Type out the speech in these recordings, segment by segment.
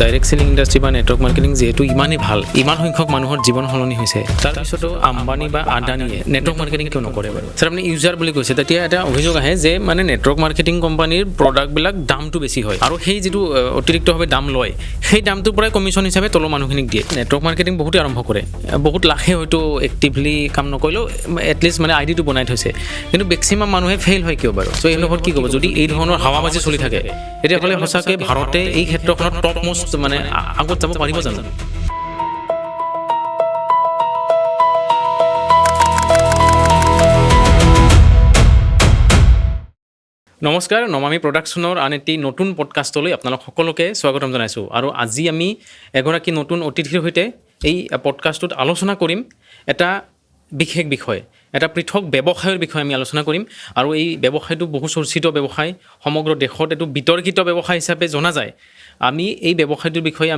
Direct selling industry বা network marketing যেহেতু ইমানেই ভাল, ইমান সংখ্যক মানুহৰ জীৱন সলনি হৈছে, তাৰপিছতো আম্বানী বা আদানীয়ে নেটৱৰ্ক মাৰ্কেটিং কিয় নকৰে বাৰু? স্যাৰ আপুনি ইউজাৰ বুলি কৈছে, তেতিয়া এটা অভিযোগ আহে যে মানে নেটৱৰ্ক মাৰ্কেটিং কোম্পানীৰ প্ৰডাক্টবিলাক দামটো বেছি হয় আৰু সেই যিটো অতিৰিক্তভাৱে দাম লয় সেই দামটোৰ পৰাই কমিশ্যন হিচাপে তলৰ মানুহখিনিক দিয়ে। নেটৱৰ্ক মাৰ্কেটিং বহুতে আৰম্ভ কৰে, বহুত লাখে হয়তো এক্টিভলি কাম নকৰিলেও এটলিষ্ট মানে আইডিটো বনাই থৈছে, কিন্তু মেক্সিমাম মানুহে ফেইল হয় কিয় বাৰু? চ' এইবিলাকত কি ক'ব? যদি এই ধৰণৰ হাৱাবাজি চলি থাকে তেতিয়াহ'লে সঁচাকৈ ভাৰতে এই ক্ষেত্ৰখনত টপ মোষ্ট মানে আগত যাব পাৰিব জানো? নমস্কাৰ, নমামি প্ৰডাকশ্যনৰ আন এটি নতুন পডকাষ্টলৈ আপোনালোক সকলোকে স্বাগতম জনাইছোঁ। আৰু আজি আমি এগৰাকী নতুন অতিথিৰ সৈতে এই পডকাষ্টটোত আলোচনা কৰিম এটা বিশেষ বিষয়, এটা পৃথক ব্যৱসায়ৰ বিষয়ে আমি আলোচনা কৰিম। আৰু এই ব্যৱসায়টো বহু চৰ্চিত ব্যৱসায়, সমগ্ৰ দেশত এইটো বিতৰ্কিত ব্যৱসায় হিচাপে জনা যায়। আমি এই ব্যৱসায়টোৰ বিষয়ে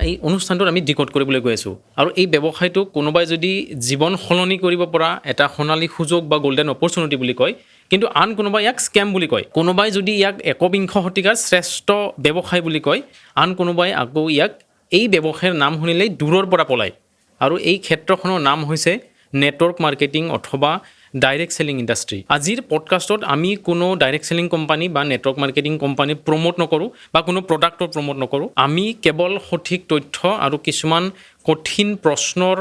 এই অনুষ্ঠানটোত আমি ডিকোড কৰিবলৈ গৈ আছোঁ। আৰু এই ব্যৱসায়টো কোনোবাই যদি জীৱন সলনি কৰিব পৰা এটা সোণালী সুযোগ বা গল্ডেন অপৰচুনিটি বুলি কয়, কিন্তু আন কোনোবাই ইয়াক স্কেম বুলি কয়। কোনোবাই যদি ইয়াক একবিংশ শতিকাৰ শ্ৰেষ্ঠ ব্যৱসায় বুলি কয়, আন কোনোবাই আকৌ ইয়াক এই ব্যৱসায়ৰ নাম শুনিলেই দূৰৰ পৰা পলায়। আৰু এই ক্ষেত্ৰখনৰ নাম হৈছে নেটৱৰ্ক মাৰ্কেটিং অথবা ডাইৰেক্ট সেলিং ইণ্ডাষ্ট্ৰি। আজিৰ পডকাষ্টত আমি কোনো ডাইৰেক্ট সেলিং কোম্পানী বা নেটৱৰ্ক মাৰ্কেটিং কোম্পানী প্ৰমোট নকৰোঁ বা কোনো প্ৰডাক্টৰ প্ৰমোট নকৰোঁ। আমি কেৱল সঠিক তথ্য আৰু কিছুমান কঠিন প্ৰশ্নৰ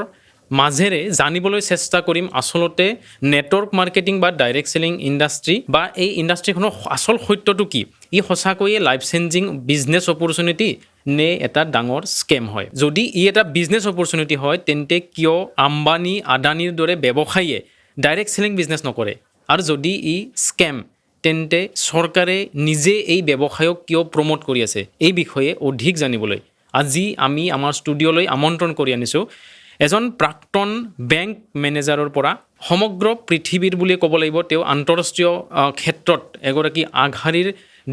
মাজেৰে জানিবলৈ চেষ্টা কৰিম আচলতে নেটৱৰ্ক মাৰ্কেটিং বা ডাইৰেক্ট সেলিং ইণ্ডাষ্ট্ৰি বা এই ইণ্ডাষ্ট্ৰিখনৰ আচল সত্যটো কি? ই সঁচাকৈয়ে লাইফ চেঞ্জিং বিজনেছ অপৰচুনিটি নে এটা ডাঙৰ স্কেম হয়? যদি ই এটা বিজনেছ অপৰচুনিটি হয়, তেন্তে কিয় আম্বানী আদানীৰ দৰে ব্যৱসায়ীয়ে ডাইৰেক্ট সেলিং বিজনেছ নকৰে? আৰু যদি ই স্কেম, তেন্তে চৰকাৰে নিজে এই ব্যৱসায়ক কিয় প্ৰমোট কৰি আছে? এই বিষয়ে অধিক জানিবলৈ আজি আমি আমাৰ ষ্টুডিঅ'লৈ আমন্ত্ৰণ কৰি আনিছোঁ এজন প্ৰাক্তন বেংক মেনেজাৰৰ পৰা। সমগ্ৰ পৃথিৱীৰ বুলিয়ে ক'ব লাগিব, তেওঁ আন্তঃৰাষ্ট্ৰীয় ক্ষেত্ৰত এগৰাকী আগশাৰীৰ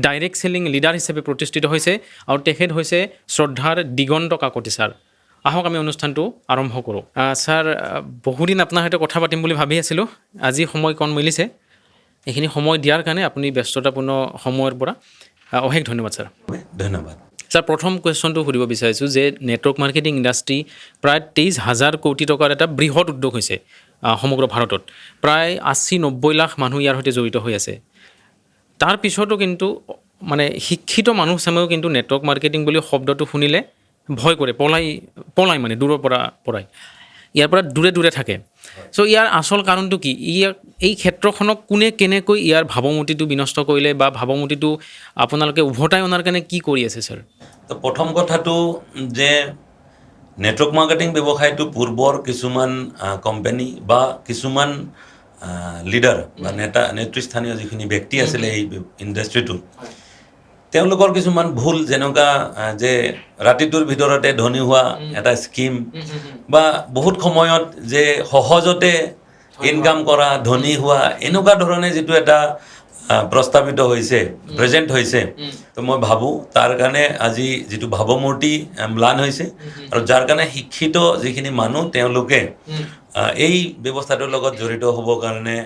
ডাইৰেক্ট সেলিং লিডাৰ হিচাপে প্ৰতিষ্ঠিত হৈছে আৰু তেখেত হৈছে শ্ৰদ্ধাৰ দিগন্ত কাকতি ছাৰ। আহক আমি অনুষ্ঠানটো আৰম্ভ কৰোঁ। ছাৰ, বহুদিন আপোনাৰ সৈতে কথা পাতিম বুলি ভাবি আছিলোঁ, আজি সময় কণ মিলিছে। এইখিনি সময় দিয়াৰ কাৰণে আপুনি ব্যস্ততাপূৰ্ণ সময়ৰ পৰা অশেষ ধন্যবাদ ছাৰ। ধন্যবাদ ছাৰ, প্ৰথম কুৱেশ্যনটো সুধিব বিচাৰিছোঁ যে নেটৱৰ্ক মাৰ্কেটিং ইণ্ডাষ্ট্ৰি প্ৰায় 23,000 কোটি টকাৰ এটা বৃহৎ উদ্যোগ হৈছে সমগ্ৰ ভাৰতত। প্ৰায় 80-90 লাখ মানুহ ইয়াৰ সৈতে জড়িত হৈ আছে। তাৰপিছতো কিন্তু মানে শিক্ষিত মানুহ চামেও কিন্তু নেটৱৰ্ক মাৰ্কেটিং বুলি শব্দটো শুনিলে ভয় কৰে, পলাই মানে দূৰৰ পৰা ইয়াৰ পৰা দূৰে থাকে। চ' ইয়াৰ আচল কাৰণটো কি? এই ক্ষেত্ৰখনক কোনে কেনেকৈ ইয়াৰ ভাৱমূৰ্তিটো বিনষ্ট কৰিলে বা ভাৱমূৰ্তিটো আপোনালোকে উভতাই অনাৰ কাৰণে কি কৰি আছে ছাৰ? তো প্ৰথম কথাটো যে নেটৱৰ্ক মাৰ্কেটিং ব্যৱসায়টো পূৰ্বৰ কিছুমান কোম্পানী বা কিছুমান লিডাৰ বা নেতৃস্থানীয় যিখিনি ব্যক্তি আছিলে এই ইণ্ডাষ্ট্ৰিটোত, তেওঁলোকৰ কিছুমান ভুল, যেনেকুৱা যে ৰাতিটোৰ ভিতৰতে ধনী হোৱা এটা স্কিম বা বহুত সময়ত যে সহজতে ইনকাম কৰা, ধনী হোৱা, এনেকুৱা ধৰণে যিটো এটা প্ৰস্তাৱিত হৈছে, প্ৰেজেণ্ট হৈছে, তো মই ভাবোঁ তাৰ কাৰণে আজি যিটো ভাৱমূৰ্তি ম্লান হৈছে আৰু যাৰ কাৰণে শিক্ষিত যিখিনি মানুহ তেওঁলোকে এই ব্যৱস্থাটোৰ লগত জড়িত হ'বৰ কাৰণে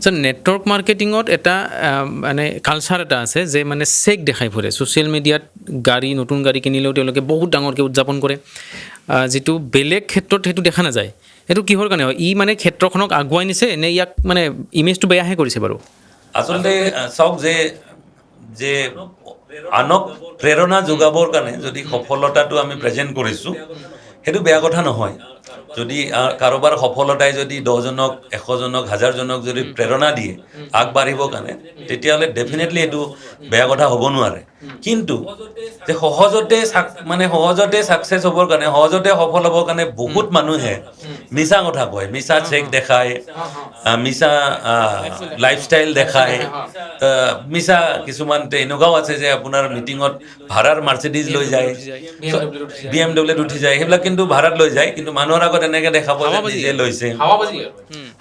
ছাৰ, নেটৱৰ্ক মাৰ্কেটিঙত এটা মানে কালচাৰ এটা আছে যে মানে চেক দেখাই ফুৰে ছ'চিয়েল মিডিয়াত। নতুন গাড়ী কিনিলেও তেওঁলোকে বহুত ডাঙৰকৈ উদযাপন কৰে, যিটো বেলেগ ক্ষেত্ৰত সেইটো দেখা নাযায়। সেইটো কিহৰ কাৰণে হয়? ই মানে ক্ষেত্ৰখনক আগুৱাই নিছে নে ইয়াক মানে ইমেজটো বেয়াহে কৰিছে বাৰু? আচলতে চাওক যে আনক প্ৰেৰণা যোগাবৰ কাৰণে যদি সফলতাটো আমি প্ৰেজেণ্ট কৰিছোঁ, সেইটো বেয়া কথা নহয়। যদি কাৰোবাৰ সফলতাই যদি 10জনক, 100জনক, 1000জনক যদি প্ৰেৰণা দিয়ে আগবাঢ়িবৰ কাৰণে, তেতিয়াহ'লে ডেফিনেটলি এইটো বেয়া কথা হ'ব নোৱাৰে। কিন্তু যে সহজতে ছাকচেছ হ'বৰ কাৰণে, সহজতে সফল হ'বৰ কাৰণে বহুত মানুহে মিছা কথা কয়, মিছা চেক দেখায়, মিছা লাইফষ্টাইল দেখায়, মিছা কিছুমান এনেকুৱাও আছে যে আপোনাৰ মিটিঙত ভাড়াৰ মাৰ্চিডিজ লৈ যায়, BMW উঠি যায়, সেইবিলাক কিন্তু ভাড়াত লৈ যায়, কিন্তু মানুহৰ আগত এনেকৈ দেখাব যে নিজে লৈছে,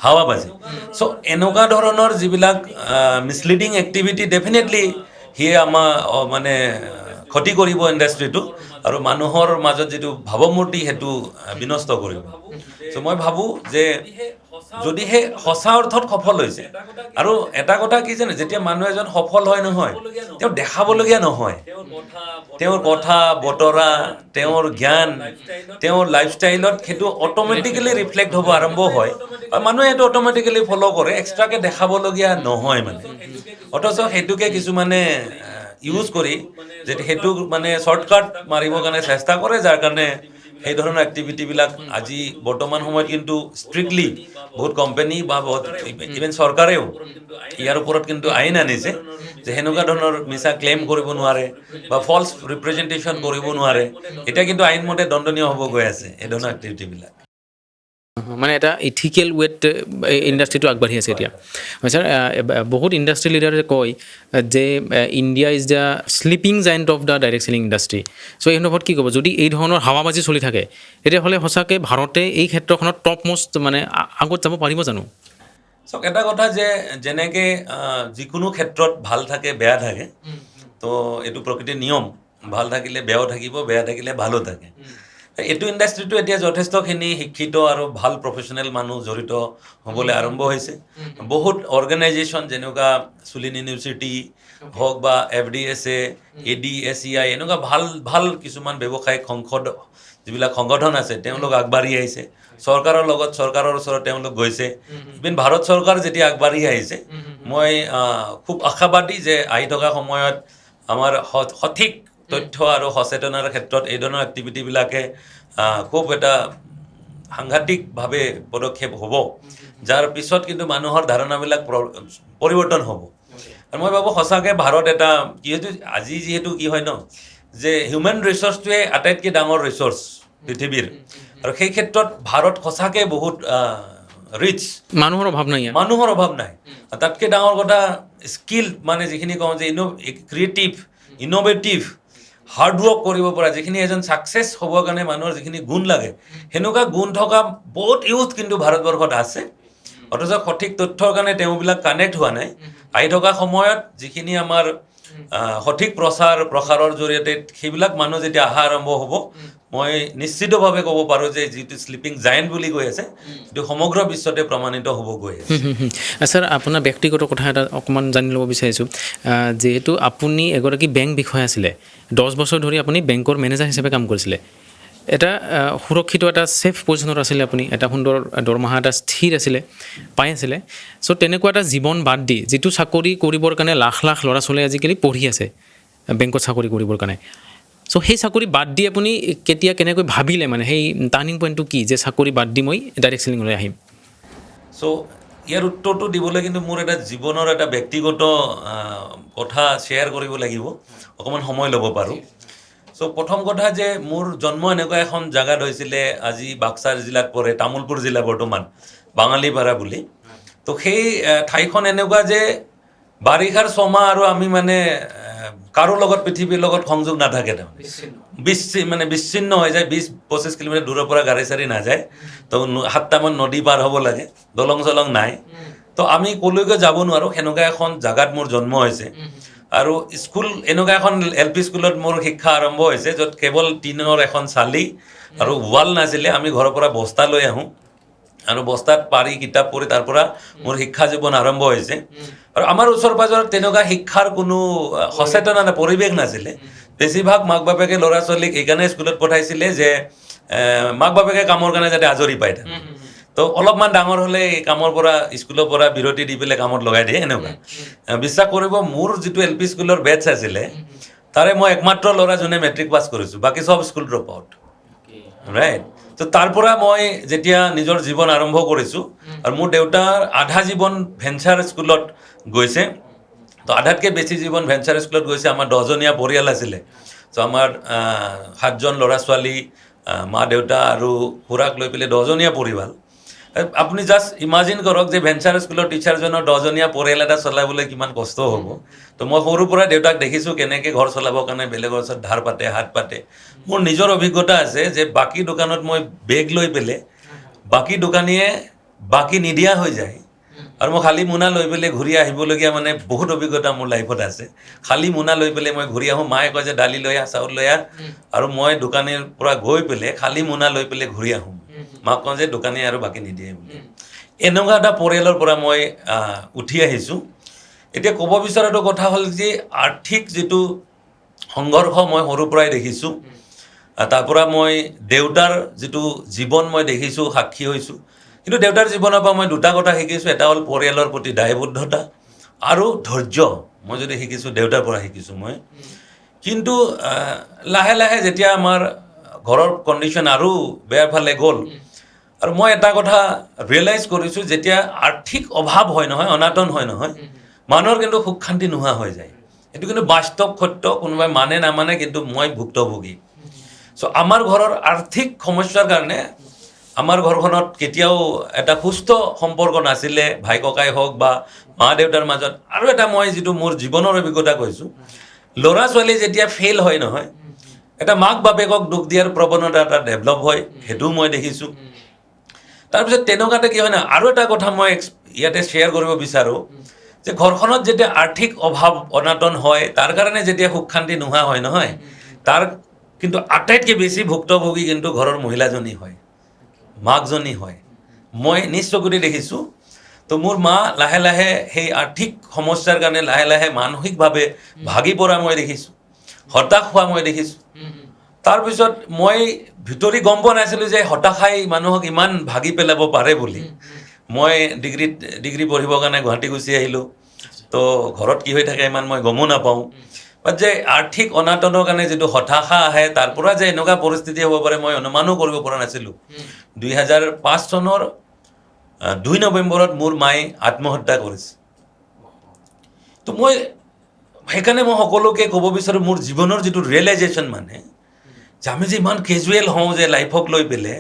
হাৱাবাজি। চ' এনেকুৱা ধৰণৰ যিবিলাক মিছলিডিং এক্টিভিটি, ডেফিনেটলি সিয়ে আমাৰ মানে ক্ষতি কৰিব ইণ্ডাষ্ট্ৰিটো আৰু মানুহৰ মাজত যিটো ভাৱমূৰ্তি সেইটো বিনষ্ট কৰিব চ' মই ভাবোঁ যে যদিহে সঁচা অৰ্থত সফল হৈছে আৰু এটা কথা কি জানে যেতিয়া মানুহ এজন সফল হয় নহয় তেওঁ দেখাবলগীয়া নহয় তেওঁৰ কথা বতৰা তেওঁৰ জ্ঞান তেওঁৰ লাইফষ্টাইলত সেইটো অট'মেটিকেলি ৰিফ্লেক্ট হ'ব আৰম্ভ হয় আৰু মানুহে সেইটো অট'মেটিকেলি ফ'ল' কৰে এক্সট্ৰাকৈ দেখাবলগীয়া নহয় মানে অথচ সেইটোকে কিছুমানে ইউজ কৰি যে সেইটো মানে শ্বৰ্টকাট মাৰিবৰ কাৰণে চেষ্টা কৰে যাৰ কাৰণে সেই ধৰণৰ এক্টিভিটিবিলাক আজি বৰ্তমান সময়ত কিন্তু ষ্ট্ৰিক্টলি বহুত কোম্পানী বা বহুত ইভেন চৰকাৰেও ইয়াৰ ওপৰত কিন্তু আইন আনিছে যে সেনেকুৱা ধৰণৰ মিছা ক্লেইম কৰিব নোৱাৰে বা ফলছ ৰিপ্ৰেজেণ্টেশ্যন কৰিব নোৱাৰে এতিয়া কিন্তু আইনমতে দণ্ডনীয় হ'ব গৈ আছে এই ধৰণৰ এক্টিভিটিবিলাক মানে এটা ইথিকেল ৱেত ইণ্ডাষ্ট্ৰিটো আগবাঢ়ি আছে এতিয়া হয় ছাৰ বহুত ইণ্ডাষ্ট্ৰি লিডাৰে কয় যে India is the sleeping giant of the direct selling industry চ' এই সন্দৰ্ভত কি ক'ব যদি এই ধৰণৰ হাৱাবাজি চলি থাকে তেতিয়াহ'লে সঁচাকৈ ভাৰতে এই ক্ষেত্ৰখনত টপ মষ্ট মানে আগত যাব পাৰিব জানো চাওক এটা কথা যে যেনেকৈ যিকোনো ক্ষেত্ৰত ভাল থাকে বেয়া থাকে তো এইটো প্ৰকৃতিৰ নিয়ম ভাল থাকিলে বেয়াও থাকিব বেয়া থাকিলে ভালো থাকে এইটো ইণ্ডাষ্ট্ৰিটো এতিয়া যথেষ্টখিনি শিক্ষিত আৰু ভাল প্ৰফেচনেল মানুহ জড়িত হ'বলৈ আৰম্ভ হৈছে বহুত অৰ্গেনাইজেশ্যন যেনেকুৱা চুলিন ইউনিভাৰ্চিটি হওক বা FDSA ADSEI এনেকুৱা ভাল ভাল কিছুমান ব্যৱসায়িক যিবিলাক সংগঠন আছে তেওঁলোক আগবাঢ়ি আহিছে চৰকাৰৰ লগত চৰকাৰৰ ওচৰত তেওঁলোক গৈছে ইভেন ভাৰত চৰকাৰ যেতিয়া আগবাঢ়ি আহিছে মই খুব আশাবাদী যে আহি থকা সময়ত আমাৰ সঠিক তথ্য আৰু সচেতনাৰ ক্ষেত্ৰত এই ধৰণৰ এক্টিভিটিবিলাকে খুব এটা সাংঘাতিকভাৱে পদক্ষেপ হ'ব যাৰ পিছত কিন্তু মানুহৰ ধাৰণাবিলাক পৰিৱৰ্তন হ'ব আৰু মই ভাবোঁ সঁচাকৈ ভাৰত এটা আজি যিহেতু কি হয় ন যে হিউমেন ৰিচৰ্চটোৱে আটাইতকৈ ডাঙৰ ৰিচৰ্চ পৃথিৱীৰ আৰু সেই ক্ষেত্ৰত ভাৰত সঁচাকৈ বহুত ৰিচ মানুহৰ অভাৱ নাই মানুহৰ অভাৱ নাই তাতকৈ ডাঙৰ কথা স্কিল মানে যিখিনি কওঁ যে ক্ৰিয়েটিভ ইন'ভেটিভ হাৰ্ডৱৰ্ক কৰিব পৰা যিখিনি এজন ছাকচেছ হ'বৰ কাৰণে মানুহৰ যিখিনি গুণ লাগে সেনেকুৱা গুণ থকা বহুত ইউথ কিন্তু ভাৰতবৰ্ষত আছে অথচ সঠিক তথ্যৰ কাৰণে তেওঁবিলাক কানেক্ট হোৱা নাই আহি থকা সময়ত যিখিনি আমাৰ সঠিক প্ৰসাৰৰ জৰিয়তে সেইবিলাক মানুহ যেতিয়া অহা আৰম্ভ হ'ব মই নিশ্চিতভাৱে ক'ব পাৰোঁ যে যিটো শ্লিপিং জায়েণ্ট বুলি কৈ আছে সেইটো সমগ্ৰ বিশ্বতে প্ৰমাণিত হ'ব গৈ আছে ছাৰ আপোনাৰ ব্যক্তিগত কথা এটা অকণমান জানি ল'ব বিচাৰিছোঁ যিহেতু আপুনি এগৰাকী বেংক বিষয়া আছিলে 10 বছৰ ধৰি আপুনি বেংকৰ মেনেজাৰ হিচাপে কাম কৰিছিলে এটা সুৰক্ষিত এটা ছেফ পজিশ্যনত আছিলে আপুনি এটা সুন্দৰ দৰমহা এটা স্থিৰ আছিলে পাই আছিলে চ' তেনেকুৱা এটা জীৱন বাদ দি যিটো চাকৰি কৰিবৰ কাৰণে লাখ লাখ ল'ৰা ছোৱালীয়ে আজিকালি পঢ়ি আছে বেংকত চাকৰি কৰিবৰ কাৰণে চ' সেই চাকৰি বাদ দি আপুনি কেতিয়া কেনেকৈ ভাবিলে মানে সেই টাৰ্ণিং পইণ্টটো কি যে চাকৰি বাদ দি মই ডাইৰেক্ট চেলিঙলৈ আহিম চ' ইয়াৰ উত্তৰটো দিবলৈ কিন্তু মোৰ এটা জীৱনৰ এটা ব্যক্তিগত কথা শ্বেয়াৰ কৰিব লাগিব অকণমান সময় ল'ব পাৰোঁ চ' প্ৰথম কথা যে মোৰ জন্ম এনেকুৱা এখন জেগাত হৈছিলে আজি বাক্সা জিলাত পৰে তামোলপুৰ জিলা বৰ্তমান বাঙালীপাৰা বুলি তো সেই ঠাইখন এনেকুৱা যে বাৰিষাৰ ছমাহ আৰু আমি মানে কাৰো লগত পৃথিৱীৰ লগত সংযোগ নাথাকে তাৰমানে বিচ্ছিন্ন হৈ যায় 20-25 কিলোমিটাৰ দূৰৰ পৰা গাড়ী চাড়ী নাযায় তো 7টামান নদী পাৰ হ'ব লাগে দলং চলং নাই তো আমি ক'লৈকে যাব নোৱাৰোঁ সেনেকুৱা এখন জেগাত মোৰ জন্ম হৈছে আৰু স্কুল এনেকুৱা এখন LP স্কুলত মোৰ শিক্ষা আৰম্ভ হৈছে য'ত কেৱল টিনৰ এখন চালি আৰু ৱাল নাছিলে আমি ঘৰৰ পৰা বস্তা লৈ আহোঁ আৰু বস্তাত পাৰি কিতাপ পঢ়ি তাৰ পৰা মোৰ শিক্ষা জীৱন আৰম্ভ হৈছে আৰু আমাৰ ওচৰ পাজৰত তেনেকুৱা শিক্ষাৰ কোনো সচেতন পৰিৱেশ নাছিলে বেছিভাগ মাক বাপেকে ল'ৰা ছোৱালীক এইকাৰণে স্কুলত পঠাইছিলে যে মাক বাপেকে কামৰ কাৰণে যাতে আজৰি পায় থাকে তো অলপমান ডাঙৰ হ'লে এই কামৰ পৰা স্কুলৰ পৰা বিৰতি দি পেলাই কামত লগাই দিয়ে এনেকুৱা বিশ্বাস কৰিব মোৰ যিটো LP স্কুলৰ বেটছ আছিলে তাৰে মই একমাত্ৰ ল'ৰা যোনে মেট্ৰিক পাছ কৰিছোঁ বাকী চব স্কুল ড্ৰপ আউট ৰাইট তো তাৰ পৰা মই যেতিয়া নিজৰ জীৱন আৰম্ভ কৰিছোঁ আৰু মোৰ দেউতাৰ আধা জীৱন ভেঞ্চাৰ স্কুলত গৈছে তো আধাতকৈ বেছি জীৱন ভেঞ্চাৰ স্কুলত গৈছে আমাৰ 10জনীয়া পৰিয়াল আছিলে তো আমাৰ 7জন ল'ৰা ছোৱালী মা দেউতা আৰু খুৰাক লৈ পেলাই 10জনীয়া পৰিয়াল আপুনি জাষ্ট ইমাজিন কৰক যে ভেঞ্চাৰ স্কুলৰ টিচাৰজনৰ 10জনীয়া পৰিয়াল এটা চলাবলৈ কিমান কষ্ট হ'ব তো মই সৰুৰ পৰা দেউতাক দেখিছোঁ কেনেকৈ ঘৰ চলাবৰ কাৰণে বেলেগৰ ওচৰত ধাৰ পাতে হাত পাতে মোৰ নিজৰ অভিজ্ঞতা আছে যে বাকী দোকানত মই বেগ লৈ পেলাই বাকী দোকানীয়ে বাকী নিদিয়া হৈ যায় আৰু মই খালী মোনা লৈ পেলাই ঘূৰি আহিবলগীয়া মানে বহুত অভিজ্ঞতা মোৰ লাইফত আছে খালী মোনা লৈ পেলাই মই ঘূৰি আহোঁ মায়ে কয় যে দালি লৈ আহ চাউল লৈ আহ আৰু মই দোকানীৰ পৰা গৈ পেলাই খালী মোনা লৈ পেলাই ঘূৰি আহোঁ মাক কওঁ যে দোকানী আৰু বাকী নিদিয়ে বুলি এনেকুৱা এটা পৰিয়ালৰ পৰা মই উঠি আহিছোঁ এতিয়া ক'ব বিচৰাটো কথা হ'ল যে আৰ্থিক যিটো সংঘৰ্ষ মই সৰুৰ পৰাই দেখিছোঁ তাৰ পৰা মই দেউতাৰ যিটো জীৱন মই দেখিছোঁ সাক্ষী হৈছোঁ কিন্তু দেউতাৰ জীৱনৰ পৰা মই দুটা কথা শিকিছোঁ এটা হ'ল পৰিয়ালৰ প্ৰতি দায়বদ্ধতা আৰু ধৈৰ্য মই যদি শিকিছোঁ দেউতাৰ পৰা শিকিছোঁ মই কিন্তু লাহে লাহে যেতিয়া আমাৰ ঘৰৰ কণ্ডিশ্যন আৰু বেয়া ফালে গ'ল আৰু মই এটা কথা ৰিয়েলাইজ কৰিছোঁ যেতিয়া আৰ্থিক অভাৱ হয় নহয় অনাটন হয় নহয় মানুহৰ কিন্তু সুখ শান্তি নোহোৱা হৈ যায় এইটো কিন্তু বাস্তৱ সত্য কোনোবাই মানে নামানে কিন্তু মই ভুক্তভোগী চ' আমাৰ ঘৰৰ আৰ্থিক সমস্যাৰ কাৰণে আমাৰ ঘৰখনত কেতিয়াও এটা সুস্থ সম্পৰ্ক নাছিলে ভাই ককাই হওক বা মা দেউতাৰ মাজত আৰু এটা মই যিটো মোৰ জীৱনৰ অভিজ্ঞতা কৈছোঁ ল'ৰা ছোৱালী যেতিয়া ফেইল হয় নহয় এটা মাক বাপেকক দুখ দিয়াৰ প্ৰৱণতা এটা ডেভেলপ হয় সেইটোও মই দেখিছোঁ তাৰপিছত তেনেকুৱাতে কি হয় না আৰু এটা কথা মই ইয়াতে শ্বেয়াৰ কৰিব বিচাৰোঁ যে ঘৰখনত যেতিয়া আৰ্থিক অভাৱ অনাটন হয় তাৰ কাৰণে যেতিয়া সুখ শান্তি নোহোৱা হয় নহয় তাৰ কিন্তু আটাইতকৈ বেছি ভুক্তভোগী কিন্তু ঘৰৰ মহিলাজনী হয় মাকজনী হয় মই নিজ চকুৰে দেখিছোঁ তো মোৰ মা লাহে লাহে সেই আৰ্থিক সমস্যাৰ কাৰণে লাহে লাহে মানসিকভাৱে ভাগি পৰা মই দেখিছোঁ হতাশ হোৱা মই দেখিছোঁ তাৰপিছত মই ভিতৰি গম পোৱা নাছিলোঁ যে হতাশাই মানুহক ইমান ভাগি পেলাব পাৰে বুলি মই ডিগ্ৰী পঢ়িবৰ কাৰণে গুৱাহাটী গুচি আহিলোঁ তো ঘৰত কি হৈ থাকে ইমান মই গমো নাপাওঁ বাট যে আৰ্থিক অনাটনৰ কাৰণে যিটো হতাশা আহে তাৰ পৰা যে এনেকুৱা পৰিস্থিতি হ'ব পাৰে মই অনুমানো কৰিব পৰা নাছিলোঁ 2005 চনৰ 2 নৱেম্বৰত মোৰ মায়ে আত্মহত্যা কৰিছে তো মই সেইকাৰণে মই সকলোকে ক'ব বিচাৰোঁ মোৰ জীৱনৰ যিটো ৰিয়েলাইজেশ্যন মানে যে আমি যে ইমান কেজুৱেল হওঁ যে লাইফক লৈ পেলাই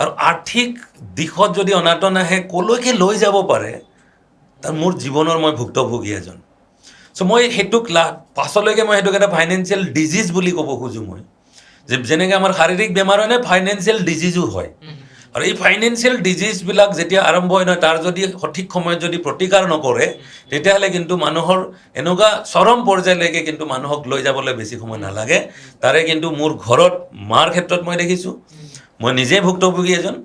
আৰু আৰ্থিক দিশত যদি অনাটন আহে ক'লৈকে লৈ যাব পাৰে তাৰ মোৰ জীৱনৰ মই ভুক্তভোগী এজন চ' মই সেইটোক পাছলৈকে মই সেইটোক এটা ফাইনেন্সিয়েল ডিজিজ বুলি ক'ব খোজোঁ মই যে যেনেকৈ আমাৰ শাৰীৰিক বেমাৰ হয় নে ফাইনেন্সিয়েল ডিজিজো হয় আৰু এই ফাইনেন্সিয়েল ডিজিজবিলাক যেতিয়া আৰম্ভ হয় নহয় তাৰ যদি সঠিক সময়ত যদি প্ৰতিকাৰ নকৰে তেতিয়াহ'লে কিন্তু মানুহৰ এনেকুৱা চৰম পৰ্যায়লৈকে কিন্তু মানুহক লৈ যাবলৈ বেছি সময় নালাগে তাৰে কিন্তু মোৰ ঘৰত মাৰ ক্ষেত্ৰত মই দেখিছোঁ মই নিজে ভুক্তভোগী এজন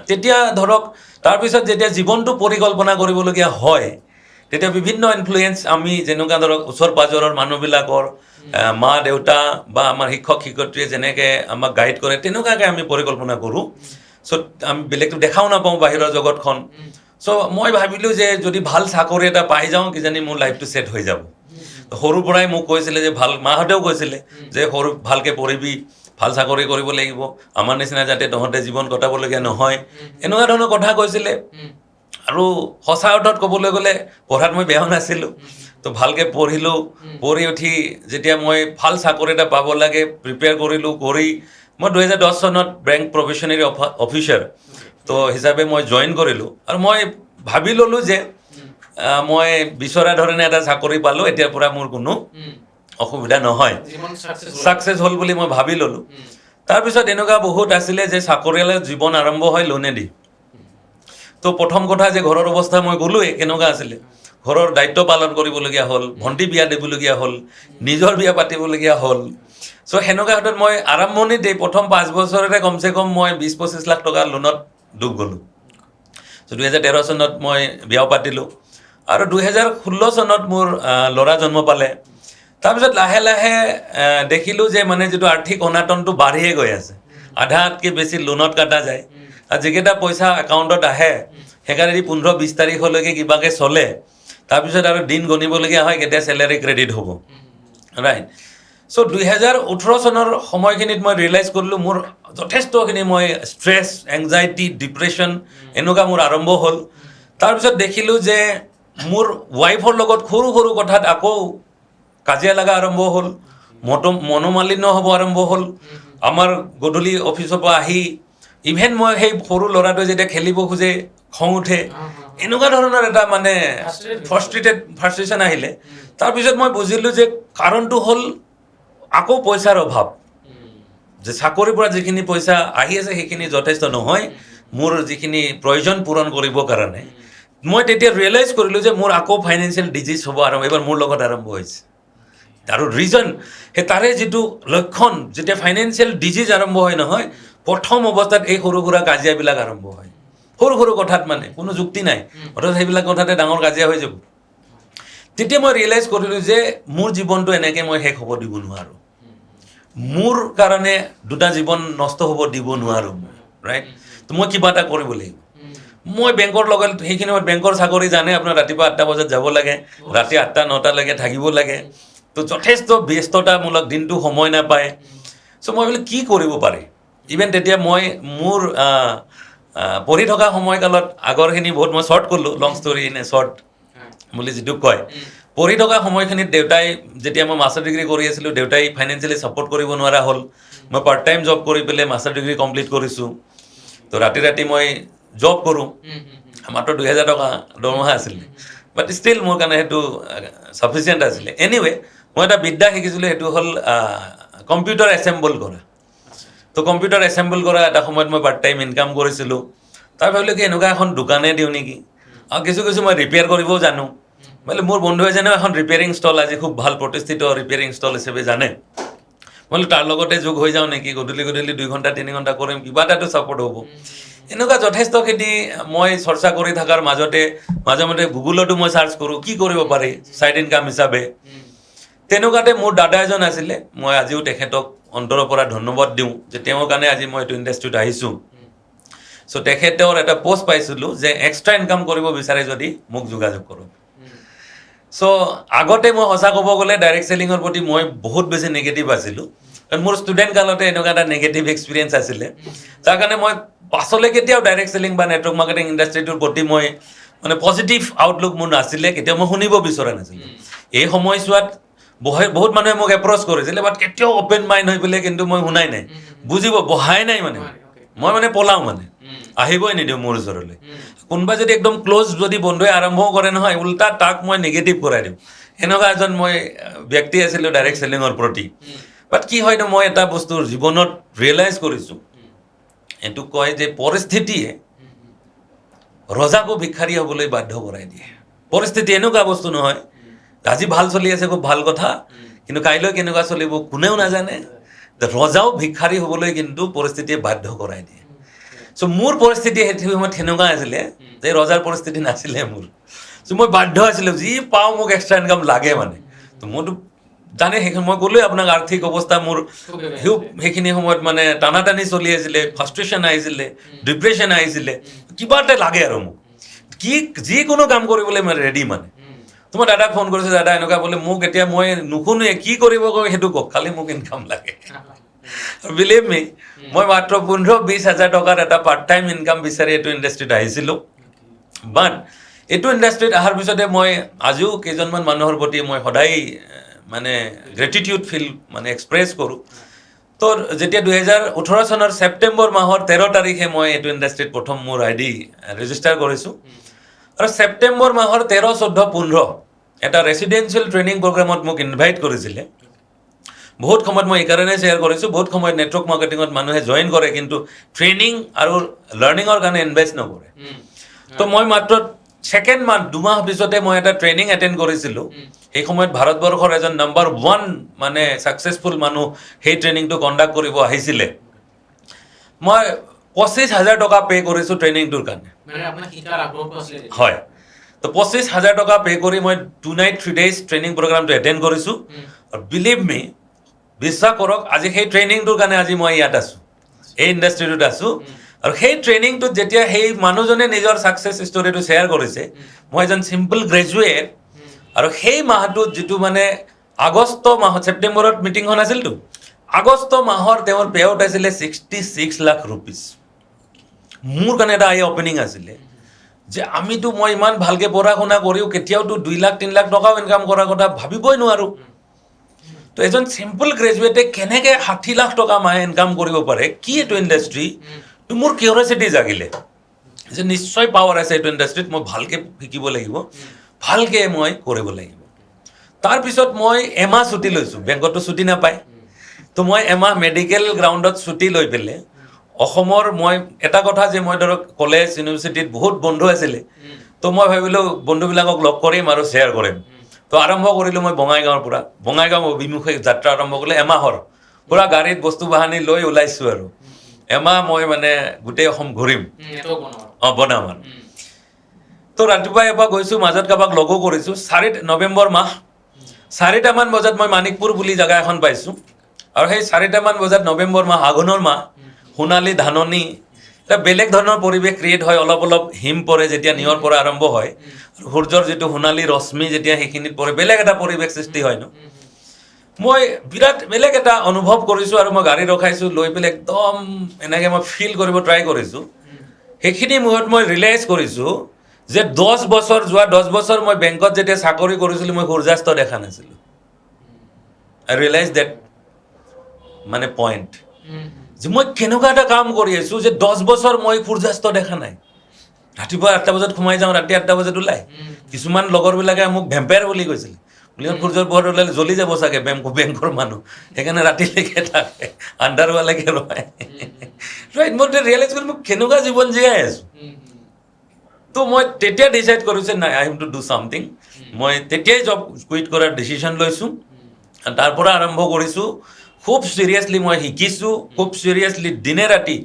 তেতিয়া ধৰক তাৰপিছত যেতিয়া জীৱনটো পৰিকল্পনা কৰিবলগীয়া হয় তেতিয়া বিভিন্ন ইনফ্লুৱেঞ্চ আমি যেনেকুৱা ধৰক ওচৰ পাজৰৰ মানুহবিলাকৰ মা দেউতা বা আমাৰ শিক্ষক শিক্ষয়িত্ৰীয়ে যেনেকৈ আমাক গাইড কৰে তেনেকুৱাকৈ আমি পৰিকল্পনা কৰোঁ চ' আমি বেলেগটো দেখাও নাপাওঁ বাহিৰৰ জগতখন চ' মই ভাবিলোঁ যে যদি ভাল চাকৰি এটা পাই যাওঁ কিজানি মোৰ লাইফটো ছেট হৈ যাব সৰুৰ পৰাই মোক কৈছিলে যে ভাল মাহঁতেও কৈছিলে যে সৰু ভালকৈ পঢ়িবি ভাল চাকৰি কৰিব লাগিব আমাৰ নিচিনা যাতে তহঁতে জীৱন কটাবলগীয়া নহয় এনেকুৱা ধৰণৰ কথা কৈছিলে আৰু সঁচা অৰ্থত ক'বলৈ গ'লে পঢ়াত মই বেয়াও নাছিলোঁ তো ভালকৈ পঢ়িলোঁ পঢ়ি উঠি যেতিয়া মই ভাল চাকৰি এটা পাব লাগে প্ৰিপেয়াৰ কৰিলোঁ কৰি মই 2010 চনত বেংক প্ৰফেশ্যনেৰী অফিচাৰ তো হিচাপে মই জইন কৰিলোঁ আৰু মই ভাবি ল'লোঁ যে মই বিচৰা ধৰণে এটা চাকৰি পালোঁ এতিয়াৰ পৰা মোৰ কোনো অসুবিধা নহয় ছাকচেছ হ'ল বুলি মই ভাবি ল'লোঁ তাৰপিছত এনেকুৱা বহুত আছিলে যে চাকৰিয়ালে জীৱন আৰম্ভ হয় লোনেদি তো প্ৰথম কথা যে ঘৰৰ অৱস্থা মই গ'লোৱে কেনেকুৱা আছিলে ঘৰৰ দায়িত্ব পালন কৰিবলগীয়া হ'ল ভণ্টি বিয়া দিবলগীয়া হ'ল নিজৰ বিয়া পাতিবলগীয়া হ'ল চ' সেনেকুৱা ক্ষেত্ৰত মই আৰম্ভণিত এই প্ৰথম 5 বছৰতে কমচে কম মই 20-25 লাখ টকা লোনত ডুব গ'লোঁ চ' 2013 চনত মই বিয়াও পাতিলোঁ আৰু 2016 চনত মোৰ ল'ৰা জন্ম পালে তাৰপিছত লাহে লাহে দেখিলোঁ যে মানে যিটো আৰ্থিক অনাটনটো বাঢ়িয়ে গৈ আছে আধাতকৈ বেছি লোনত কটা যায় আৰু যিকেইটা পইচা একাউণ্টত আহে সেইকাৰণে 15-20 তাৰিখলৈকে কিবাকৈ চলে তাৰপিছত আৰু দিন গণিবলগীয়া হয় কেতিয়া চেলাৰী ক্ৰেডিট হ'ব ৰাইট চ' 2018 চনৰ সময়খিনিত মই ৰিয়েলাইজ কৰিলোঁ মোৰ যথেষ্টখিনি মই ষ্ট্ৰেছ এংজাইটি ডিপ্ৰেশ্যন এনেকুৱা মোৰ আৰম্ভ হ'ল তাৰপিছত দেখিলোঁ যে মোৰ ৱাইফৰ লগত সৰু সৰু কথাত আকৌ কাজিয়া লগা আৰম্ভ হ'ল মনোমালিন্য হ'ব আৰম্ভ হ'ল আমাৰ গধূলি অফিচৰ পৰা আহি ইভেন মই সেই সৰু ল'ৰাটোৱে যেতিয়া খেলিব খোজে খং উঠে এনেকুৱা ধৰণৰ এটা মানে ফ্ৰাষ্ট্ৰেশ্যন আহিলে তাৰপিছত মই বুজিলোঁ যে কাৰণটো হ'ল আকৌ পইচাৰ অভাৱ যে চাকৰিৰ পৰা যিখিনি পইচা আহি আছে সেইখিনি যথেষ্ট নহয় মোৰ যিখিনি প্ৰয়োজন পূৰণ কৰিবৰ কাৰণে মই তেতিয়া ৰিয়েলাইজ কৰিলোঁ যে মোৰ আকৌ ফাইনেন্সিয়েল ডিজিজ হ'ব এইবাৰ মোৰ লগত আৰম্ভ হৈছে আৰু ৰিজন সেই তাৰে যিটো লক্ষণ যেতিয়া ফাইনেন্সিয়েল ডিজিজ আৰম্ভ হয় নহয় প্ৰথম অৱস্থাত এই সৰু সুৰা কাজিয়াবিলাক আৰম্ভ হয় সৰু সৰু কথাত মানে কোনো যুক্তি নাই অৰ্থাৎ সেইবিলাক কথাতে ডাঙৰ কাজিয়া হৈ যাব তেতিয়া মই ৰিয়েলাইজ কৰিলোঁ যে মোৰ জীৱনটো এনেকৈ মই শেষ হ'ব দিব নোৱাৰোঁ মোৰ কাৰণে দুটা জীৱন নষ্ট হ'ব দিব নোৱাৰোঁ মই ৰাইট তো মই কিবা এটা কৰিব লাগিব মই বেংকৰ লগত সেইখিনি সময়ত বেংকৰ চাকৰি জানে আপোনাৰ ৰাতিপুৱা 8টা বজাত যাব লাগে ৰাতি 8টা 9টালৈকে থাকিব লাগে তো যথেষ্ট ব্যস্ততামূলক দিনটো সময় নাপায় চ' মই বোলো কি কৰিব পাৰি ইভেন তেতিয়া মই মোৰ পঢ়ি থকা সময়কালত আগৰখিনি বহুত মই শ্বৰ্ট কৰিলোঁ লং ষ্টৰী ইন এ শ্বৰ্ট বুলি যিটো কয় পঢ়ি থকা সময়খিনিত দেউতাই যেতিয়া মই মাষ্টাৰ ডিগ্ৰী কৰি আছিলোঁ দেউতাই ফাইনেন্সিয়েলি ছাপৰ্ট কৰিব নোৱাৰা হ'ল মই পাৰ্ট টাইম জব কৰি পেলাই মাষ্টাৰ ডিগ্ৰী কমপ্লিট কৰিছোঁ তো ৰাতি ৰাতি মই জব কৰোঁ মাত্ৰ 2000 টকা দৰমহা আছিলে বাট ষ্টিল মোৰ কাৰণে সেইটো ছাফিচিয়েণ্ট আছিলে এনিৱে মই এটা বিদ্যা শিকিছিলোঁ সেইটো হ'ল কম্পিউটাৰ এছেম্বল কৰা তো কম্পিউটাৰ এছেম্বল কৰা এটা সময়ত মই পাৰ্ট টাইম ইনকাম কৰিছিলোঁ তাৰ ভাবিলোঁ কি এনেকুৱা এখন দোকানেই দিওঁ নেকি আৰু কিছু মই ৰিপেয়াৰ কৰিবও জানো বোলে মোৰ বন্ধু এজনেও এখন ৰিপেয়াৰিং ষ্টল আজি খুব ভাল প্ৰতিষ্ঠিত ৰিপেয়াৰিং ষ্টল হিচাপে জানে বোলো তাৰ লগতে যোগ হৈ যাওঁ নেকি গধূলি 2 ঘণ্টা 3 ঘণ্টা কৰিম কিবা এটাতো ছাপৰ্ট হ'ব এনেকুৱা যথেষ্টখিনি মই চৰ্চা কৰি থকাৰ মাজতে মাজে মাজে গুগলতো মই চাৰ্চ কৰোঁ কি কৰিব পাৰি ছাইড ইনকাম হিচাপে তেনেকুৱাতে মোৰ দাদা এজন আছিলে মই আজিও তেখেতক অন্তৰৰ পৰা ধন্যবাদ দিওঁ যে তেওঁৰ কাৰণে আজি মই এইটো ইণ্ডাষ্ট্ৰীত আহিছোঁ চ' তেখেতৰ এটা পষ্ট পাইছিলোঁ যে এক্সট্ৰা ইনকাম কৰিব বিচাৰে যদি মোক যোগাযোগ কৰক চ' আগতে মই সঁচা ক'ব গ'লে ডাইৰেক্ট চেলিঙৰ প্ৰতি মই বহুত বেছি নিগেটিভ আছিলোঁ কাৰণ মোৰ ষ্টুডেণ্ট কালতে এনেকুৱা এটা নিগেটিভ এক্সপিৰিয়েঞ্চ আছিলে তাৰ কাৰণে মই পাছলৈ কেতিয়াও ডাইৰেক্ট চেলিং বা নেটৱৰ্ক মাৰ্কেটিং ইণ্ডাষ্ট্ৰীটোৰ প্ৰতি মই মানে পজিটিভ আউটলুক মোৰ নাছিলে কেতিয়াও মই শুনিব বিচৰা নাছিলোঁ এই সময়ছোৱাত বহুত মানুহে মোক এপ্ৰ'চ কৰিছিলে বাট কেতিয়াও অ'পেন মাইণ্ড হৈ পেলাই কিন্তু মই শুনাই নাই বুজিব বহাই নাই মানে মই মানে পলাওঁ মানে আহিবই নিদিওঁ মোৰ ওচৰলৈ কোনোবা যদি একদম ক্ল'জ যদি বন্ধুৱে আৰম্ভ কৰে নহয় উল্টা তাক মই নিগেটিভ কৰাই দিওঁ এনেকুৱা এজন মই ব্যক্তি আছিলোঁ ডাইৰেক্ট চেলিঙৰ প্ৰতি বাট কি হয়তো মই এটা বস্তু জীৱনত ৰিয়েলাইজ কৰিছোঁ এইটো কয় যে পৰিস্থিতিয়ে ৰজাকো ভিক্ষাৰী হ'বলৈ বাধ্য কৰাই দিয়ে পৰিস্থিতি এনেকুৱা বস্তু নহয় আজি ভাল চলি আছে খুব ভাল কথা কিন্তু কাইলৈ কেনেকুৱা চলিব কোনেও নাজানে ৰজাও ভিক্ষাৰী হ'বলৈ কিন্তু পৰিস্থিতিয়ে বাধ্য কৰাই দিয়ে চ' মোৰ পৰিস্থিতি সেইটো সময়ত সেনেকুৱা আছিলে যে ৰজাৰ পৰিস্থিতি নাছিলে মোৰ চ' মই বাধ্য আছিলোঁ যি পাওঁ মোক এক্সট্ৰা ইনকাম লাগে মানে তো মোৰতো জানে সেইখিনি মই ক'লোৱে আপোনাক আৰ্থিক অৱস্থা মোৰ সেইখিনি সময়ত মানে টানাটানি চলি আছিলে ফ্ৰাষ্ট্ৰেশ্যন আহিছিলে ডিপ্ৰেশ্যন আহিছিলে কিবা এটা লাগে আৰু মোক যিকোনো কাম কৰিবলৈ মই ৰেডি মানে তো মই দাদাক ফোন কৰিছোঁ দাদা এনেকুৱা বোলে মোক এতিয়া মই নুশুনোৱে কি কৰিব কয় সেইটো কওক খালি মোক ইনকাম লাগে বিলিভ মি মই মাত্ৰ 15-20 হাজাৰ টকাৰ এটা পাৰ্ট টাইম ইনকাম বিচাৰি এইটো ইণ্ডাষ্ট্ৰীত আহিছিলোঁ বাট এইটো ইণ্ডাষ্ট্ৰীত অহাৰ পিছতে মই আজিও কেইজনমান মানুহৰ প্ৰতি মই সদায় মানে গ্ৰেটিটিউড ফিল মানে এক্সপ্ৰেছ কৰোঁ তো যেতিয়া 2018 চনৰ ছেপ্টেম্বৰ মাহৰ 13 তাৰিখে মই এইটো ইণ্ডাষ্ট্ৰীত প্ৰথম মোৰ ID ৰেজিষ্টাৰ কৰিছোঁ আৰু ছেপ্টেম্বৰ মাহৰ 13, 14, 15 এটা ৰেচিডেঞ্চিয়েল ট্ৰেইনিং প্ৰগ্ৰামত মোক ইনভাইট কৰিছিলে বহুত সময়ত মই এইকাৰণে শ্বেয়াৰ কৰিছোঁ বহুত সময়ত নেটৱৰ্ক মাৰ্কেটিঙত মানুহে জইন কৰে কিন্তু ট্ৰেইনিং আৰু লাৰ্ণিঙৰ কাৰণে ইনভেষ্ট নকৰে তো মই মাত্ৰ ছেকেণ্ড মান্থ 2 মাহ পিছতে মই এটা ট্ৰেইনিং এটেণ্ড কৰিছিলোঁ সেই সময়ত ভাৰতবৰ্ষৰ এজন নম্বৰ 1 মানে ছাকচেছফুল মানুহ সেই ট্ৰেইনিংটো কণ্ডাক্ট কৰিব আহিছিলে মই 25,000 টকা পে' কৰিছোঁ ট্ৰেইনিংটোৰ কাৰণে হয় তো 25,000 টকা পে' কৰি মই 2 নাইট 3 ডেইজ ট্ৰেইনিং প্ৰগ্ৰামটো এটেণ্ড কৰিছোঁ আৰু বিলিভ মি বিশ্বাস কৰক আজি সেই ট্ৰেইনিংটোৰ কাৰণে আজি মই ইয়াত আছোঁ এই ইণ্ডাষ্ট্ৰীটোত আছোঁ আৰু সেই ট্ৰেইনিংটোত যেতিয়া সেই মানুহজনে নিজৰ ছাকচেছ ষ্টৰিটো শ্বেয়াৰ কৰিছে মই এজন চিম্পল গ্ৰেজুৱেট আৰু সেই মাহটোত যিটো মানে আগষ্ট মাহত ছেপ্টেম্বৰত মিটিংখন আছিলতো আগষ্ট মাহৰ তেওঁৰ পে আউট আছিলে 66 লাখ ৰুপিজ মোৰ কাৰণে এটা আই অপেনিং আছিলে যে আমিতো মই ইমান ভালকৈ পঢ়া শুনা কৰিও কেতিয়াওতো 2 লাখ 3 লাখ টকাও ইনকাম কৰাৰ কথা ভাবিবই নোৱাৰোঁ তো এজন চিম্পল গ্ৰেজুৱেটে কেনেকৈ 60 লাখ টকা মাহে ইনকাম কৰিব পাৰে কি এইটো ইণ্ডাষ্ট্ৰী তো মোৰ কিউৰিয়চিটি জাগিলে যে নিশ্চয় পাৱাৰ আছে এইটো ইণ্ডাষ্ট্ৰীত মই ভালকৈ শিকিব লাগিব ভালকৈ মই কৰিব লাগিব তাৰপিছত মই এমাহ ছুটি লৈছোঁ বেংকতো ছুটি নাপায় তো মই এমাহ মেডিকেল গ্ৰাউণ্ডত ছুটি লৈ পেলাই অসমৰ মই এটা কথা যে মই ধৰক কলেজ ইউনিভাৰ্চিটিত বহুত বন্ধু আছিলে তো মই ভাবিলোঁ বন্ধুবিলাকক লগ কৰিম আৰু শ্বেয়াৰ কৰিম। তো আৰম্ভ কৰিলোঁ মই বঙাইগাঁৱৰ পৰা। বঙাইগাঁও অভিমুখে যাত্ৰা আৰম্ভ কৰিলোঁ এমাহৰ। পূৰা গাড়ীত বস্তু বাহানি লৈ ওলাইছোঁ আৰু এমাহ মই মানে গোটেই অসম ঘূৰিম, বনাম আৰু। তো ৰাতিপুৱা এবাৰ গৈছোঁ, মাজত কাৰোবাক লগো কৰিছোঁ। নৱেম্বৰ মাহ 4টামান বজাত মই মাণিকপুৰ বুলি জেগা এখন পাইছোঁ। আৰু সেই 4টামান বজাত নৱেম্বৰ মাহ, আঘোণৰ মাহ, সোণালী ধাননি, এটা বেলেগ ধৰণৰ পৰিৱেশ ক্ৰিয়েট হয়। অলপ অলপ হিম পৰে যেতিয়া নিয়ৰ পৰা আৰম্ভ হয়, আৰু সূৰ্যৰ যিটো সোণালী ৰশ্মি যেতিয়া সেইখিনিত পৰে, বেলেগ এটা পৰিৱেশ সৃষ্টি হয় ন। মই বিৰাট বেলেগ এটা অনুভৱ কৰিছোঁ আৰু মই গাড়ী ৰখাইছোঁ, লৈ পেলাই একদম এনেকৈ মই ফিল কৰিব ট্ৰাই কৰিছোঁ। সেইখিনি মুহূৰ্তত মই ৰিয়েলাইজ কৰিছোঁ যে 10 বছৰ মই বেংকত যেতিয়া চাকৰি কৰিছিলোঁ, মই সূৰ্যাস্ত দেখা নাছিলোঁ। আই ৰিয়েলাইজ ডেট মানে পইণ্ট, যে মই কেনেকুৱা এটা কাম কৰি আছোঁ যে 10 বছৰ মই সূৰ্যাস্ত দেখা নাই। ৰাতিপুৱা 8টা বজাত সোমাই যাওঁ, ৰাতি 8টা বজাত ওলাই। কিছুমান লগৰবিলাকে মোক ভেম্পায়াৰ বুলি কৈছিল, সূৰ্যৰ পোহৰত ওলালে জ্বলি যাব চাগে বেংকৰ মানুহ, সেইকাৰণে ৰাতিলৈকে থাকে, আন্ধাৰ হোৱালৈকে ৰয়। ৰাইট, মই ৰিয়েলাইজ কৰিলোঁ মই কেনেকুৱা জীৱন জীয়াই আছোঁ। তো মই তেতিয়া ডিচাইড কৰিছোঁ নাই, আই হেভ টু ডু ছামথিং। মই তেতিয়াই জব কুইট কৰাৰ ডিচিশ্যন লৈছোঁ। তাৰ পৰা আৰম্ভ কৰিছোঁ। খুব চিৰিয়াছলি মই শিকিছোঁ, খুব চিৰিয়াছলি দিনে ৰাতি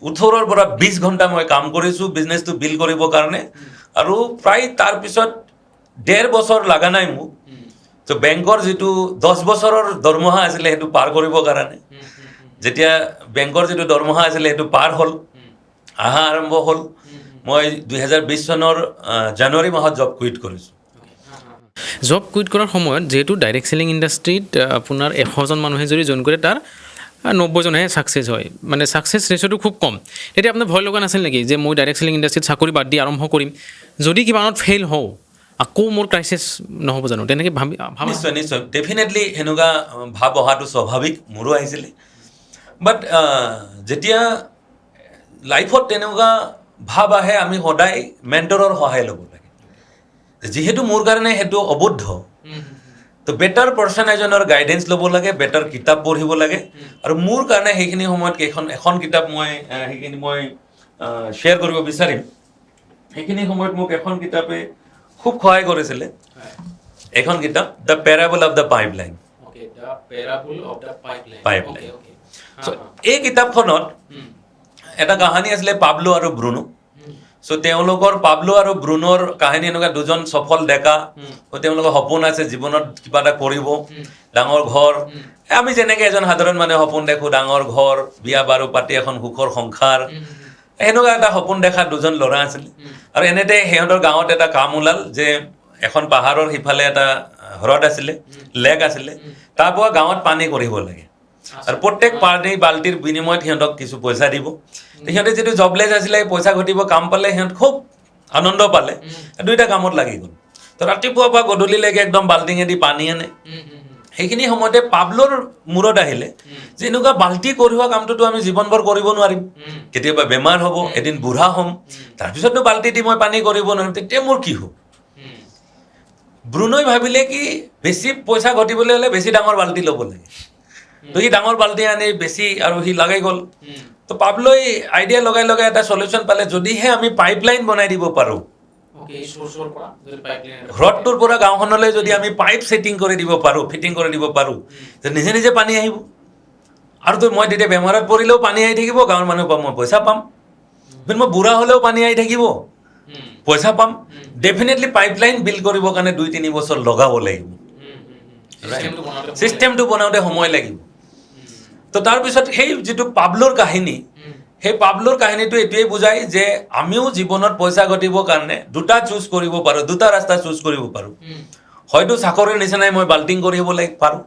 18ৰ পৰা 20 ঘণ্টা মই কাম কৰিছোঁ বিজনেছটো বিল্ড কৰিবৰ কাৰণে। আৰু প্ৰায় তাৰপিছত 1.5 বছৰ লগা নাই মোক। তো বেংকৰ যিটো 10 বছৰৰ দৰমহা আছিলে সেইটো পাৰ কৰিবৰ কাৰণে, যেতিয়া বেংকৰ যিটো দৰমহা আছিলে সেইটো পাৰ হ'ল, অহা আৰম্ভ হ'ল। মই 2020 চনৰ জানুৱাৰী মাহত জব কুইট কৰিছোঁ। জব কুইট কৰাৰ সময়ত যিহেতু ডাইৰেক্ট চেলিং ইণ্ডাষ্ট্ৰীত আপোনাৰ 100জন মানুহে যদি জইন কৰে, তাৰ 90জনেহে ছাকচেছ হয়, মানে ছাকচেছ ৰেচিঅ'টো খুব কম। তেতিয়া আপোনাৰ ভয় লগা নাছিল নেকি যে মই ডাইৰেক্ট চেলিং ইণ্ডাষ্ট্ৰীত চাকৰি বাদ দি আৰম্ভ কৰিম, যদি কিমানত ফেইল হওঁ আকৌ মোৰ ক্ৰাইচিছ নহ'ব জানো? তেনেকৈ নিশ্চয় নিশ্চয়, ডেফিনেটলি সেনেকুৱা ভাৱ অহাটো স্বাভাৱিক, মোৰো আহিছিলে। বাট যেতিয়া লাইফত তেনেকুৱা ভাৱ আহে, আমি সদায় মেণ্টৰৰ সহায় ল'ব লাগে। যিহেতু মোৰ কাৰণে সেইটো অবুদ্ধ, তো বেটাৰ পাৰ্চন এজনৰ গাইডেঞ্চ ল'ব লাগে, বেটাৰ কিতাপ পঢ়িব লাগে। আৰু মোৰ কাৰণে সেইখিনি সময়ত এখন কিতাপ মই সেইখিনি মই শ্বেয়াৰ কৰিব বিচাৰিম। সেইখিনি সময়ত মোক এখন কিতাপে খুব সহায় কৰিছিলে। এখন কিতাপ, দ্য পেৰাবল অফ দ্য পাইপলাইন। এই কিতাপখনত এটা কাহানী আছিলে পাবলো আৰু ব্ৰুনো। চ' তেওঁলোকৰ পাবলো আৰু ব্ৰুনোৰ কাহিনী এনেকুৱা, দুজন সফল ডেকা, তেওঁলোকৰ সপোন আছে জীৱনত কিবা এটা কৰিব, ডাঙৰ ঘৰ, আমি যেনেকৈ এজন সাধাৰণ মানুহে সপোন দেখোঁ, ডাঙৰ ঘৰ, বিয়া বাৰু পাতি এখন সুখৰ সংসাৰ, এনেকুৱা এটা সপোন দেখা দুজন ল'ৰা আছিলে। আৰু এনেতে সিহঁতৰ গাঁৱত এটা কাম ওলাল যে এখন পাহাৰৰ সিফালে এটা হ্ৰদ আছিলে, লেক আছিলে, তাৰ পৰা গাঁৱত পানী কৰিব লাগে। আৰু প্ৰত্যেক পানী বাল্টিৰ বিনিময়ত সিহঁতক কিছু পইচা দিব। সিহঁতে যিটো জবলেছ আছিলে, পইচা ঘটিব, কাম পালে সিহঁত খুব আনন্দ পালে, দুইটা কামত লাগি গ'ল। তো ৰাতিপুৱাৰ পৰা গধূলিলৈকে একদম বাল্টিঙেদি পানী আনে। সেইখিনি সময়তে পাবলোৰ মূৰত আহিলে যে এনেকুৱা বাল্টি কঢ়িওৱা কামটোতো আমি জীৱনভৰ কৰিব নোৱাৰিম, কেতিয়াবা বেমাৰ হ'ব, এদিন বুঢ়া হ'ম, তাৰপিছততো বাল্টি দি মই পানী কৰিব নোৱাৰিম, তেতিয়া মোৰ কি হ'ব? ব্ৰুনোই ভাবিলে কি বেছি পইচা ঘটিবলৈ হ'লে বেছি ডাঙৰ বাল্টি ল'ব লাগে। তো সি ডাঙৰ বাল্টি আনি বেছি আৰু সি লগাই গ'ল। তো পাবলোই আইডিয়া লগাই এটা সলিউশ্যন পালে, যদিহে আমি পাইপলাইন বনাই দিব পাৰোঁ, হ্ৰদটোৰ পৰা গাঁওখনলৈ যদি আমি পাইপ ফিটিং কৰি দিব পাৰোঁ, যে নিজে নিজে পানী আহিব। আৰু তো মই তেতিয়া বেমাৰত পৰিলেও পানী আহি থাকিব, গাঁৱৰ মানুহ পাম, মই পইচা পাম। মই বুঢ়া হ'লেও পানী আহি থাকিব, পইচা পাম। ডেফিনেটলি পাইপলাইন বিল্ড কৰিবৰ কাৰণে 2-3 বছৰ লগাব লাগিব, চিষ্টেমটো বনাওঁতে সময় লাগিব। তো তাৰপিছত সেই যিটো পাবলোৰ কাহিনী, সেই পাবলোৰ কাহিনীটো এইটোৱেই বুজায় যে আমিও জীৱনত পইচা ঘটিবৰ কাৰণে দুটা চুজ কৰিব পাৰোঁ, দুটা ৰাস্তা চুজ কৰিব পাৰোঁ। হয়তো চাকৰিৰ নিচিনাই মই বাল্টিং কৰিব পাৰোঁ,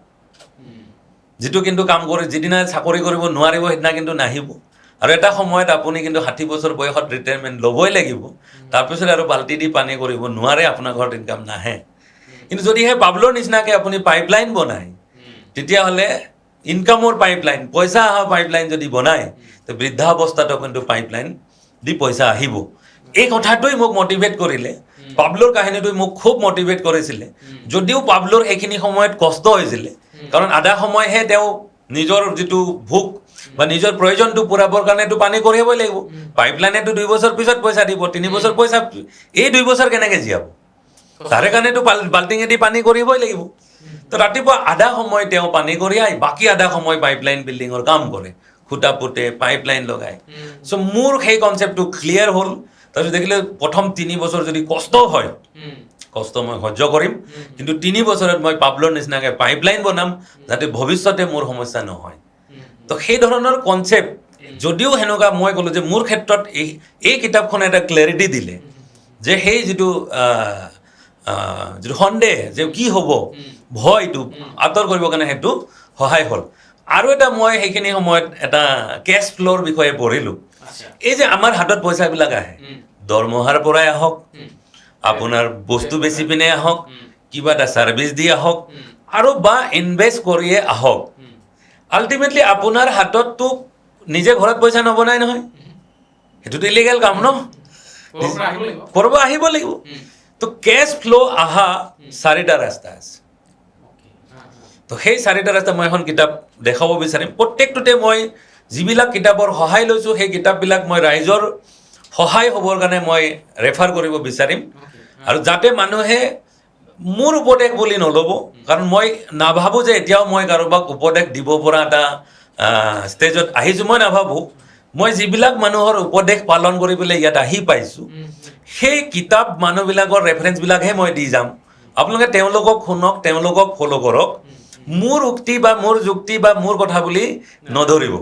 যিটো কিন্তু কাম কৰি যিদিনা চাকৰি কৰিব নোৱাৰিব সেইদিনা কিন্তু নাহিব। আৰু এটা সময়ত আপুনি কিন্তু 60 বছৰ বয়সত ৰিটায়াৰমেণ্ট ল'বই লাগিব, তাৰপিছত আৰু বাল্টি দি পানী কৰিব নোৱাৰে, আপোনাৰ ঘৰত ইনকাম নাহে। কিন্তু যদিহে পাবলোৰ নিচিনাকৈ আপুনি পাইপলাইন বনায়, তেতিয়াহ'লে ইনকামৰ পাইপলাইন, পইচা অহা পাইপলাইন যদি বনায়, তো বৃদ্ধাৱস্থাতো কিন্তু পাইপলাইন দি পইচা আহিব। এই কথাটোৱে মোক মটিভেট কৰিলে, পাবলোৰ কাহিনীটোৱে মোক খুব মটিভেট কৰিছিলে। যদিও পাবলোৰ সেইখিনি সময়ত কষ্ট হৈছিলে, কাৰণ আধা সময়হে তেওঁ নিজৰ যিটো ভোক বা নিজৰ প্ৰয়োজনটো পূৰাবৰ কাৰণেতো পানী কঢ়িয়াবই লাগিব পাইপলাইনেতো 2 বছৰ পিছত পইচা দিব 3 বছৰ পইচা এই 2 বছৰ কেনেকৈ জীয়াব তাৰে কাৰণেতো বাল্টিঙেদি পানী কঢ়িয়াবই লাগিব তো ৰাতিপুৱা আধা সময় তেওঁ পানী কঢ়িয়াই বাকী আধা সময় পাইপলাইন বিল্ডিঙৰ কাম কৰে খুঁটা পুতে পাইপলাইন লগায় চ' মোৰ সেই কনচেপ্টটো ক্লিয়াৰ হ'ল তাৰপিছত দেখিলে প্ৰথম 3 বছৰ যদি কষ্ট হয় কষ্ট মই সহ্য কৰিম কিন্তু 3 বছৰত মই পাবলৰ নিচিনাকৈ পাইপলাইন বনাম যাতে ভৱিষ্যতে মোৰ সমস্যা নহয় তো সেই ধৰণৰ কনচেপ্ট যদিও সেনেকুৱা মই ক'লোঁ যে মোৰ ক্ষেত্ৰত এই কিতাপখনে এটা ক্লেৰিটি দিলে যে সেই যিটো যিটো সন্দেহ যে কি হ'ব ভয়টো আঁতৰ কৰিবৰ কাৰণে সেইটো সহায় হ'ল আৰু এটা মই সেইখিনি সময়ত এটা কেছ ফ্ল'ৰ বিষয়ে পঢ়িলোঁ এই যে আমাৰ হাতত পইচাবিলাক আহে দৰমহাৰ পৰাই আহক আপোনাৰ বস্তু বেচি পিনে আহক কিবা এটা ছাৰ্ভিচ দি আহক আৰু বা ইনভেষ্ট কৰিয়ে আহক আল্টিমেটলি আপোনাৰ হাতততো নিজে ঘৰত পইচা নবনাই নহয় সেইটোতো ইলিগেল কাম ন কৰিব আহিব লাগিব তো কেছ ফ্ল' অহা 4টা ৰাস্তা আছে তো সেই 4টা ৰাস্তা মই এখন কিতাপ দেখাব বিচাৰিম প্ৰত্যেকটোতে মই যিবিলাক কিতাপৰ সহায় লৈছোঁ সেই কিতাপবিলাক মই ৰাইজৰ সহায় হ'বৰ কাৰণে মই ৰেফাৰ কৰিব বিচাৰিম আৰু যাতে মানুহে মোৰ উপদেশ বুলি নল'ব কাৰণ মই নাভাবোঁ যে এতিয়াও মই কাৰোবাক উপদেশ দিব পৰা এটা ষ্টেজত আহিছোঁ মই নাভাবোঁ মই যিবিলাক মানুহৰ উপদেশ পালন কৰি পেলাই ইয়াত আহি পাইছোঁ সেই কিতাপ মানুহবিলাকৰ ৰেফাৰেঞ্চবিলাকহে মই দি যাম আপোনালোকে তেওঁলোকক শুনক তেওঁলোকক ফ'ল' কৰক মোৰ উক্তি বা মোৰ যুক্তি বা মোৰ কথা বুলি নধৰিব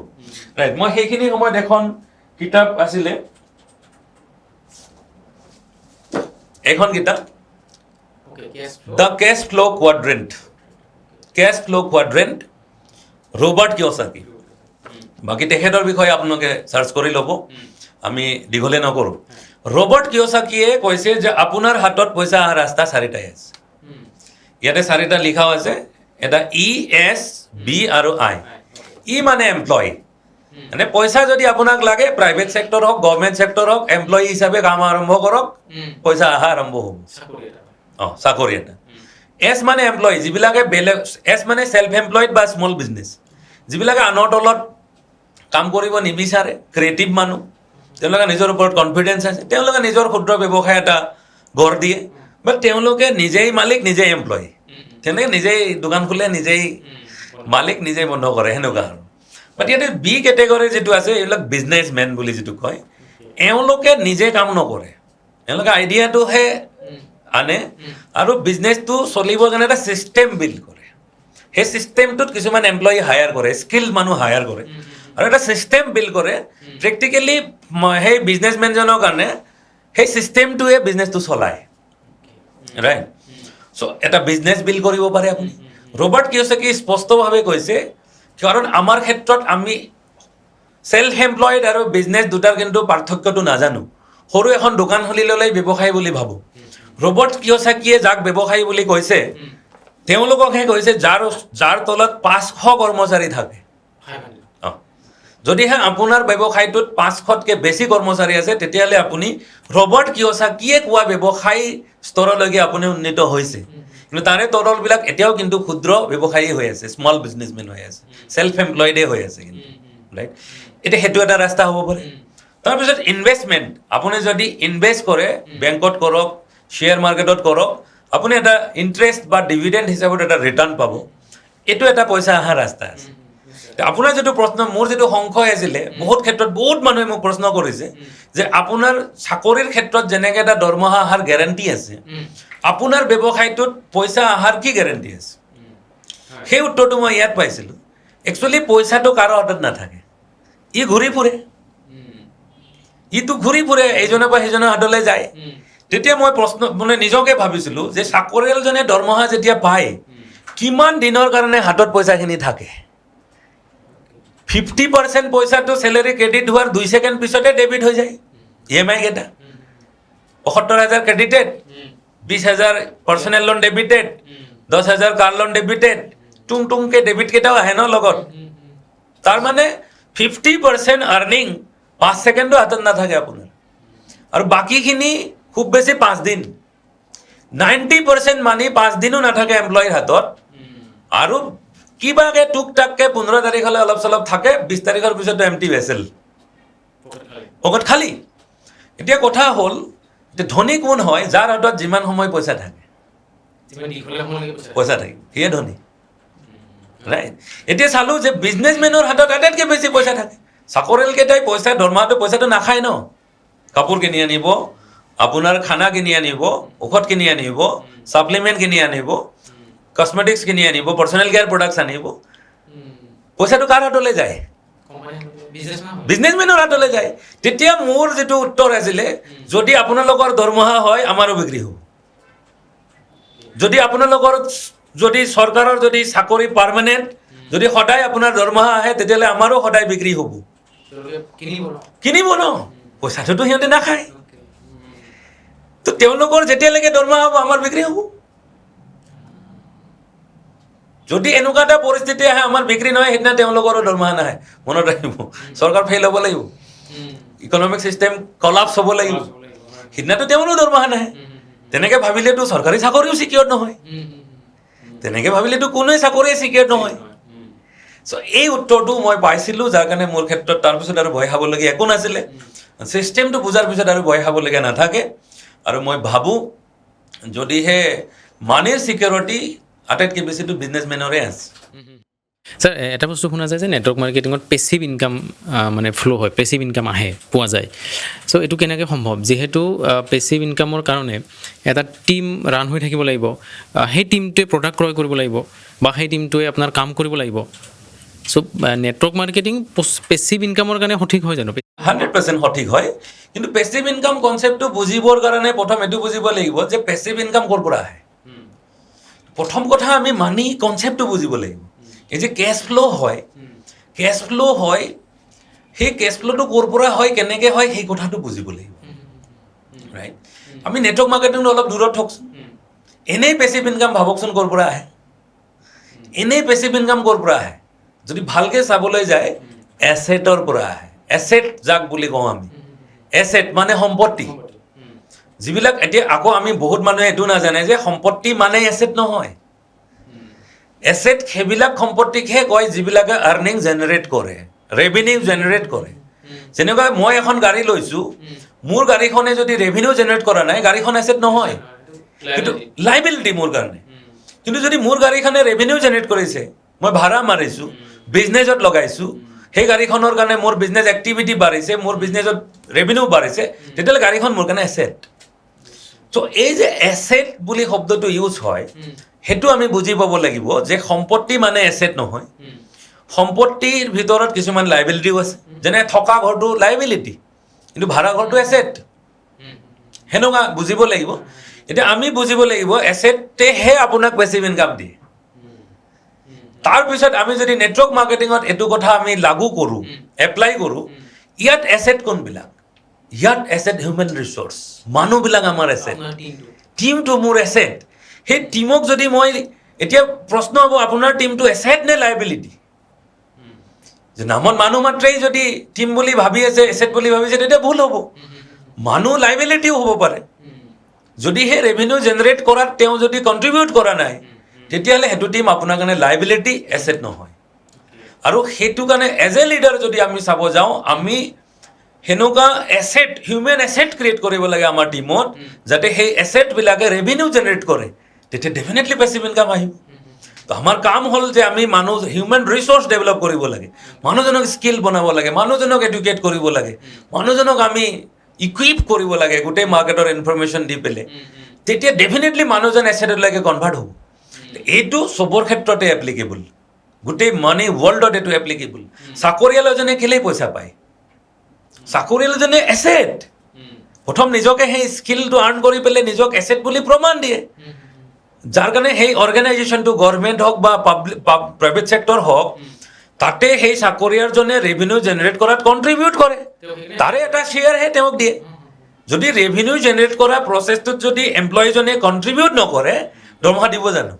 ৰাইট মই সেইখিনি সময়ত এখন কিতাপ আছিলে এখন কিতাপ দ্য কেছ ফ্ল' কোৱাড্ৰেণ্ট ৰবাৰ্ট কিয়ছাকি বাকী তেখেতৰ বিষয়ে আপোনালোকে চাৰ্চ কৰি ল'ব আমি দীঘলে নকৰোঁ ৰবাৰ্ট কিয়ছাকিয়ে কৈছে যে আপোনাৰ হাতত পইচা অহা ৰাস্তা 4টাই আছে ইয়াতে 4টা লিখাও আছে এটা ESB আৰু I ই মানে এমপ্লয়ী মানে পইচা যদি আপোনাক লাগে প্ৰাইভেট ছেক্টৰ হওক গভৰ্ণমেণ্ট ছেক্টৰ হওক এমপ্লয়ী হিচাপে কাম আৰম্ভ কৰক পইচা অহা আৰম্ভ হ'ব চাকৰি এটা এছ মানে এমপ্লয়ী যিবিলাকে বেলেগ এছ মানে ছেল্ফ এমপ্লয়ড বা স্মল বিজনেছ যিবিলাকে আনৰ তলত কাম কৰিব নিবিচাৰে ক্ৰিয়েটিভ মানুহ তেওঁলোকে নিজৰ ওপৰত কনফিডেঞ্চ আছে তেওঁলোকে নিজৰ ক্ষুদ্ৰ ব্যৱসায় এটা গঢ় দিয়ে বাট তেওঁলোকে নিজেই মালিক নিজেই এমপ্লয়ী তেনেকৈ নিজেই দোকান খোলে নিজেই মালিক নিজেই বন্ধ কৰে সেনেকুৱা আৰু বাট ইয়াতে বি কেটেগৰী যিটো আছে এইবিলাক বিজনেছমেন বুলি যিটো কয় এওঁলোকে নিজে কাম নকৰে এওঁলোকে আইডিয়াটোহে আনে আৰু বিজনেছটো চলিবৰ কাৰণে এটা ছিষ্টেম বিল্ড কৰে সেই ছিষ্টেমটোত কিছুমান এমপ্লয়ী হায়াৰ কৰে স্কিল মানুহ হায়াৰ কৰে আৰু এটা ছিষ্টেম বিল্ড কৰে প্ৰেক্টিকেলি সেই বিজনেছমেনজনৰ কাৰণে সেই ছিষ্টেমটোৱে বিজনেছটো চলায় ৰাইট চ' এটা বিজনেছ বিল্ড কৰিব পাৰে আপুনি ৰবাৰ্ট কিয়ছাকি স্পষ্টভাৱে কৈছে কাৰণ আমাৰ ক্ষেত্ৰত আমি ছেল্ফ এমপ্লয়ড আৰু বিজনেছ দুটাৰ কিন্তু পাৰ্থক্যটো নাজানো সৰু এখন দোকান খুলি ল'লেই ব্যৱসায় বুলি ভাবোঁ ৰবাৰ্ট কিয়ছাকিয়ে যাক ব্যৱসায়ী বুলি কৈছে তেওঁলোককহে কৈছে যাৰ তলত 500 কৰ্মচাৰী থাকে যদিহে আপোনাৰ ব্যৱসায়টোত 500তকৈ বেছি কৰ্মচাৰী আছে তেতিয়াহ'লে আপুনি ৰবাৰ্ট কিয়ছাকিয়ে কোৱা ব্যৱসায়ী স্তৰলৈকে আপুনি উন্নীত হৈছে কিন্তু তাৰে তলবিলাক এতিয়াও কিন্তু ক্ষুদ্ৰ ব্যৱসায়ী হৈ আছে স্মল বিজনেছমেন হৈ আছে ছেল্ফ এমপ্লয়ডে হৈ আছে কিন্তু ৰাইট এতিয়া সেইটো এটা ৰাস্তা হ'ব পাৰে তাৰপিছত ইনভেষ্টমেণ্ট আপুনি যদি ইনভেষ্ট কৰে বেংকত কৰক শ্বেয়াৰ মাৰ্কেটত কৰক আপুনি এটা ইণ্টাৰেষ্ট বা ডিভিডেণ্ড হিচাপত এটা ৰিটাৰ্ণ পাব এইটো এটা পইচা অহা ৰাস্তা আছে আপোনাৰ যিটো প্ৰশ্ন মোৰ যিটো সংশয় আছিলে বহুত ক্ষেত্ৰত বহুত মানুহে মোক প্ৰশ্ন কৰিছে যে আপোনাৰ চাকৰিৰ ক্ষেত্ৰত যেনেকৈ এটা দৰমহা অহাৰ গেৰাণ্টি আছে আপোনাৰ ব্যৱসায়টোত পইচা অহাৰ কি গেৰাণ্টি আছে সেই উত্তৰটো মই ইয়াত পাইছিলোঁ একচুৱেলি পইচাটো কাৰো হাতত নাথাকে ই ঘূৰি ফুৰে ইটো ঘূৰি ফুৰে এইজনৰ পৰা সেইজনৰ হাতলৈ যায় তেতিয়া মই প্ৰশ্ন মানে নিজকে ভাবিছিলোঁ যে চাকৰিয়ালজনে দৰমহা যেতিয়া পায় কিমান দিনৰ কাৰণে হাতত পইচাখিনি থাকে 50% পইচাটো চেলেৰি ক্ৰেডিট হোৱাৰ 2 ছেকেণ্ড পিছতে ডেবিট হৈ যায় EMI কেইটা ৭৫,০০০ credited 20,000 personal loan debited 10,000 car loan debited টুংকে ডেবিট কেইটাও আহে ন লগত তাৰমানে 50% আৰ্নিং 5 ছেকেণ্ডো হাতত নাথাকে আপোনাৰ আৰু বাকীখিনি খুব বেছি 5 দিন 90% মানি 5 দিনো নাথাকে এমপ্লয়ীৰ হাতত আৰু কিবাকে টুক টাককে 15 তাৰিখলৈ অলপ চলপ থাকে, 20 তাৰিখৰ পিছত এমটি ভেছেল, পকেট খালী। এতিয়া কথা হ'ল, এতিয়া ধনী কোন হয়? যাৰ হাতত যিমান সময় পইচা থাকে, পইচা থাকে, সিয়ে ধনী, ৰাইট? এতিয়া চালোঁ যে বিজনেছমেনৰ হাতত আটাইতকৈ বেছি পইচা থাকে। চাকৰিয়ালকেইটাই পইচা, দৰমহাটো পইচাটো নাখায় ন। কাপোৰ কিনি আনিব, আপোনাৰ খানা কিনি আনিব, ঔষধ কিনি আনিব, ছাপ্লিমেণ্ট কিনি আনিব, কছমেটিক্স কিনি আনিব, পাৰ্চনেল কেয়াৰ প্ৰডাক্টছ আনিব। পইচাটো কাৰ হাতলৈ যায়? বিজনেছমেনৰ হাতলৈ যায়। তেতিয়া মোৰ যিটো উত্তৰ আছিলে, যদি আপোনালোকৰ দৰমহা হয়, আমাৰো বিক্ৰী হ'ব। যদি আপোনালোকৰ যদি চৰকাৰৰ যদি চাকৰি পাৰ্মানেণ্ট, যদি সদায় আপোনাৰ দৰমহা আহে, তেতিয়াহ'লে আমাৰো সদায় বিক্ৰী হ'ব। কিনিব ন, পইচাটোতো সিহঁতে নাখায়। তো তেওঁলোকৰ যেতিয়ালৈকে দৰমহা হ'ব, আমাৰ বিক্ৰী হ'ব। যদি এনেকুৱা এটা পৰিস্থিতি আহে আমাৰ বিক্ৰী নহয়, সেইদিনা তেওঁলোকৰো দৰমহা নাহে। মনত ৰাখিব, চৰকাৰ ফেইল হ'ব লাগিব, ইকনমিক চিষ্টেম কলাপছ হ'ব লাগিব, সিদিনাটো তেওঁৰো দৰমহা নাহে। তেনেকৈ ভাবিলেতো চৰকাৰী চাকৰিও ছিকিয়ৰ নহয়, তেনেকৈ ভাবিলেতো কোনোৱে চাকৰিয়ে ছিকিয়ৰ নহয়। চ' এই উত্তৰটো মই পাইছিলোঁ, যাৰ কাৰণে মোৰ ক্ষেত্ৰত তাৰপিছত আৰু ভয় খাবলগীয়া একো নাছিলে। ছিষ্টেমটো বুজাৰ পিছত আৰু ভয় খাবলগীয়া নাথাকে। আৰু মই ভাবোঁ, যদিহে মানিৰ ছিকিউৰিটি আটাইতকৈ বেছিটো বিজনেছমেনৰে আছে। ছাৰ, এটা বস্তু শুনা যায় যে নেটৱৰ্ক মাৰ্কেটিঙত পেচিভ ইনকাম মানে ফ্ল' হয়, পেচিভ ইনকাম আহে, পোৱা যায়। চ' এইটো কেনেকৈ সম্ভৱ? যিহেতু পেচিভ ইনকামৰ কাৰণে এটা টীম ৰান হৈ থাকিব লাগিব, সেই টীমটোৱে প্ৰডাক্ট ক্ৰয় কৰিব লাগিব, বা সেই টীমটোৱে আপোনাৰ কাম কৰিব লাগিব। চ' নেটৱৰ্ক মাৰ্কেটিং পেচিভ ইনকামৰ কাৰণে সঠিক হয় জানো? 100% সঠিক হয়। কিন্তু পেচিভ ইনকাম কনচেপ্টটো বুজিবৰ কাৰণে প্ৰথম এইটো বুজিব লাগিব যে পেচিভ ইনকাম ক'ৰ পৰা আহে। প্ৰথম কথা, আমি মানি কনচেপ্টটো বুজিব লাগিব। এই যে কেছ ফ্ল' হয়, কেছ ফ্ল' হয়, সেই কেছ ফ্ল'টো ক'ৰ পৰা হয়, কেনেকৈ হয়, সেই কথাটো বুজিব লাগিব, ৰাইট? আমি নেটৱৰ্ক মাৰ্কেটিংটো অলপ দূৰত থকচোন। এনেই পেচিভ ইনকাম ভাবকচোন ক'ৰ পৰা আহে। এনেই পেচিভ ইনকাম ক'ৰ পৰা আহে? যদি ভালকৈ চাবলৈ যায়, এছেটৰ পৰা আহে। এছেট যাক বুলি কওঁ আমি, এছেট মানে সম্পত্তি। যিবিলাক এতিয়া আকৌ আমি বহুত মানুহে এইটো নাজানে যে সম্পত্তি মানে এছেট নহয়। এছেট সেইবিলাক সম্পত্তিকহে কয় যিবিলাকে আৰ্নিং জেনেৰেট কৰে, ৰেভিনিউ জেনেৰেট কৰে। যেনেকুৱা মই এখন গাড়ী লৈছোঁ, মোৰ গাড়ীখনে যদি ৰেভিনিউ জেনেৰেট কৰা নাই, গাড়ীখন এছেট নহয়, কিন্তু লাইবিলিটি মোৰ কাৰণে। কিন্তু যদি মোৰ গাড়ীখনে ৰেভিনিউ জেনেৰেট কৰিছে, মই ভাড়া মাৰিছোঁ, বিজনেছত লগাইছোঁ, সেই গাড়ীখনৰ কাৰণে মোৰ বিজনেছ এক্টিভিটি বাঢ়িছে, মোৰ বিজনেছত ৰেভিনিউ বাঢ়িছে, তেতিয়াহ'লে গাড়ীখন মোৰ কাৰণে এছেট। চ' এই যে এছেট বুলি শব্দটো ইউজ হয়, সেইটো আমি বুজি পাব লাগিব যে সম্পত্তি মানে এছেট নহয়। সম্পত্তিৰ ভিতৰত কিছুমান লাইবিলিটিও আছে, যেনে থকা ঘৰটো লাইবিলিটি, কিন্তু ভাড়া ঘৰটো এছেট। সেনেকুৱা বুজিব লাগিব। এতিয়া আমি বুজিব লাগিব এছেটেহে আপোনাক পেচিভ ইনকাম দিয়ে। তাৰপিছত আমি যদি নেটৱৰ্ক মাৰ্কেটিঙত এইটো কথা আমি লাগু কৰোঁ, এপ্লাই কৰোঁ, ইয়াত এছেট কোনবিলাক? ইয়াত এছেট হিউমেন ৰিচৰ্চ, মানুহবিলাক আমাৰ এছেট, টিমটো মোৰ এছেট। সেই টিমক যদি মই এতিয়া প্ৰশ্ন হ'ব, আপোনাৰ টিমটো এছেট নে লাইবিলিটি? যে নামত মানুহ মাত্ৰেই যদি টিম বুলি ভাবি আছে, এছেট বুলি ভাবিছে, তেতিয়া ভুল হ'ব। মানুহ লাইবিলিটিও হ'ব পাৰে। যদিহে ৰেভিনিউ জেনেৰেট কৰাত তেওঁ যদি কণ্ট্ৰিবিউট কৰা নাই, তেতিয়াহ'লে সেইটো টিম আপোনাৰ কাৰণে লাইবিলিটি, এছেট নহয়। আৰু সেইটো কাৰণে এজ এ লিডাৰ যদি আমি চাব যাওঁ, আমি সেনেকুৱা এছেট, হিউমেন এছেট ক্ৰিয়েট কৰিব লাগে আমাৰ টিমত, যাতে সেই এছেটবিলাকে ৰেভিনিউ জেনেৰেট কৰে, তেতিয়া ডেফিনেটলি পেচিভ ইনকাম আহিব। তো আমাৰ কাম হ'ল যে আমি মানুহ, হিউমেন ৰিচৰ্চ ডেভেলপ কৰিব লাগে, মানুহজনক স্কিল বনাব লাগে, মানুহজনক এডুকেট কৰিব লাগে, মানুহজনক আমি ইকুইপ কৰিব লাগে গোটেই মাৰ্কেটৰ ইনফৰমেশ্যন দি পেলাই, তেতিয়া ডেফিনেটলি মানুহজন এছেটলৈকে কনভাৰ্ট হ'ব। এইটো চবৰ ক্ষেত্ৰতে এপ্লিকেবল, গোটেই মানি ৱৰ্ল্ডত এইটো এপ্লিকেবল। চাকৰিয়াল এজনে কেলেই পইচা পায়? চাকৰিয়াল এজনে এছেট। প্ৰথম নিজকে সেই স্কিলটো আৰ্ণ কৰি পেলাই নিজক এছেট বুলি প্ৰমাণ দিয়ে, যাৰ কাৰণে সেই অৰ্গেনাইজেশ্যনটো গভৰ্ণমেণ্ট হওক বা প্ৰাইভেট ছেক্টৰ হওক, তাতে সেই চাকৰিয়ালজনে ৰেভিনিউ জেনেৰেট কৰাত কণ্ট্ৰিবিউট কৰে, তাৰে এটা শ্বেয়াৰহে তেওঁক দিয়ে। যদি ৰেভিনিউ জেনেৰেট কৰা প্ৰচেছটোত যদি এমপ্লয়ীজনে কণ্ট্ৰিবিউট নকৰে, দৰমহা দিব জানো?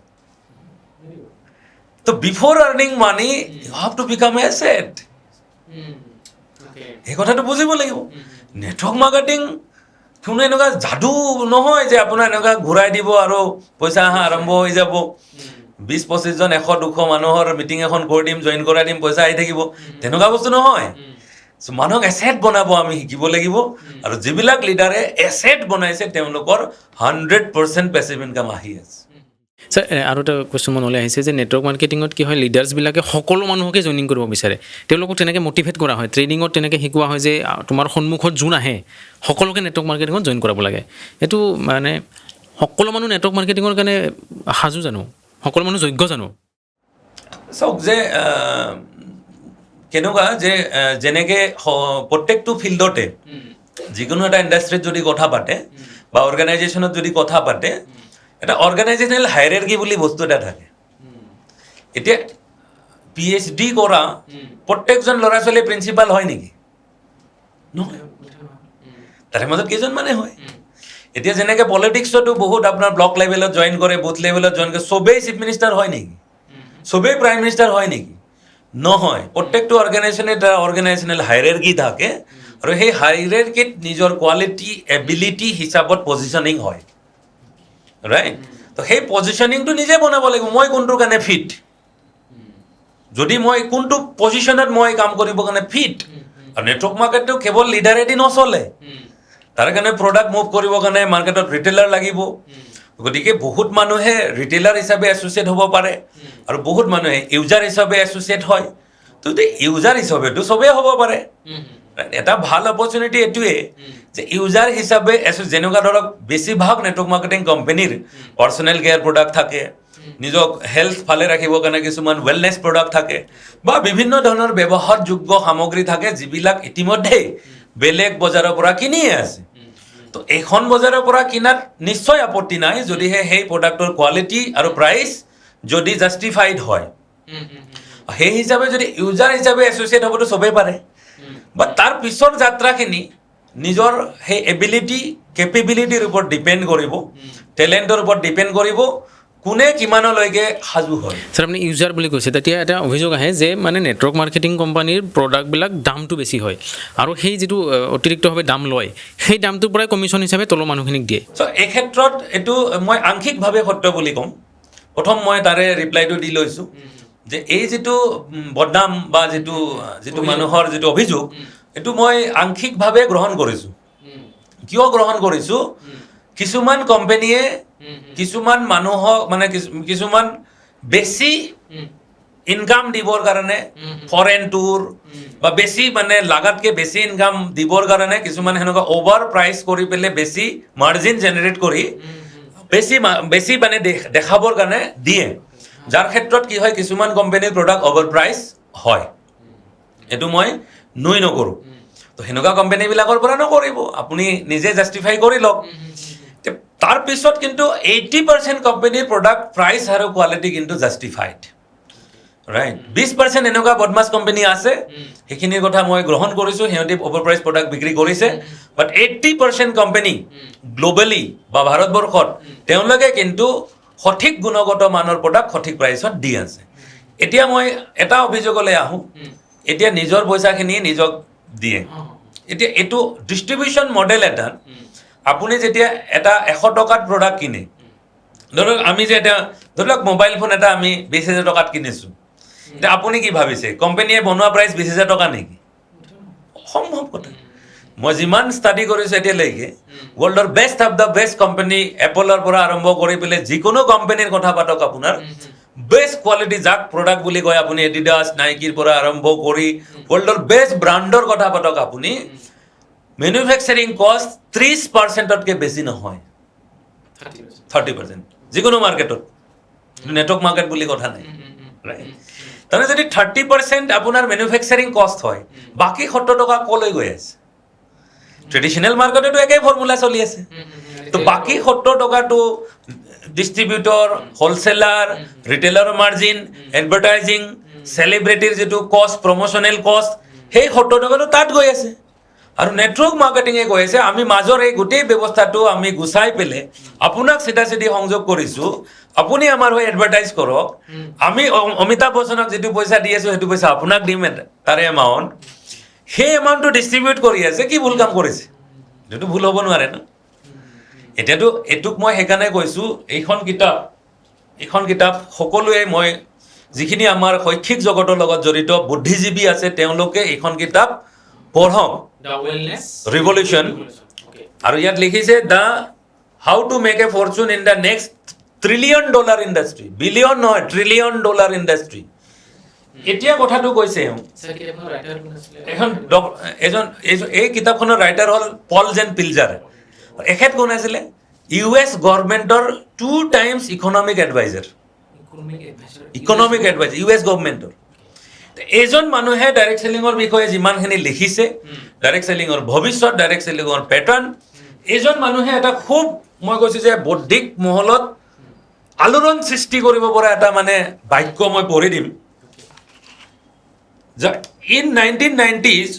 তো before earning money you have to become asset. এই কথাটো বুজিব লাগিব। নেটৱৰ্ক মাৰ্কেটিং কোনো এনেকুৱা যাদু নহয় যে আপোনাৰ এনেকুৱা ঘূৰাই দিব আৰু পইচা অহা আৰম্ভ হৈ যাব। 20-25 জন 100-200 মানুহৰ মিটিং এখন কৰি দিম, জইন কৰাই দিম, পইচা আহি থাকিব, তেনেকুৱা বস্তু নহয়। চ' মানুহক এছেট বনাব আমি শিকিব লাগিব, আৰু যিবিলাক লিডাৰে এছেট বনাইছে তেওঁলোকৰ 100% পেছিভ ইনকাম আহি আছে। ছাৰ আৰু এটা কুৱেশ্যন মনলৈ আহিছে যে নেটৱৰ্ক মাৰ্কেটিঙত কি হয়, লিডাৰ্ছবিলাকে সকলো মানুহকে জইনিং কৰিব বিচাৰে, তেওঁলোকক তেনেকৈ মটিভেট কৰা হয়, ট্ৰেইনিঙত তেনেকৈ শিকোৱা হয় যে তোমাৰ সন্মুখত যোন আহে সকলোকে নেটৱৰ্ক মাৰ্কেটিঙত জইন কৰাব লাগে। এইটো মানে সকলো মানুহ নেটৱৰ্ক মাৰ্কেটিঙৰ কাৰণে সাজু জানো, সকলো মানুহ যোগ্য জানো? চাওক যে কেনেকুৱা যে যেনেকৈ প্ৰত্যেকটো ফিল্ডতে যিকোনো এটা ইণ্ডাষ্ট্ৰীত যদি কথা পাতে বা অৰ্গেনাইজেশ্যনত যদি কথা পাতে, এটা অৰ্গেনাইজেশ্যনেল হাইৰাৰ্কি বুলি বস্তু এটা থাকে। এতিয়া PhD কৰা প্ৰত্যেকজন ল'ৰা ছোৱালী প্ৰিন্সিপাল হয় নেকি? নহয়, তাৰে মাজত কেইজনমানে হয়। এতিয়া যেনেকৈ পলিটিক্সতো বহুত আপোনাৰ ব্লক লেভেলত জইন কৰে, বুথ লেভেলত জইন কৰে, চবেই চিফ মিনিষ্টাৰ হয় নেকি? চবেই প্ৰাইম মিনিষ্টাৰ হয় নেকি? নহয়, প্ৰত্যেকটো অৰ্গেনাইজেশ্যনে এটা অৰ্গেনাইজেশ্যনেল হাইৰাৰ্কি থাকে, আৰু সেই হাইৰাৰ্কিত নিজৰ কোৱালিটি এবিলিটি হিচাপত পজিশ্যনিং হয়, ৰাইট? তো সেই পজিশ্যনিংটো নিজে বনাব লাগিব, মই কোনটোৰ কাৰণে ফিট, যদি মই কোনটো পজিশ্যনত মই কাম কৰিবৰ কাৰণে ফিট। আৰু নেটৱৰ্ক মাৰ্কেটটো কেৱল লিডাৰেদি নচলে, তাৰ কাৰণে প্ৰডাক্ট মুভ কৰিবৰ কাৰণে মাৰ্কেটত ৰিটেইলাৰ লাগিব। গতিকে বহুত মানুহে ৰিটেইলাৰ হিচাপে এছ'চিয়েট হ'ব পাৰে, আৰু বহুত মানুহে ইউজাৰ হিচাপে এছ'চিয়েট হয়। তো ইউজাৰ হিচাপেতো চবেই হ'ব পাৰে। এটা ভাল অপৰচুনিটি এইটোৱে যে ইউজাৰ হিচাপে যেনেকুৱা ধৰক বেছিভাগ নেটৱৰ্ক মাৰ্কেটিং কোম্পানীৰ পাৰ্চনেল কেয়াৰ প্ৰডাক্ট থাকে, নিজক হেল্থ ভালে ৰাখিবৰ কাৰণে কিছুমান ৱেলনেছ প্ৰডাক্ট থাকে, বা বিভিন্ন ধৰণৰ ব্যৱহাৰযোগ্য সামগ্ৰী থাকে যিবিলাক ইতিমধ্যেই বেলেগ বজাৰৰ পৰা কিনিয়ে আছে। তো এইখন বজাৰৰ পৰা কিনাত নিশ্চয় আপত্তি নাই, যদিহে সেই প্ৰডাক্টৰ কোৱালিটি আৰু প্ৰাইচ যদি জাষ্টিফাইড হয়। সেই হিচাপে যদি ইউজাৰ হিচাপে এছ'চিয়েট হ'বতো চবেই পাৰে, বা তাৰ পিছৰ যাত্ৰাখিনি নিজৰ সেই এবিলিটি কেপেবিলিটিৰ ওপৰত ডিপেণ্ড কৰিব, টেলেণ্টৰ ওপৰত ডিপেণ্ড কৰিব, কোনে কিমানলৈকে সাজু হয়। ছাৰ আপুনি ইউজাৰ বুলি কৈছে, তেতিয়া এটা অভিযোগ আহে যে মানে নেটৱৰ্ক মাৰ্কেটিং কোম্পানীৰ প্ৰডাক্টবিলাক দামটো বেছি হয়, আৰু সেই যিটো অতিৰিক্তভাৱে দাম লয় সেই দামটোৰ পৰাই কমিশ্যন হিচাপে তলৰ মানুহখিনিক দিয়ে। চ' এই ক্ষেত্ৰত এইটো মই আংশিকভাৱে সত্য বুলি ক'ম। প্ৰথম মই তাৰে ৰিপ্লাইটো দি লৈছোঁ যে এই যিটো বদনাম বা যিটো মানুহৰ যিটো অভিযোগ, এইটো মই আংশিকভাৱে গ্ৰহণ কৰিছোঁ। কিয় গ্ৰহণ কৰিছোঁ? কিছুমান কোম্পানীয়ে কিছুমান মানুহক মানে কিছুমান বেছি ইনকাম দিবৰ কাৰণে ফৰেন টুৰ বা বেছি মানে লাগাতকৈ বেছি ইনকাম দিবৰ কাৰণে কিছুমান সেনেকুৱা অভাৰ প্ৰাইচ কৰি পেলাই বেছি মাৰ্জিন জেনেৰেট কৰি বেছি মানে দেখাবৰ কাৰণে দিয়ে, যাৰ ক্ষেত্ৰত কি হয় কিছুমান কোম্পানীৰ প্ৰডাক্ট অভাৰ প্ৰাইচ হয়। এইটো মই নকৰোঁ। তো সেনেকুৱা কোম্পানীবিলাকৰ পৰা নকৰিব, আপুনি নিজে জাষ্টিফাই কৰি লওক। তাৰপিছত কিন্তু 80% কোম্পানীৰ প্ৰডাক্ট প্ৰাইচ আৰু কোৱালিটি কিন্তু জাষ্টিফাইড, ৰাইট? 20% এনেকুৱা বদমাছ কোম্পানী আছে, সেইখিনিৰ কথা মই গ্ৰহণ কৰিছোঁ, সিহঁতে অভাৰ প্ৰাইচ প্ৰডাক্ট বিক্ৰী কৰিছে। বাট 80% কোম্পানী গ্ল'বেলি বা ভাৰতবৰ্ষত তেওঁলোকে কিন্তু সঠিক গুণগত মানৰ প্ৰডাক্ট সঠিক প্ৰাইচত দি আছে। এতিয়া মই এটা অভিযোগলৈ আহোঁ, এতিয়া নিজৰ পইচাখিনি নিজক দিয়ে। এতিয়া এইটো ডিষ্ট্ৰিবিউশ্যন মডেল এটাত আপুনি যেতিয়া এটা 100 টকাত প্ৰডাক্ট কিনে, ধৰক আমি যে এটা ধৰক মোবাইল ফোন এটা আমি 20,000 টকাত কিনিছোঁ, এতিয়া আপুনি কি ভাবিছে কোম্পানীয়ে বনোৱা প্ৰাইচ 20,000 টকা নেকি? সম্ভৱ কথা। মই যিমান ষ্টাডি কৰিছোঁ এতিয়ালৈকে ৱৰ্ল্ডৰ best of the best company, এপলৰ পৰা আৰম্ভ কৰি পেলাই যিকোনো কোম্পানীৰ কথা পাতক, আপোনাৰ বেষ্ট কোৱালিটি যাক প্ৰডাক্ট বুলি কয় আপুনি, এডিডাছ নাইকিৰ পৰা আৰম্ভ কৰি ৱৰ্ল্ডৰ বেষ্ট ব্ৰাণ্ডৰ কথা পাতক আপুনি, মেনুফেকচাৰিং কষ্ট 30%তকৈ বেছি নহয়, 30% যিকোনো মাৰ্কেটত। নেটৱৰ্ক মাৰ্কেট বুলি কথা নাই, ৰাইট? তাৰমানে যদি 30% আপোনাৰ মেনুফেকচাৰিং কষ্ট হয়, বাকী 70 টকা ক'লৈ গৈ আছে? ট্ৰেডিশ্যনেল মাৰ্কেটতো একেই ফৰ্মুলা চলি আছে। তো বাকী 70 টকাটো ডিষ্ট্ৰিবিউটৰ, হ'লচেলাৰ, ৰিটেইলাৰৰ মাৰ্জিন, এডভাৰটাইজিং, চেলিব্ৰিটিৰ যিটো কষ্ট, প্ৰমোচনেল কষ্ট, সেই 70 টকাটো তাত গৈ আছে। আৰু নেটৱৰ্ক মাৰ্কেটিঙে কৈ আছে আমি মাজৰ এই গোটেই ব্যৱস্থাটো আমি গুচাই পেলাই আপোনাক চিধা সংযোগ কৰিছোঁ, আপুনি আমাৰ হৈ এডভাৰটাইজ কৰক, আমি অমিতাভ বচ্চনক যিটো পইচা দি আছোঁ সেইটো পইচা আপোনাক দিম, তাৰে এমাউণ্ট, সেই এমাউণ্টটো ডিষ্ট্ৰিবিউট কৰি আছে। কি ভুল কাম কৰিছে? এইটো ভুল হ'ব নোৱাৰে ন? এতিয়াতো এইটোক মই সেইকাৰণে কৈছোঁ, এইখন কিতাপ এইখন কিতাপ সকলোৱে মই যিখিনি আমাৰ শৈক্ষিক জগতৰ লগত জড়িত বুদ্ধিজীৱী আছে তেওঁলোকে এইখন কিতাপ পঢ়ক ৰিভলিউশ্যন আৰু ইয়াত লিখিছে the how to make a Fortune in the next $1 trillion industry billion নহয় $1 trillion ইণ্ডাষ্ট্ৰী এতিয়া কথাটো কৈছে এখন এই কিতাপখনৰ ৰাইটাৰ হ'ল পল জেন পিলজাৰ এখেত কোন আছিলে US গভৰ্ণমেণ্টৰ 2 times ইকনমিক এডভাইজাৰ US গভৰ্ণমেণ্টৰ এইজন মানুহে ডাইৰেক্ট চেলিঙৰ বিষয়ে যিমানখিনি লিখিছে ডাইৰেক্ট চেলিঙৰ ভৱিষ্যত ডাইৰেক্ট চেলিঙৰ পেটাৰ্ণ এইজন মানুহে এটা খুব মই কৈছোঁ যে বৌদ্ধিক মহলত আলোড়ন সৃষ্টি কৰিব পৰা এটা মানে বাক্য মই পঢ়ি দিম in 1990s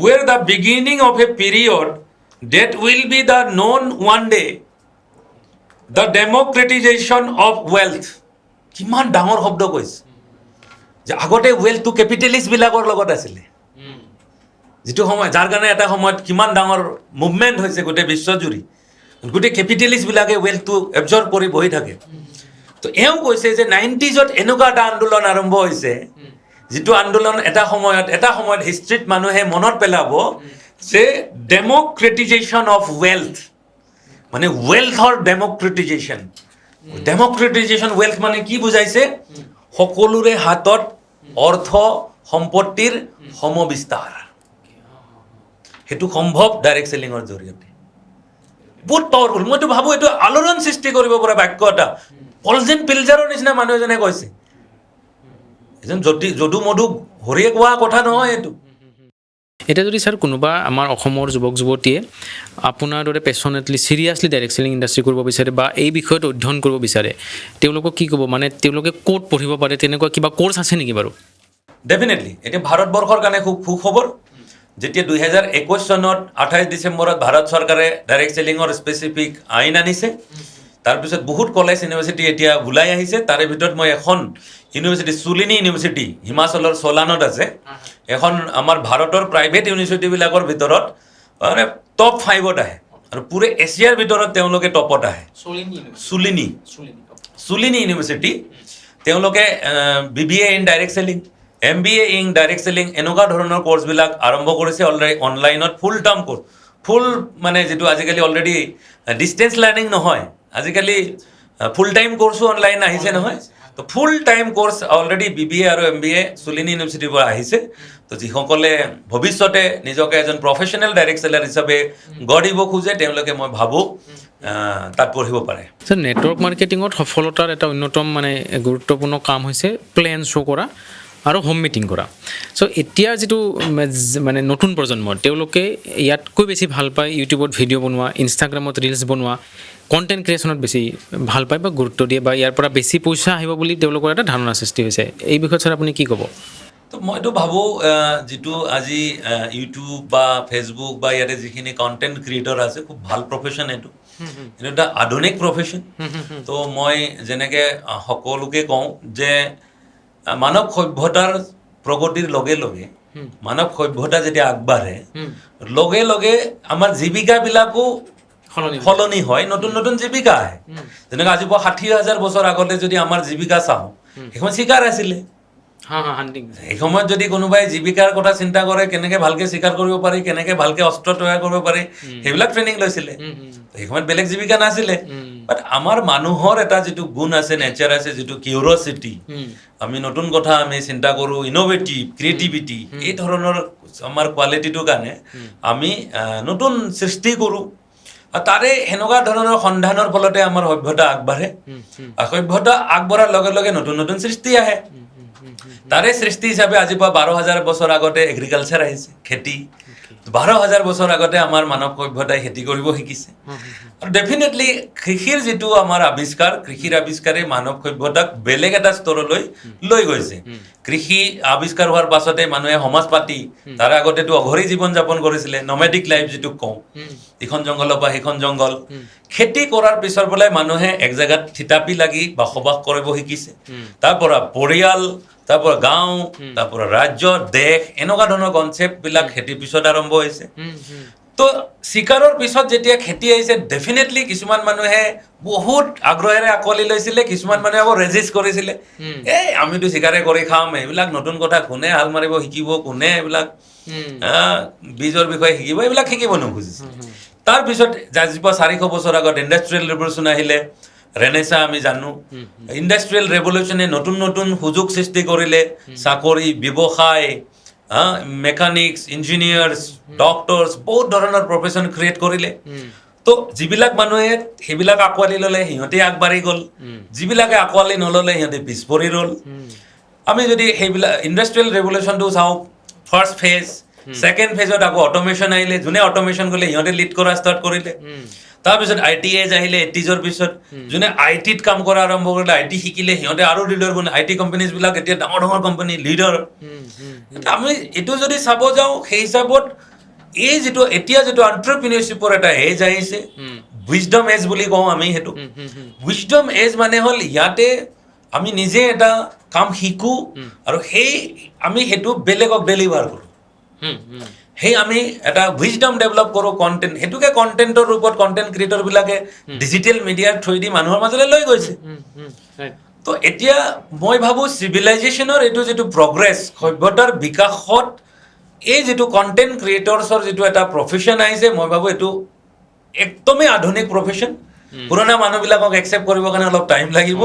were the beginning of a period that will be the known one day the democratization of wealth কিমান ডাঙৰ শব্দ কৈছে যে আগতে ৱেলথটো কেপিটেলিষ্ট বিলাকৰ লগত আছিলে যিটো সময় যাৰ কাৰণে এটা সময়ত কিমান ডাঙৰ মুভমেণ্ট হৈছে গোটেই বিশ্বজুৰি গোটেই কেপিটেলিষ্ট বিলাকে ৱেলথটো এবজৰ্ব কৰি বহি থাকে তো এওঁ কৈছে যে 90sত এনেকুৱা এটা আন্দোলন আৰম্ভ হৈছে যিটো আন্দোলন এটা সময়ত হিষ্ট্ৰীত মানুহে মনত পেলাব যে ডেমক্ৰেটিজেশ্যন অফ ৱেলথ মানে ৱেলথৰ ডেমক্ৰেটিজেশ্যন ৱেলথ মানে কি বুজাইছে সকলোৰে হাতত অৰ্থ সম্পত্তিৰ সমবিস্তাৰ সেইটো সম্ভৱ ডাইৰেক্ট চেলিঙৰ জৰিয়তে বহুত পাৱাৰফুল মইতো ভাবোঁ এইটো আলোড়ন সৃষ্টি কৰিব পৰা বাক্য এটা পল জেন পিলজাৰৰ নিচিনা মানুহ এজনে কৈছে এজন যদু মধু হৰিয়ে কোৱা কথা নহয় এইটো এতিয়া যদি ছাৰ কোনোবা আমাৰ অসমৰ যুৱক যুৱতীয়ে আপোনাৰ দৰে পেশ্যনেটলি চিৰিয়াছলি ডাইৰেক্ট চেলিং ইণ্ডাষ্ট্ৰী কৰিব বিচাৰে বা এই বিষয়ত অধ্যয়ন কৰিব বিচাৰে তেওঁলোকক কি ক'ব মানে তেওঁলোকে ক'ত পঢ়িব পাৰে তেনেকুৱা কিবা কোৰ্চ আছে নেকি বাৰু ডেফিনেটলি এতিয়া ভাৰতবৰ্ষৰ কাৰণে খুব সুখবৰ যেতিয়া 2021 চনত 28 ডিচেম্বৰত ভাৰত চৰকাৰে ডাইৰেক্ট চেলিঙৰ স্পেচিফিক আইন আনিছে তাৰপিছত বহুত কলেজ ইউনিভাৰ্চিটি এতিয়া ওলাই আহিছে তাৰে ভিতৰত মই এখন ইউনিভাৰ্চিটি চুলিনি ইউনিভাৰ্চিটি হিমাচলৰ সোলানত আছে এখন আমাৰ ভাৰতৰ প্ৰাইভেট ইউনিভাৰ্চিটিবিলাকৰ ভিতৰত মানে টপ 5ত আহে আৰু পুৰে এছিয়াৰ ভিতৰত তেওঁলোকে টপত আহে চুলিনি ইউনিভাৰ্চিটি তেওঁলোকে BBA in direct selling MBA in direct selling এনেকুৱা ধৰণৰ কোৰ্চবিলাক আৰম্ভ কৰিছে অলৰেডি অনলাইনত ফুল টাৰ্ম কোৰ্চ ফুল মানে যিটো আজিকালি অলৰেডি ডিষ্টেঞ্চ লাৰ্ণিং নহয় আজিকালি ফুল টাইম কোৰ্চো অনলাইন আহিছে নহয় তো full time course already BBA আৰু MBA চুলিনি ইউনিভাৰ্চিটিৰ পৰা আহিছে তো যিসকলে ভৱিষ্যতে নিজকে এজন প্ৰফেশ্যনেল ডাইৰেক্ট চেলাৰ হিচাপে গঢ়িব খোজে তেওঁলোকে মই ভাবোঁ তাত পঢ়িব পাৰে ছাৰ নেটৱৰ্ক মাৰ্কেটিঙত সফলতাৰ এটা অন্যতম মানে গুৰুত্বপূৰ্ণ কাম হৈছে প্লেন শ্ব' কৰা আৰু হোম মিটিং কৰা চ' এতিয়াৰ যিটো মানে নতুন প্ৰজন্ম তেওঁলোকে ইয়াতকৈ বেছি ভাল পায় ইউটিউবত ভিডিঅ' বনোৱা ইনষ্টাগ্ৰামত ৰিলছ বনোৱা কণ্টেণ্ট ক্ৰিয়েশ্যনত বেছি ভাল পায় বা গুৰুত্ব দিয়ে বা ইয়াৰ পৰা বেছি পইচা আহিব বুলি তেওঁলোকৰ এটা ধাৰণা সৃষ্টি হৈছে এই বিষয়ত ছাৰ আপুনি কি ক'ব তো মইতো ভাবোঁ যিটো আজি ইউটিউব বা ফেচবুক বা ইয়াতে যিখিনি কণ্টেণ্ট ক্ৰিয়েটৰ আছে খুব ভাল প্ৰফেশ্যন এইটো এটা আধুনিক প্ৰফেশ্যন তো মই যেনেকৈ সকলোকে কওঁ যে মানৱ সভ্যতাৰ প্ৰগতিৰ লগে লগে মানৱ সভ্যতা যেতিয়া আগবাঢ়ে লগে লগে আমাৰ জীৱিকাবিলাকো সলনি হয় নতুন নতুন জীৱিকা আহে যেনেকৈ আজি পৰা 60,000 বছৰ আগতে যদি আমাৰ জীৱিকা চাওঁ সেইখন চিকাৰ আছিলে এই সময়ত যদি কোনোবাই জীৱিকাৰ কথা চিন্তা কৰে কেনেকৈ ভালকৈ চিকাৰ কৰিব পাৰি কেনেকৈ ভালকৈ অস্ত্ৰ তৈয়াৰ কৰিব পাৰি সেইবিলাক ট্ৰেইনিং লৈছিলে সেই সময়ত বেলেগ জীৱিকা নাছিলে বাট আমাৰ মানুহৰ এটা যিটো গুণ আছে নেচাৰ আছে যিটো কিউৰিঅচিটি আমি নতুন কথা আমি চিন্তা কৰোঁ ইন'ভেটিভ ক্ৰিয়েটিভিটি এই ধৰণৰ আমাৰ কোৱালিটিটোৰ কাৰণে আমি নতুন সৃষ্টি কৰোঁ আৰু তাৰে সেনেকুৱা ধৰণৰ সন্ধানৰ ফলতে আমাৰ সভ্যতা আগবাঢ়ে আৰু সভ্যতা আগবঢ়াৰ লগে লগে নতুন নতুন সৃষ্টি আহে তাৰে সৃষ্টি হিচাপে আজি পৰা 12,000 বছৰ আগতে এগ্ৰিকালচাৰ আহিছে খেতি 12,000 বছৰ আগতে আমাৰ মানৱ সভ্যতাই খেতি কৰিব শিকিছে আৰু ডেফিনেটলি কৃষিৰ যিটো আমাৰ আৱিষ্কাৰ কৃষিৰ আৱিষ্কাৰে মানৱ সভ্যতাক বেলেগ এটা স্তৰলৈ লৈ গৈছে কৃষি আৱিষ্কাৰ হোৱাৰ পাছতে মানুহে সমাজ পাতি তাৰ আগতেতো অঘৰী জীৱন যাপন কৰিছিলে নমেডিক লাইফ যিটো কওঁ ইখন জংঘলৰ পৰা সিখন জংঘল খেতি কৰাৰ পিছৰ পৰাই মানুহে এক জেগাত থিতাপি লাগি বসবাস কৰিব শিকিছে তাৰ পৰা পৰিয়াল তাৰ পৰা গাঁও তাৰ পৰা ৰাজ্য দেশ এনেকুৱা ধৰণৰ কনচেপ্টবিলাক খেতিৰ পিছত আৰম্ভ হৈছে তো চিকাৰৰ পিছত যেতিয়া খেতি আহিছে ডেফিনেটলি কিছুমান মানুহে বহুত আগ্ৰহেৰে আঁকোৱালি লৈছিলে, কিছুমান মানুহে আকৌ ৰেজিষ্ট কৰিছিলে, এই আমিতো চিকাৰে কৰি খাম, এইবিলাক নতুন কথা কোনে হাল মাৰিব শিকিব, কোনে এইবিলাক বীজৰ বিষয়ে শিকিব, এইবিলাক শিকিব নোখুজিছিল। তাৰপিছত আজিৰপৰা 400 বছৰ আগত ইণ্ডাষ্ট্ৰিয়েল ৰেভলিউশ্যন আহিলে, ৰেনেছা আমি জানো। ইণ্ডাষ্ট্ৰিয়েল ৰেভলিউশ্যনে নতুন নতুন সুযোগ সৃষ্টি কৰিলে, চাকৰি, ব্যৱসায়, মেকানিক্স, ইঞ্জিনিয়াৰ্ছ, ডক্টৰ্ছ, বহুত ধৰণৰ প্ৰফেশ্যন ক্ৰিয়েট কৰিলে। তো যিবিলাক মানুহে সেইবিলাক আঁকোৱালি ল'লে সিহঁতে আগবাঢ়ি গ'ল, যিবিলাকে আঁকোৱালি নল'লে সিহঁতে পিছ পৰি ৰ'ল। আমি যদি সেইবিলাক ইণ্ডাষ্ট্ৰিয়েল ৰেভলিউশ্যনটো চাওঁ, ফাৰ্ষ্ট ফেজ, ছেকেণ্ড ফেজত আকৌ অট'মেশ্যন আহিলে, যোনে অট'মেশ্যন কৰিলে সিহঁতে লিড কৰা ষ্টাৰ্ট কৰিলে। তাৰপিছত IT এজ আহিলে 80s পিছত, যোনে IT ত কাম কৰা আৰম্ভ কৰিলে, IT শিকিলে সিহঁতে আৰু লিডাৰ বনে, IT কোম্পানীজবিলাক এতিয়া ডাঙৰ ডাঙৰ কোম্পানী লিডাৰ। আমি এইটো যদি চাব যাওঁ সেই হিচাপত এই যিটো এতিয়া যিটো এণ্টাৰপ্ৰিনিয়ৰশ্বিপৰ এটা এজ আহিছে, উইজডম এজ বুলি কওঁ আমি সেইটো। উইজডম এজ মানে হ'ল ইয়াতে আমি নিজে এটা কাম শিকোঁ আৰু আমি সেইটো বেলেগক ডেলিভাৰ কৰোঁ। সেই আমি এটা উইজডম ডেভেলপ কৰোঁ, কণ্টেণ্ট, সেইটোকে কণ্টেণ্টৰ ৰূপত কণ্টেণ্ট ক্ৰিয়েটৰবিলাকে ডিজিটেল মিডিয়াৰ থ্ৰুদি মানুহৰ মাজলৈ লৈ গৈছে। তো এতিয়া মই ভাবোঁ চিভিলাইজেশ্যনৰ এইটো যিটো প্ৰগ্ৰেছ, সভ্যতাৰ বিকাশত এই যিটো কণ্টেণ্ট ক্ৰিয়েটৰ্ছৰ যিটো এটা প্ৰফেশ্যন আহিছে, মই ভাবোঁ এইটো একদমেই আধুনিক প্ৰফেশ্যন। পুৰণা মানুহবিলাকক একচেপ্ট কৰিবৰ কাৰণে অলপ টাইম লাগিব,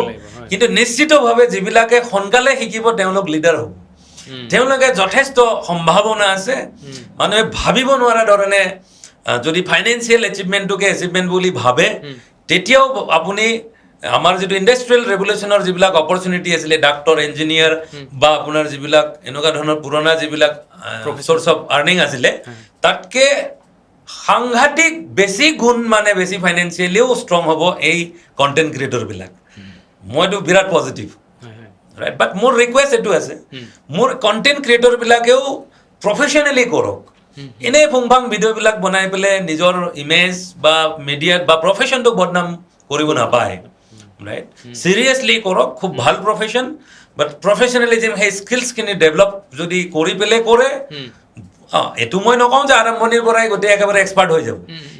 কিন্তু নিশ্চিতভাৱে যিবিলাকে সোনকালে শিকিব তেওঁলোক লিডাৰ হ'ব। তেওঁলোকে যথেষ্ট সম্ভাৱনা আছে। মানুহে ভাবিব নোৱাৰা ধৰণে যদি ফাইনেন্সিয়েল এচিভমেণ্টটোকে এচিভমেণ্ট বুলি ভাবে, তেতিয়াও আপুনি আমাৰ যিটো ইণ্ডাষ্ট্ৰিয়েল ৰেভলিউশ্যনৰ যিবিলাক অপৰচুনিটি আছিলে, ডাক্তৰ, ইঞ্জিনিয়াৰ বা আপোনাৰ যিবিলাক এনেকুৱা ধৰণৰ পুৰণা যিবিলাক চ'ৰ্চ অফ আৰ্নিং আছিলে, তাতকে সাংঘাতিক বেছি গুণ, মানে বেছি ফাইনেন্সিয়েলিও ষ্ট্ৰং হ'ব এই কণ্টেণ্ট ক্ৰিয়েটৰবিলাক। মইতো বিৰাট পজিটিভ, ৰাইট? বাট মোৰ ৰিকুৱেষ্ট এইটো আছে, মোৰ কণ্টেণ্ট ক্ৰিয়েটৰবিলাকেও প্ৰফেশ্যনেলি কৰক। এনেই ফুংফাং ভিডিঅ'বিলাক বনাই পেলাই নিজৰ ইমেজ বা মিডিয়াত বা প্ৰফেশ্যনটোক বদনাম কৰিব নাপায়, ৰাইট? চিৰিয়াছলি কৰক, খুব ভাল প্ৰফেশ্যন, বাট প্ৰফেশ্যনেলিজিম সেই স্কিলছখিনি ডেভেলপ যদি কৰি পেলাই কৰে, এইটো মই নকওঁ যে আৰম্ভণিৰ পৰাই গোটেই একেবাৰে এক্সপাৰ্ট হৈ যাব,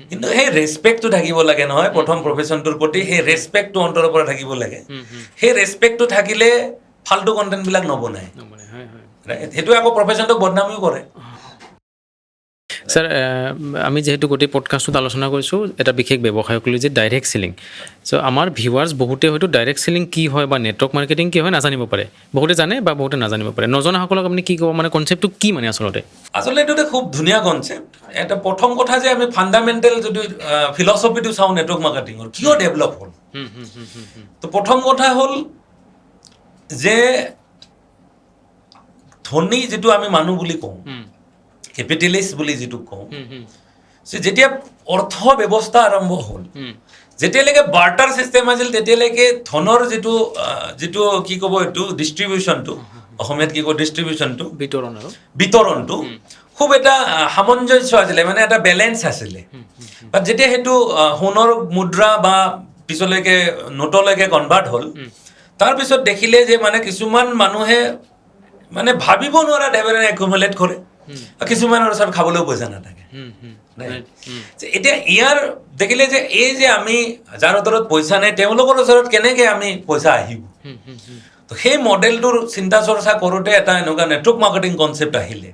কিন্তু সেই ৰেচপেক্টটো থাকিব লাগে নহয় প্ৰথম প্ৰফেশ্যনটোৰ প্ৰতি, সেই ৰেচপেক্টটো অন্তৰৰ পৰা থাকিব লাগে। সেই ৰেচপেক্টটো থাকিলে ফাল্টু কণ্টেণ্টবিলাক নবনায়, ৰাইট? সেইটো আকৌ প্ৰফেশ্যনটোক বদনামিও কৰে। ছাৰ, আমি যিহেতু গোটেই পডকাষ্টটোত আলোচনা কৰিছোঁ এটা বিশেষ ব্যৱসায়ক লৈ, যে ডাইৰেক্ট চেলিং। চ' আমাৰ ভিউৱাৰ্ছ বহুতে হয়তো ডাইৰেক্ট চেলিং কি হয় বা নেটৱৰ্ক মাৰ্কেটিং কি হয় নাজানিব পাৰে, বহুতে জানে বা বহুতে নাজানিব পাৰে। নজনাসকলক আপুনি কি ক'ব, মানে কনচেপ্টটো কি মানে আচলতে? আচলতে এইটো খুব ধুনীয়া কনচেপ্ট। এটা প্ৰথম কথা যে আমি ফাণ্ডামেণ্টেল যদি ফিলচফিটো চাওঁ নেটৱৰ্ক মাৰ্কেটিঙৰ, কিয় ডেভেলপ হ'ল, তো প্ৰথম কথা হ'ল যে ধনী যিটো আমি মানুহ বুলি কওঁ, কেপিটেলিষ্ট বুলি যিটো কওঁ, যেতিয়া অৰ্থ ব্যৱস্থা আৰম্ভ হ'ল, যেতিয়ালৈকে বাৰ্টাৰ ছিষ্টেম আছিল তেতিয়ালৈকে ধনৰ যিটো কি ক'ব, এইটো ডিষ্ট্ৰিবিউশ্যনটো, অসমীয়াত কি ক'ব, ডিষ্ট্ৰিবিউশ্যনটো, বিতৰণটো খুব এটা সামঞ্জস্য আছিলে, মানে এটা বেলেঞ্চ আছিলে। বাট যেতিয়া সেইটো সোণৰ মুদ্ৰা বা পিছলৈকে নোটলৈকে কনভাৰ্ট হ'ল, তাৰপিছত দেখিলে যে মানে কিছুমান মানুহে মানে ভাবিব নোৱাৰা ধৰণে একুমুলেট কৰে, কিছুমানৰ ওচৰত খাবলৈও পইচা নাথাকে। এতিয়া ইয়াৰ দেখিলে যে এই যে আমি যাৰ ওচৰত পইচা নাই তেওঁলোকৰ ওচৰত কেনেকৈ আমি পইচা আহিব, তো সেই মডেলটোৰ চিন্তা চৰ্চা কৰোঁতে এটা এনেকুৱা নেটৱৰ্ক মাৰ্কেটিং কনচেপ্ট আহিলে।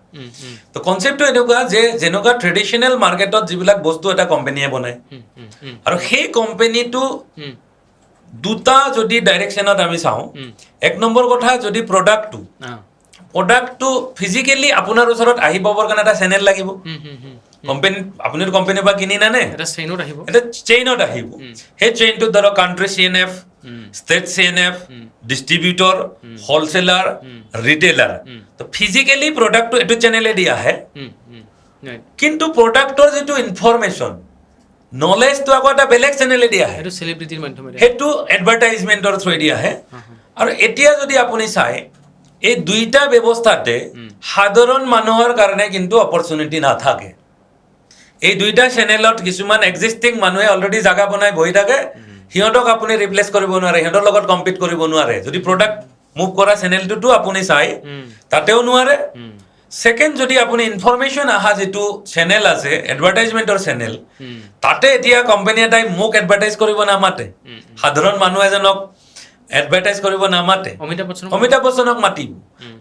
তো কনচেপ্টটো এনেকুৱা যে যেনেকুৱা ট্ৰেডিশ্যনেল মাৰ্কেটত যিবিলাক বস্তু এটা কোম্পেনীয়ে বনায়, আৰু সেই কোম্পেনীটো দুটা যদি ডাইৰেকশ্যনত আমি চাওঁ, এক নম্বৰ কথা যদি প্ৰডাক্টটো ফিজিকেলি আপোনাৰ ওচৰত আহি পাবৰ কাৰণে এটা চেনেল লাগিব। আপুনি কোম্পানীৰ পৰা কিনি নানে, এটা চেইনত আহিব। সেই চেইনটোত ধৰক country CNF, state CNF, distributor, wholesaler, retailer. তো ফিজিকেলি প্ৰডাক্টটো এইটো চেনেলেদি আহে, কিন্তু প্ৰডাক্টৰ যিটো ইনফৰমেশ্যন, নলেজটো আকৌ এটা বেলেগ চেনেলেদি আহে, সেইটো এডভাৰটাইজমেণ্টৰ থ্ৰুৱেদি আহে। আৰু এতিয়া যদি আপুনি চাই এই দুইটা ব্যৱস্থাতে সাধাৰণ মানুহৰ কাৰণে কিন্তু অপৰচুনিটি নাথাকে। এই দুইটা চেনেলত কিছুমান এক্সিষ্টিং মানুহে অলৰেডি জাগা বনাই বহি থাকে, সিহঁতক আপুনি ৰিপ্লেচ কৰিব নোৱাৰে, সিহঁতৰ লগত কম্পিট কৰিব নোৱাৰে। যদি প্ৰডাক্ট মুভ কৰা চেনেলটোতো আপুনি চাই, তাতেও নোৱাৰে, ছেকেণ্ড, যদি আপুনি ইনফৰমেশ্যন অহা যিটো চেনেল আছে এডভাৰটাইজমেণ্টৰ চেনেল, তাতে এতিয়া কোম্পানী এটাই মোক এডভাৰটাইজ কৰিব নামাতে, সাধাৰণ মানুহ এজনক এডভাৰটাইজ কৰিব নামাতে, অমিতাভ বচ্চনক মাতিব,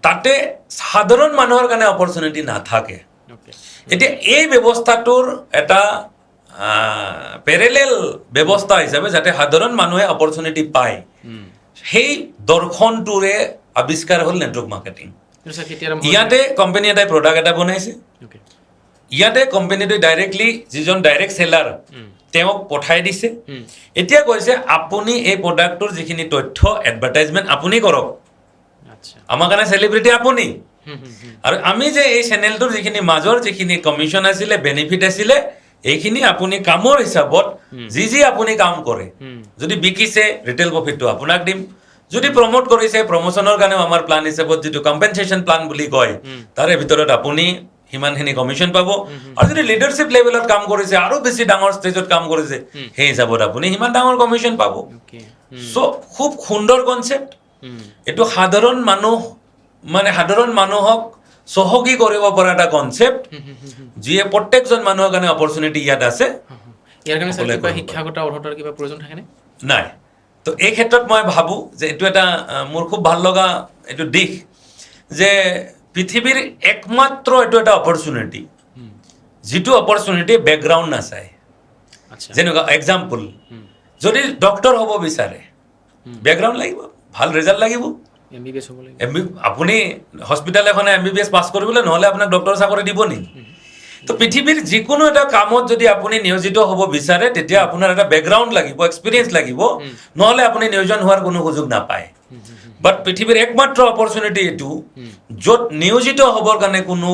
তাতে সাধাৰণ মানুহৰ কাৰণে অপৰচুনিটি নাথাকে। এতিয়া এই ব্যৱস্থাটোৰ এটা পেৰেলেল ব্যৱস্থা হিচাপে যাতে সাধাৰণ মানুহে অপৰচুনিটি পায়, সেই দৰ্শনটোৰে আৱিষ্কাৰ হ'ল নেটৱৰ্ক মাৰ্কেটিং। ইয়াতে কোম্পানী এটাই প্ৰডাক্ট এটা বনাইছে, ইয়াতে কোম্পানীটোৱে ডাইৰেক্টলি যিজন ডাইৰেক্ট চেলাৰ তেওঁক পঠাই দিছে, এতিয়া কৈছে আপুনি এই প্ৰডাক্টটোৰ যিখিনি তথ্য এডভাৰটাইজমেণ্ট আপুনি কৰক, আমাৰ কাৰণে চেলিব্ৰিটি আপুনি, আৰু আমি যে এই চেনেলটোৰ যিখিনি মাজৰ যিখিনি কমিশ্যন আছিলে, বেনিফিট আছিলে, এইখিনি আপুনি কামৰ হিচাপত যি আপুনি কাম কৰে, যদি বিকিছে ৰিটেইল প্ৰফিটটো আপোনাক দিম, যদি প্ৰমোট কৰিছে প্ৰমোচনৰ কাৰণেও আমাৰ প্লান হিচাপত যিটো কম্পেনচেশ্যন প্লান বুলি কয়, তাৰে ভিতৰত আপুনি সিমানখিনি কমিশ্যন পাব, আৰু যদি লিডাৰশ্বিপ লেভেলত কাম কৰিছে আৰু বেছি ডাঙৰ ষ্টেজত কাম কৰিছে, সেই হিচাপত আপুনি সিমান ডাঙৰ কমিশ্যন পাব। চ' খুব সুন্দৰ কনচেপ্ট এইটো, সাধাৰণ মানুহক চহকী কৰিব পৰা এটা কনচেপ্ট, যিয়ে প্ৰত্যেকজন মানুহৰ কাৰণে অপৰচুনিটি ইয়াত আছে। শিক্ষাগত অৰ্হতাৰ কিবা প্ৰয়োজন থাকেনে? নাই। তো এই ক্ষেত্ৰত মই ভাবোঁ যে এইটো এটা মোৰ খুব ভাল লগা এইটো দিশ, যে পৃথিৱীৰ একমাত্ৰ এইটো এটা অপৰচুনিটি, যিটো অপৰচুনিটি বেকগ্ৰাউণ্ড নাচায়। যেনেকুৱা এক্সাম্পল, যদি ডক্টৰ হ'ব বিচাৰে বেকগ্ৰাউণ্ড লাগিব, ভাল ৰিজাল্ট লাগিব, আপুনি হস্পিটেল এখনে MBBS পাছ কৰিবলৈ, নহ'লে আপোনাক ডক্টৰ চাকৰি দিব নেকি? তো পৃথিৱীৰ যিকোনো এটা কামত যদি আপুনি নিয়োজিত হ'ব বিচাৰে, তেতিয়া আপোনাৰ এটা বেকগ্ৰাউণ্ড লাগিব, এক্সপিৰিয়েঞ্চ লাগিব, নহ'লে আপুনি নিয়োজন হোৱাৰ কোনো সুযোগ নাপায়। বাট পৃথিৱীৰ একমাত্ৰ অপৰচুনিটি এইটো, য'ত নিয়োজিত হ'বৰ কাৰণে কোনো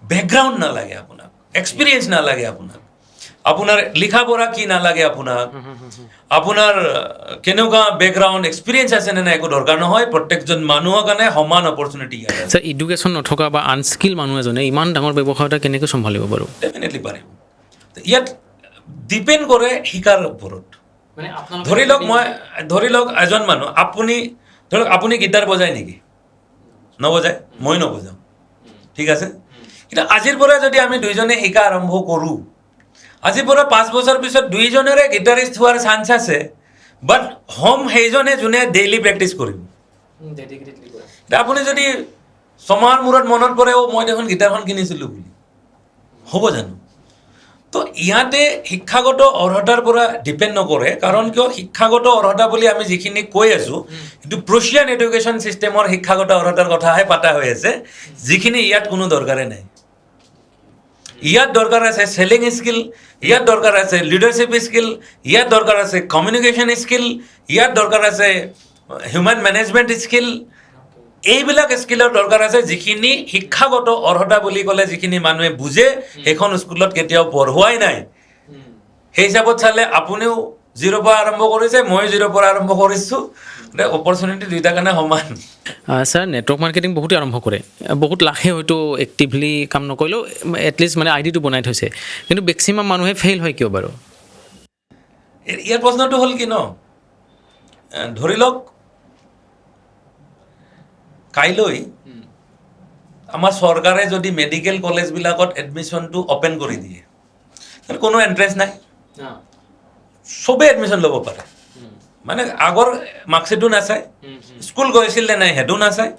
বেকগ্ৰাউণ্ড নালাগে, আপোনাক এক্সপিৰিয়েঞ্চ নালাগে, আপোনাৰ লিখা পঢ়া কি নালাগে, আপোনাৰ কেনেকুৱা বেকগ্ৰাউণ্ড এক্সপিৰিয়েঞ্চ আছে নে নাই একো দৰকাৰ নহয়, প্ৰত্যেকজন মানুহৰ কাৰণে সমান অপৰচুনিটি ইয়াত আছে। ছাৰ, এডুকেশ্যন নথকা বা আনস্কিল মানুহ এজনে ইমান ডাঙৰ ব্যৱসায় এটা কেনেকৈ চম্ভালিব বাৰু? ডেফিনেটলি পাৰিব। ইয়াত ডিপেণ্ড কৰে শিকাৰ ওপৰত। ধৰি লওক এজন মানুহ, আপুনি গীটাৰ বজায় নেকি? নবজায়, মই নবজাওঁ, ঠিক আছে। কিন্তু আজিৰ পৰা যদি আমি দুইজনে শিকা আৰম্ভ কৰোঁ, আজিৰ পৰা 5 বছৰ পিছত দুইজনেৰে গিটাৰিষ্ট হোৱাৰ চান্স আছে, বাট সেইজনে যোনে ডেইলি প্ৰেক্টিচ কৰিব। আপুনি যদি ছমাহৰ মূৰত মনত পৰে, মই দেখোন গীটাৰখন কিনিছিলোঁ বুলি, হ'ব জানো? তো ইয়াতে শিক্ষাগত অৰ্হতাৰ পৰা ডিপেণ্ড নকৰে, কাৰণ কিয় শিক্ষাগত অৰ্হতা বুলি আমি যিখিনি কৈ আছোঁ, সেইটো প্ৰুছিয়ান এডুকেশ্যন ছিষ্টেমৰ শিক্ষাগত অৰ্হতাৰ কথাহে পতা হৈ আছে, যিখিনি ইয়াত কোনো দৰকাৰে নাই। ইয়াত দৰকাৰ আছে চেলিং স্কিল, ইয়াত দৰকাৰ আছে লিডাৰশ্বিপ স্কিল, ইয়াত দৰকাৰ আছে কমিউনিকেশ্যন স্কিল, ইয়াত দৰকাৰ আছে হিউমেন মেনেজমেণ্ট স্কিল। এইবিলাক স্কিলৰ দৰকাৰ আছে, যিখিনি শিক্ষাগত অৰ্হতা বুলি ক'লে যিখিনি মানুহে বুজে, সেইখন স্কুলত কেতিয়াও পঢ়ুৱাই নাই। সেই হিচাপত চালে আপুনিও 0 পৰা আৰম্ভ কৰিছে, মই 0 পৰা আৰম্ভ কৰিছোঁ, অপৰচুনিটি দুইটাৰ কাৰণে সমান। ছাৰ, নেটৱৰ্ক মাৰ্কেটিং বহুতে আৰম্ভ কৰে, বহুত লাখে হয়তো এক্টিভলি কাম নকৰিলেও এটলিষ্ট আইডিটো বনাই থৈছে, কিন্তু মেক্সিমাম মানুহে ফেইল হয় কিয় বাৰু? ইয়াৰ প্ৰশ্নটো হ'ল কি ন, ধৰি লওক কাইলৈ আমাৰ চৰকাৰে যদি মেডিকেল কলেজবিলাকত এডমিশ্যনটো অ'পেন কৰি দিয়ে, কোনো এণ্ট্ৰেঞ্চ নাই, চবেই এডমিশ্যন ল'ব পাৰে। আগৰ মাৰ্কশ্বিটো নাচায়, স্কুল গৈছিল নে নাই সেইটো নাচায়,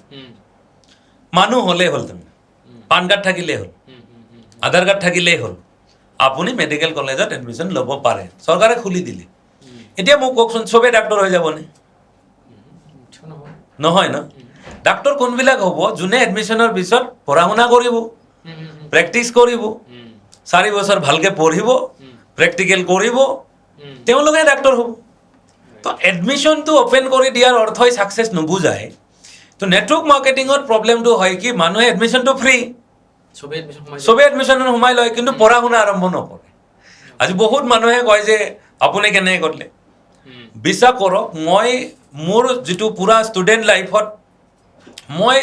মানুহ হ'লেই হ'ল, পান কাৰ্ড থাকিলেই হ'ল, আধাৰ কাৰ্ড থাকিলেই হ'ল, আপুনি মেডিকেল কলেজত এডমিশ্যন ল'ব পাৰে, চৰকাৰে খুলি দিলে। এতিয়া মোক কওকচোন, চবেই ডাক্তৰ হৈ যাবনে? নহয় ন। ডাক্তৰ কোনবিলাক হ'ব? যোনে এডমিশ্যনৰ পিছত পঢ়া শুনা কৰিব, প্ৰেক্টিচ কৰিব, 4 বছৰ ভালকৈ পঢ়িব, প্ৰেক্টিকেল কৰিব, তেওঁলোকে ডাক্তৰ হ'ব। তো এডমিশ্যনটো অ'পেন কৰি দিয়াৰ অৰ্থই ছাকচেছ নুবুজায়। তো নেটৱৰ্ক মাৰ্কেটিঙত প্ৰব্লেমটো হয় কি, মানুহে এডমিশ্যনটো ফ্ৰী, চবেই এডমিশ্যনত সোমাই লয়, কিন্তু পঢ়া শুনা আৰম্ভ নকৰে। আজি বহুত মানুহে কয় যে আপুনি কেনেকৈ কৰিলে? বিশ্বাস কৰক, মই মোৰ যিটো পুৰা ষ্টুডেণ্ট লাইফত মই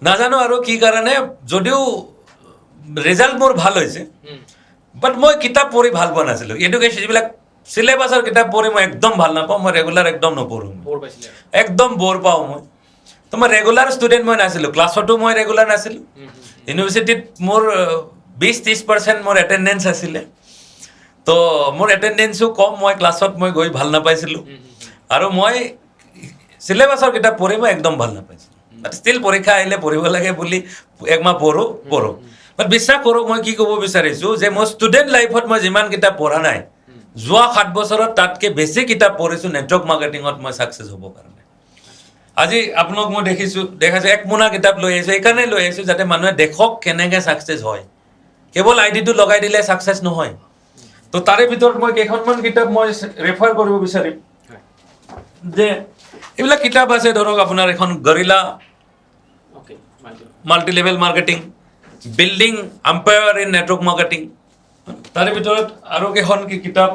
নাজানো আৰু কি কাৰণে, যদিও ৰিজাল্ট মোৰ ভাল হৈছে, বাট মই কিতাপ পঢ়ি ভাল পোৱা নাছিলোঁ। এডুকেশ্যন যিবিলাক চিলেবাছৰ কিতাপ পঢ়ি মই একদম ভাল নাপাওঁ, মই ৰেগুলাৰ একদম নপঢ়োঁ, একদম বৰ পাওঁ মই। তো মই ৰেগুলাৰ ষ্টুডেণ্ট মই নাছিলোঁ, ক্লাছতো মই ৰেগুলাৰ নাছিলোঁ, ইউনিভাৰ্চিটিত মোৰ 20-30% মোৰ এটেণ্ডেঞ্চ আছিলে, তো মোৰ এটেণ্ডেঞ্চো কম, মই ক্লাছত মই গৈ ভাল নাপাইছিলোঁ, আৰু মই চিলেবাছৰ কিতাপ পঢ়ি মই একদম ভাল নাপাইছিলোঁ। বাট ষ্টিল পৰীক্ষা আহিলে পঢ়িব লাগে বুলি একমাহ পঢ়োঁ। বাট বিশ্বাস কৰোঁ, মই কি ক'ব বিচাৰিছোঁ যে মই ষ্টুডেণ্ট লাইফত মই যিমান কিতাপ পঢ়া নাই, যোৱা 7 বছৰত তাতকৈ বেছি কিতাপ পঢ়িছোঁ নেটৱৰ্ক মাৰ্কেটিঙত মই ছাকচেছ হ'বৰ কাৰণে। আজি আপোনাক মই দেখাইছোঁ 1 মোনা কিতাপ লৈ আহিছোঁ, এইকাৰণে লৈ আহিছোঁ যাতে মানুহে দেখক কেনেকৈ ছাকচেছ হয়। কেৱল আইডিটো লগাই দিলে ছাকচেছ নহয়। তো তাৰে ভিতৰত মই কেইখনমান কিতাপ মই ৰেফাৰ কৰিব বিচাৰিম, যে এইবিলাক কিতাপ আছে ধৰক আপোনাৰ এখন gorilla multi level marketing, building umpire in network marketing, তাৰে ভিতৰত আৰু কেইখন কিতাপ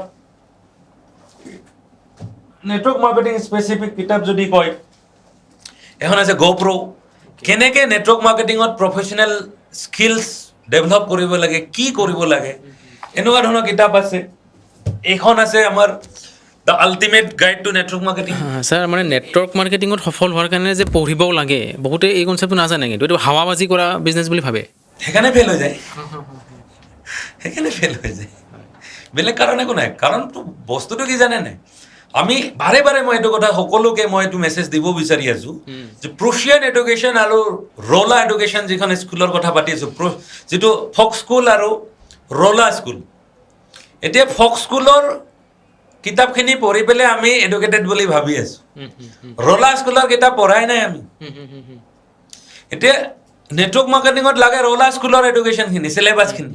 নেটৱৰ্ক মাৰ্কেটিং স্পেচিফিক কিতাপ যদি কয়, এখন আছে GoPro, কেনেকৈ নেটৱৰ্ক মাৰ্কেটিঙত প্ৰফেশ্যনেল স্কিলছ ডেভেলপ কৰিব লাগে, কি কৰিব লাগে, এনেকুৱা ধৰণৰ কিতাপ আছে। এইখন আছে আমাৰ the ultimate guide to network marketing. Sir মানে নেটৱৰ্ক মাৰ্কেটিঙত সফল হোৱাৰ কাৰণে যে পঢ়িবও লাগে, বহুতে এই কনচেপ্টটো নাজানে, কিন্তু এইটো হাৱাবাজি কৰা বিজনেছ বুলি ভাবে, সেইকাৰণে ফেইল হৈ যায়, বেলেগ কাৰণ একো নাই। কাৰণ বস্তুটো কি জানে নাই, আমি বাৰে বাৰে মই এইটো কথা সকলোকে মই এইটো মেছেজ দিব বিচাৰি আছোঁ যে প্ৰুচিয়ান এডুকেশ্যন আৰু ৰলা এডুকেশ্যন যিখন স্কুলৰ কথা পাতি আছোঁ, যিটো ফক স্কুল আৰু ৰলা স্কুল, এতিয়া ফক স্কুলৰ কিতাপখিনি পঢ়ি পেলাই আমি এডুকেটেড বুলি ভাবি আছোঁ, ৰলা স্কুলৰ কিতাপ পঢ়াই নাই আমি। এতিয়া নেটৱৰ্ক মাৰ্কেটিঙত লাগে ৰলা স্কুলৰ এডুকেশ্যনখিনি, চিলেবাছখিনি,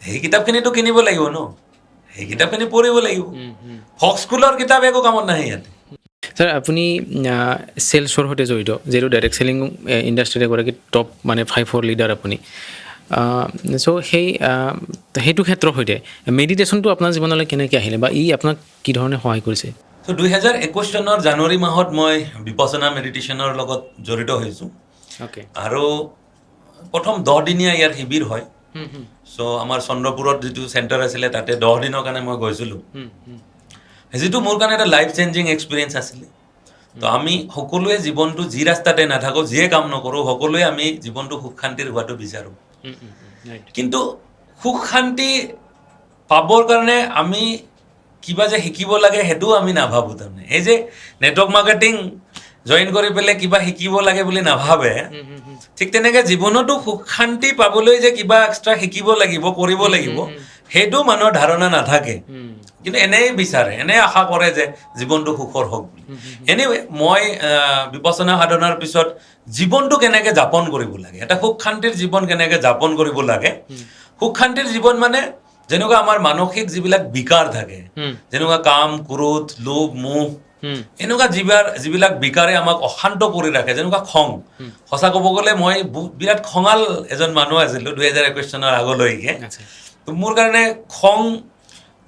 সেই কিতাপখিনিতো কিনিব লাগিব ন, সেই কিতাপখিনি পঢ়িব লাগিব। ফক স্কুলৰ কিতাপ একো কামত নাহে ইয়াতে। ছাৰ আপুনি চেলছৰ সৈতে জড়িত, যিহেতু ডাইৰেক্ট চেলিং ইণ্ডাষ্ট্ৰীৰ এগৰাকী টপ মানে 5-4 লিডাৰ আপুনি, চ' সেইটো ক্ষেত্ৰৰ সৈতে মেডিটেশ্যনটো আপোনাৰ জীৱনলৈ কেনেকৈ আহিলে, বা ই আপোনাক কি ধৰণে সহায় কৰিছে? চ' 2021 চনৰ জানুৱাৰী মাহত মই বিপচনা মেডিটেশ্যনৰ লগত জড়িত হৈছোঁ। আৰু প্ৰথম 10 দিনীয়া ইয়াৰ শিবিৰ হয়। চ' আমাৰ চন্দ্ৰপুৰত যিটো চেণ্টাৰ আছিলে তাতে 10 দিনৰ কাৰণে মই গৈছিলোঁ, যিটো মোৰ কাৰণে এটা লাইফ চেঞ্জিং এক্সপিৰিয়েঞ্চ আছিলে। তো আমি সকলোৱে জীৱনটো যি ৰাস্তাতে নাথাকোঁ, যিয়ে কাম নকৰোঁ, সকলোৱে আমি জীৱনটো সুখ শান্তিৰ হোৱাটো বিচাৰোঁ। কিন্তু সুখ শান্তি পাবৰ কাৰণে আমি কিবা যে শিকিব লাগে সেইটোও আমি নাভাবোঁ। তাৰমানে এই যে নেটৱৰ্ক মাৰ্কেটিং জইন কৰি পেলাই কিবা শিকিব লাগে বুলি নাভাবে, ঠিক তেনেকৈ জীৱনতো সুখ শান্তি পাবলৈ যে কিবা এক্সট্ৰা শিকিব লাগিব, কৰিব লাগিব, সেইটো মানুহৰ ধাৰণা নাথাকে। কিন্তু এনেই বিচাৰে, এনেই আশা কৰে যে জীৱনটো সুখৰ হওক বুলি। এনিৱে মই বিপচনা সাধনাৰ পিছত জীৱনটো কেনেকৈ যাপন কৰিব লাগে, এটা সুখ শান্তিৰ জীৱন কেনেকৈ যাপন কৰিব লাগে। সুখ শান্তিৰ জীৱন মানে যেনেকুৱা আমাৰ মানসিক যিবিলাক বিকাৰ থাকে, যেনেকুৱা কাম, ক্ৰোধ, লোভ, মোহ, এনেকুৱা যিবিলাক বিকাৰে আমাক অশান্ত কৰি ৰাখে, যেনেকুৱা খং। সঁচা ক'ব গ'লে মই বিৰাট খঙাল এজন মানুহ আছিলোঁ 2021 চনৰ আগলৈকে। তো মোৰ কাৰণে খং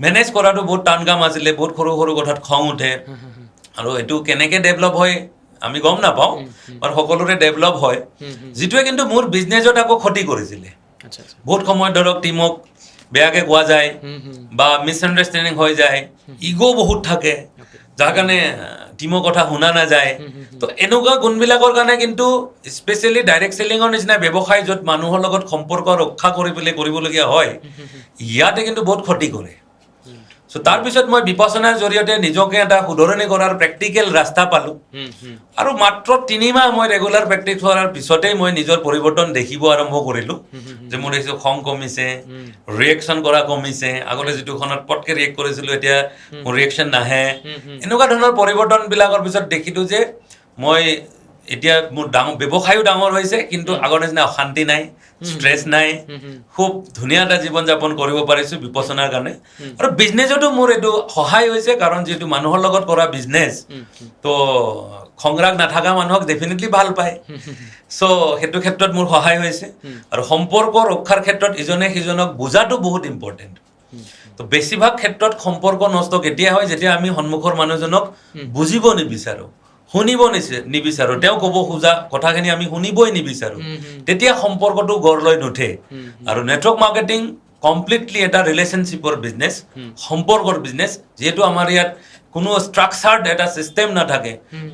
মেনেজ কৰাটো বহুত টান কাম আছিলে, বহুত সৰু সৰু কথাত খং উঠে, আৰু এইটো কেনেকৈ ডেভেলপ হয় আমি গম নাপাওঁ, আৰু সকলোৰে ডেভেলপ হয়, যিটোৱে কিন্তু মোৰ বিজনেছত আকৌ ক্ষতি কৰিছিলে। বহুত সময়ত ধৰক টিমক বেয়াকৈ কোৱা যায়, বা মিছআণ্ডাৰষ্টেণ্ডিং হৈ যায়, ইগ' বহুত থাকে, যাৰ কাৰণে টিমৰ কথা শুনা নাযায়। তো এনেকুৱা গুণবিলাকৰ কাৰণে কিন্তু স্পেচিয়েলি ডাইৰেক্ট চেলিঙৰ নিচিনা ব্যৱসায়, য'ত মানুহৰ লগত সম্পৰ্ক ৰক্ষা কৰি পেলাই কৰিবলগীয়া হয়, ইয়াতে কিন্তু বহুত ক্ষতি কৰে। চ' তাৰপিছত মই বিপচনাৰ জৰিয়তে নিজকে এটা শুধৰণি কৰাৰ প্ৰেক্টিকেল ৰাস্তা পালোঁ, আৰু মাত্ৰ 3 মাহ মই ৰেগুলাৰ প্ৰেক্টিছ কৰাৰ পিছতেই মই নিজৰ পৰিৱৰ্তন দেখিব আৰম্ভ কৰিলোঁ, যে মোৰ দেখিছোঁ খং কমিছে, ৰিয়েকশ্যন কৰা কমিছে। আগতে যিটো খনত পটকৈ ৰিয়েক্ট কৰিছিলোঁ, এতিয়া মোৰ ৰিয়েকশ্যন নাহে। এনেকুৱা ধৰণৰ পৰিৱৰ্তনবিলাকৰ পিছত দেখিলোঁ যে মই এতিয়া মোৰ ব্যৱসায়ো ডাঙৰ হৈছে, কিন্তু আগৰ নিচিনা অশান্তি নাই, ষ্ট্ৰেছ নাই, খুব ধুনীয়া এটা জীৱন যাপন কৰিব পাৰিছোঁ বিপচনাৰ কাৰণে। আৰু বিজনেছতো মোৰ এইটো সহায় হৈছে, কাৰণ যিহেতু মানুহৰ লগত কৰা বিজনেছ, তো খংৰাগ নাথাকা মানুহক ডেফিনেটলি ভাল পায়। চ' সেইটো ক্ষেত্ৰত মোৰ সহায় হৈছে। আৰু সম্পৰ্ক ৰক্ষাৰ ক্ষেত্ৰত ইজনে সিজনক বুজাটো বহুত ইম্পৰ্টেণ্ট। তো বেছিভাগ ক্ষেত্ৰত সম্পৰ্ক নষ্ট কেতিয়া হয়, যেতিয়া আমি সন্মুখৰ মানুহজনক বুজিব নিবিচাৰোঁ, শুনিব নিবিচাৰোঁ, তেওঁ ক'ব খোজা কথাখিনি আমি শুনিবই নিবিচাৰোঁ, তেতিয়া সম্পৰ্কটো গঢ় লৈ নুঠে। আৰু নেটৱৰ্ক মাৰ্কেটিং কমপ্লিটলি এটা ৰিলেশ্যনশ্বিপৰ বিজনেছ, সম্পৰ্কৰ বিজনেছ। যিহেতু আমাৰ ইয়াত কোনো ষ্ট্ৰাকচাৰ্ড এটা ছিষ্টেম নাথাকে,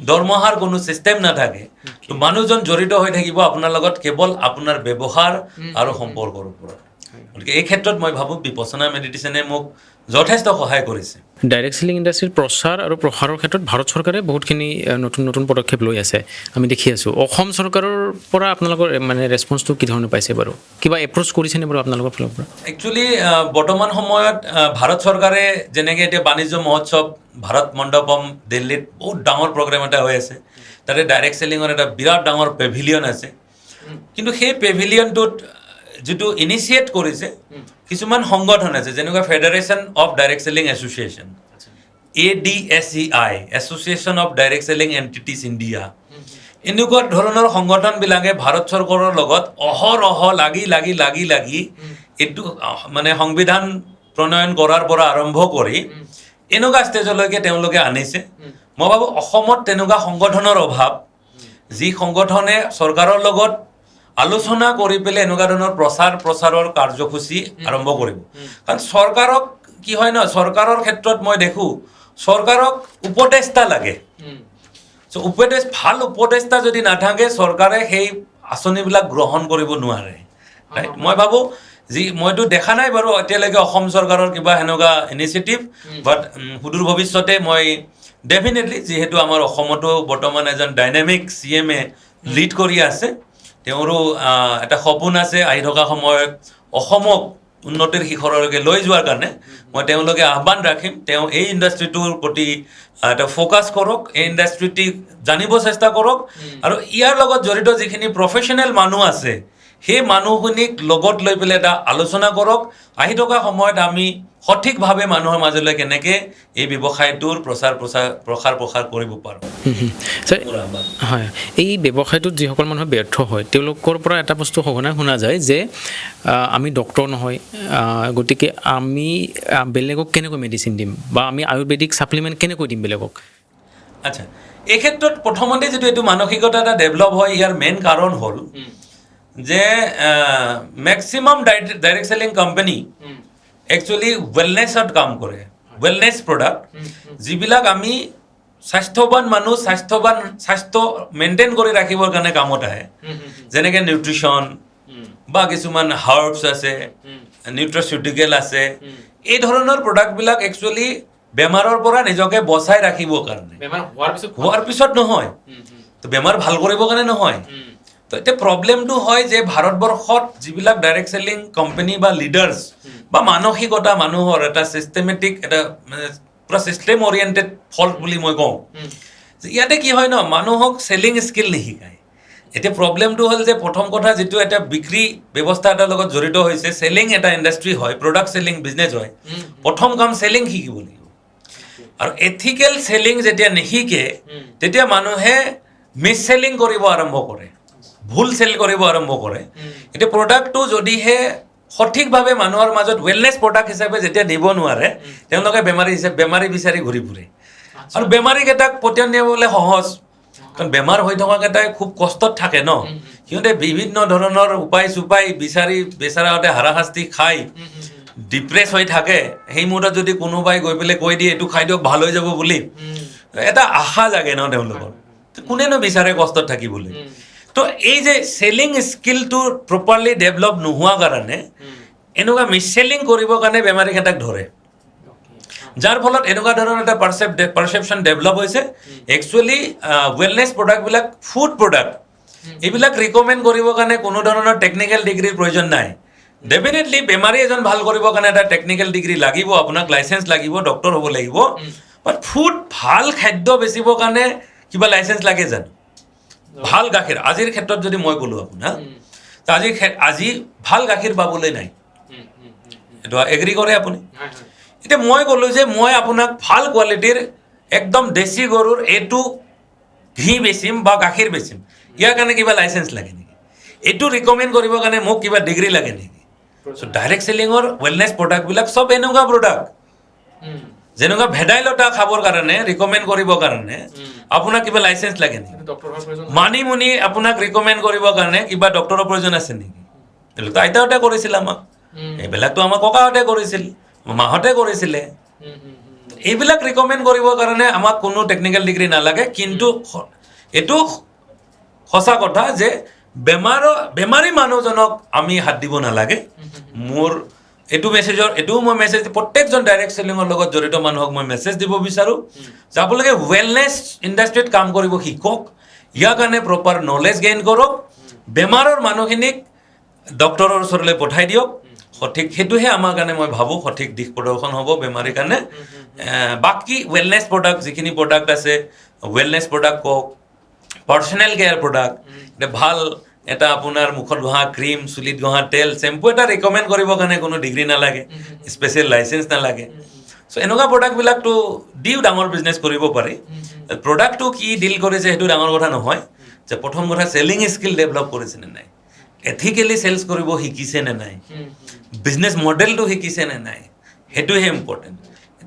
দৰমহাৰ কোনো ছিষ্টেম নাথাকে, তো মানুহজন জড়িত হৈ থাকিব আপোনাৰ লগত কেৱল আপোনাৰ ব্যৱহাৰ আৰু সম্পৰ্কৰ ওপৰত। গতিকে এই ক্ষেত্ৰত মই ভাবোঁ বিপচনা মেডিটেশ্যনে মোক যথেষ্ট সহায় কৰিছে। ডাইৰেক্ট চেলিং ইণ্ডাষ্ট্ৰীৰ প্ৰচাৰ আৰু প্ৰসাৰৰ ক্ষেত্ৰত ভাৰত চৰকাৰে বহুতখিনি নতুন নতুন পদক্ষেপ লৈ আছে, আমি দেখি আছোঁ। অসম চৰকাৰৰ পৰা আপোনালোকৰ মানে ৰেছপন্সটো কি ধৰণে পাইছে বাৰু? কিবা এপ্ৰ'চ কৰিছেনে বাৰু আপোনালোকৰ ফালৰ পৰা? একচুৱেলি বৰ্তমান সময়ত ভাৰত চৰকাৰে যেনেকৈ এতিয়া বাণিজ্য মহোৎসৱ ভাৰত মণ্ডপম দিল্লীত বহুত ডাঙৰ প্ৰগ্ৰেম এটা হৈ আছে, তাতে ডাইৰেক্ট চেলিঙৰ এটা বিৰাট ডাঙৰ পেভিলিয়ন আছে। কিন্তু সেই পেভিলিয়নটোত যিটো ইনিচিয়েট কৰিছে কিছুমান সংগঠন আছে, যেনেকুৱা federation of direct selling association, ADSEI, association of direct selling entities India. এনেকুৱা ধৰণৰ সংগঠনবিলাকে ভাৰত চৰকাৰৰ লগত অহৰহ লাগি এইটো মানে সংবিধান প্ৰণয়ন কৰাৰ পৰা আৰম্ভ কৰি এনেকুৱা ষ্টেজলৈকে তেওঁলোকে আনিছে। মই ভাবোঁ অসমত তেনেকুৱা সংগঠনৰ অভাৱ, যি সংগঠনে চৰকাৰৰ লগত আলোচনা কৰি পেলাই এনেকুৱা ধৰণৰ প্ৰচাৰৰ কাৰ্যসূচী আৰম্ভ কৰিব। কাৰণ চৰকাৰক কি হয় ন, চৰকাৰৰ ক্ষেত্ৰত মই দেখোঁ চৰকাৰক উপদেষ্টা লাগে। ভাল উপদেষ্টা যদি নাথাকে চৰকাৰে সেই আঁচনিবিলাক গ্ৰহণ কৰিব নোৱাৰে। মই ভাবোঁ মইতো দেখা নাই বাৰু এতিয়ালৈকে অসম চৰকাৰৰ কিবা সেনেকুৱা ইনিচিয়েটিভ, বাট সুদূৰ ভৱিষ্যতে মই ডেফিনেটলি, যিহেতু আমাৰ অসমতো বৰ্তমান এজন ডাইনামিক CM লিড কৰি আছে, তেওঁৰো এটা সপোন আছে আহি থকা সময়ত অসমক উন্নতিৰ শিখৰলৈকে লৈ যোৱাৰ কাৰণে। মই তেওঁলোকে আহ্বান ৰাখিম, তেওঁ এই ইণ্ডাষ্ট্ৰিটোৰ প্ৰতি এটা ফ'কাছ কৰক, এই ইণ্ডাষ্ট্ৰিটি জানিব চেষ্টা কৰক, আৰু ইয়াৰ লগত জড়িত যিখিনি প্ৰফেশ্যনেল মানুহ আছে সেই মানুহখিনিক লগত লৈ পেলাই এটা আলোচনা কৰক। আহি থকা সময়ত আমি সঠিকভাৱে মানুহৰ মাজলৈ কেনেকৈ এই ব্যৱসায়টোৰ প্ৰসাৰ কৰিব পাৰোঁ। হয়, এই ব্যৱসায়টোত যিসকল মানুহ ব্যৰ্থ হয় তেওঁলোকৰ পৰা এটা বস্তু সঘনাই শুনা যায় যে আমি ডক্তৰ নহয়, গতিকে আমি বেলেগক কেনেকৈ মেডিচিন দিম, বা আমি আয়ুৰ্বেদিক ছাপ্লিমেণ্ট কেনেকৈ দিম বেলেগক? আচ্ছা, এই ক্ষেত্ৰত প্ৰথমতে যিটো এইটো মানসিকতা এটা ডেভেলপ হয়, ইয়াৰ মেইন কাৰণ হ'ল যে maximum direct selling company actually ৱেলনেছত কাম কৰে, ৱেলনেছ প্ৰডাক্ট, যিবিলাক আমি স্বাস্থ্যৱান মানুহ স্বাস্থ্য মেইনটেইন কৰি ৰাখিবৰ কাৰণে কামত আহে, যেনেকৈ নিউট্ৰিশ্যন বা কিছুমান হাৰ্বছ আছে, নিউট্ৰাচিউটিকেল আছে। এই ধৰণৰ প্ৰডাক্টবিলাক একচুৱেলি বেমাৰৰ পৰা নিজকে বচাই ৰাখিবৰ কাৰণে, হোৱাৰ পিছত নহয়, তো বেমাৰ ভাল কৰিবৰ কাৰণে নহয়। তো এতিয়া প্ৰব্লেমটো হয় যে ভাৰতবৰ্ষত যিবিলাক ডাইৰেক্ট চেলিং কোম্পানী বা লিডাৰ্ছ বা মানসিকতা মানুহৰ এটা ছিষ্টেমেটিক, এটা মানে পূৰা ছিষ্টেম অৰিয়েণ্টেড ফল্ট বুলি মই কওঁ। ইয়াতে কি হয় ন, মানুহক চেলিং স্কিল নিশিকায়। এতিয়া প্ৰব্লেমটো হ'ল যে প্ৰথম কথা, যিটো এটা বিক্ৰী ব্যৱস্থা এটাৰ লগত জড়িত হৈছে, চেলিং এটা ইণ্ডাষ্ট্ৰী হয়, প্ৰডাক্ট চেলিং বিজনেছ হয়, প্ৰথম কাম চেলিং শিকিব লাগিব। আৰু এথিকেল চেলিং যেতিয়া নিশিকে তেতিয়া মানুহে মিছ চেলিং কৰিব আৰম্ভ কৰে, ভুল চেল কৰিব আৰম্ভ কৰে। এতিয়া প্ৰডাক্টটো যদিহে সঠিকভাৱে মানুহৰ মাজত ৱেলনেছ প্ৰডাক্ট হিচাপে যেতিয়া দিব নোৱাৰে, তেওঁলোকে বেমাৰী বিচাৰি ঘূৰি ফুৰে। আৰু বেমাৰীকেইটাক পতিয়ন দিবলৈ সহজ, কাৰণ বেমাৰ হৈ থকাকেইটাই খুব কষ্টত থাকে ন, সিহঁতে বিভিন্ন ধৰণৰ উপায় বিচাৰি বেচাৰাহঁতে হাৰাশাস্তি খাই ডিপ্ৰেছ হৈ থাকে। সেই মুহূৰ্তত যদি কোনোবাই গৈ পেলাই কৈ দিয়ে এইটো খাই দিয়ক ভাল হৈ যাব বুলি, এটা আশা জাগে ন তেওঁলোকৰ, কোনেনো বিচাৰে কষ্টত থাকিবলৈ। তো এই যে চেলিং স্কিলটো প্ৰপাৰলি ডেভেলপ নোহোৱা কাৰণে এনেকুৱা মিছচেলিং কৰিবৰ কাৰণে বেমাৰীকেইটাক ধৰে, যাৰ ফলত এনেকুৱা ধৰণৰ এটা পাৰচেপশ্যন ডেভেলপ হৈছে। একচুৱেলি ৱেলনেছ প্ৰডাক্টবিলাক, ফুড প্ৰডাক্ট, এইবিলাক ৰিকমেণ্ড কৰিবৰ কাৰণে কোনো ধৰণৰ টেকনিকেল ডিগ্ৰীৰ প্ৰয়োজন নাই। ডেফিনেটলি বেমাৰী এজন ভাল কৰিবৰ কাৰণে এটা টেকনিকেল ডিগ্ৰী লাগিব, আপোনাক লাইচেঞ্চ লাগিব, ডক্টৰ হ'ব লাগিব। বাট ফুড, ভাল খাদ্য বেচিবৰ কাৰণে কিবা লাইচেঞ্চ লাগে জানো? ভাল গাখীৰ, আজিৰ ক্ষেত্ৰত যদি মই ক'লোঁ আপোনাক, আজি ভাল গাখীৰ পাবলৈ নাই, এইটো এগ্ৰী কৰে আপুনি? এতিয়া মই ক'লোঁ যে মই আপোনাক ভাল কোৱালিটিৰ একদম দেশী গৰুৰ এইটো ঘি বেচিম বা গাখীৰ বেচিম, ইয়াৰ কাৰণে কিবা লাইচেঞ্চ লাগে নেকি? এইটো ৰিকমেণ্ড কৰিবৰ কাৰণে মোক কিবা ডিগ্ৰী লাগে নেকি? চ' ডাইৰেক্ট চেলিঙৰ ৱেলনেছ প্ৰডাক্টবিলাক চব এনেকুৱা প্ৰডাক্ট, যেনেকুৱা ভেদাইলতা খাবৰ কাৰণে ৰিকমেণ্ড কৰিবৰ কাৰণে আপোনাক কিবা লাইচেঞ্চ লাগে নেকি? মানিমুনি আপোনাক ৰিকমেণ্ড কৰিবৰ কাৰণে কিবা ডক্টৰৰ প্ৰয়োজন আছে নেকি? এইবিলাকতো আইতাহঁতে কৰিছিল আমাক, এইবিলাকতো আমাৰ ককাহঁতে কৰিছিল, মাহঁতে কৰিছিলে। এইবিলাক ৰিকমেণ্ড কৰিবৰ কাৰণে আমাক কোনো টেকনিকেল ডিগ্ৰী নালাগে কিন্তু এইটো সঁচা কথা যে বেমাৰী মানুহজনক আমি হাত দিব নালাগে মোৰ এইটোও মই মেছেজ প্ৰত্যেকজন ডাইৰেক্ট চেলিঙৰ লগত জড়িত মানুহক মই মেছেজ দিব বিচাৰোঁ যে আপোনালোকে ৱেলনেছ ইণ্ডাষ্ট্ৰীত কাম কৰিব শিকক ইয়াৰ কাৰণে প্ৰপাৰ নলেজ গেইন কৰক বেমাৰৰ মানুহখিনিক ডক্টৰৰ ওচৰলৈ পঠাই দিয়ক সঠিক সেইটোহে আমাৰ কাৰণে মই ভাবোঁ সঠিক দিশ প্ৰদৰ্শন হ'ব বেমাৰীৰ কাৰণে বাকী ৱেলনেছ প্ৰডাক্ট যিখিনি প্ৰডাক্ট আছে ৱেলনেছ প্ৰডাক্ট কওক পাৰ্চনেল কেয়াৰ প্ৰডাক্ট ভাল এটা আপোনাৰ মুখত ঘঁহা ক্ৰীম চুলিত ঘঁহা তেল চেম্পু এটা ৰিকমেণ্ড কৰিবৰ কাৰণে কোনো ডিগ্ৰী নালাগে স্পেচিয়েল লাইচেঞ্চ নালাগে চ' এনেকুৱা প্ৰডাক্টবিলাকতো দিও ডাঙৰ বিজনেছ কৰিব পাৰি প্ৰডাক্টটো কি ডিল কৰিছে সেইটো ডাঙৰ কথা নহয় যে প্ৰথম কথা চেলিং স্কিল ডেভেলপ কৰিছে নে নাই এথিকেলি চেলছ কৰিব শিকিছে নে নাই বিজনেছ মডেলটো শিকিছে নে নাই সেইটোহে ইম্পৰ্টেণ্ট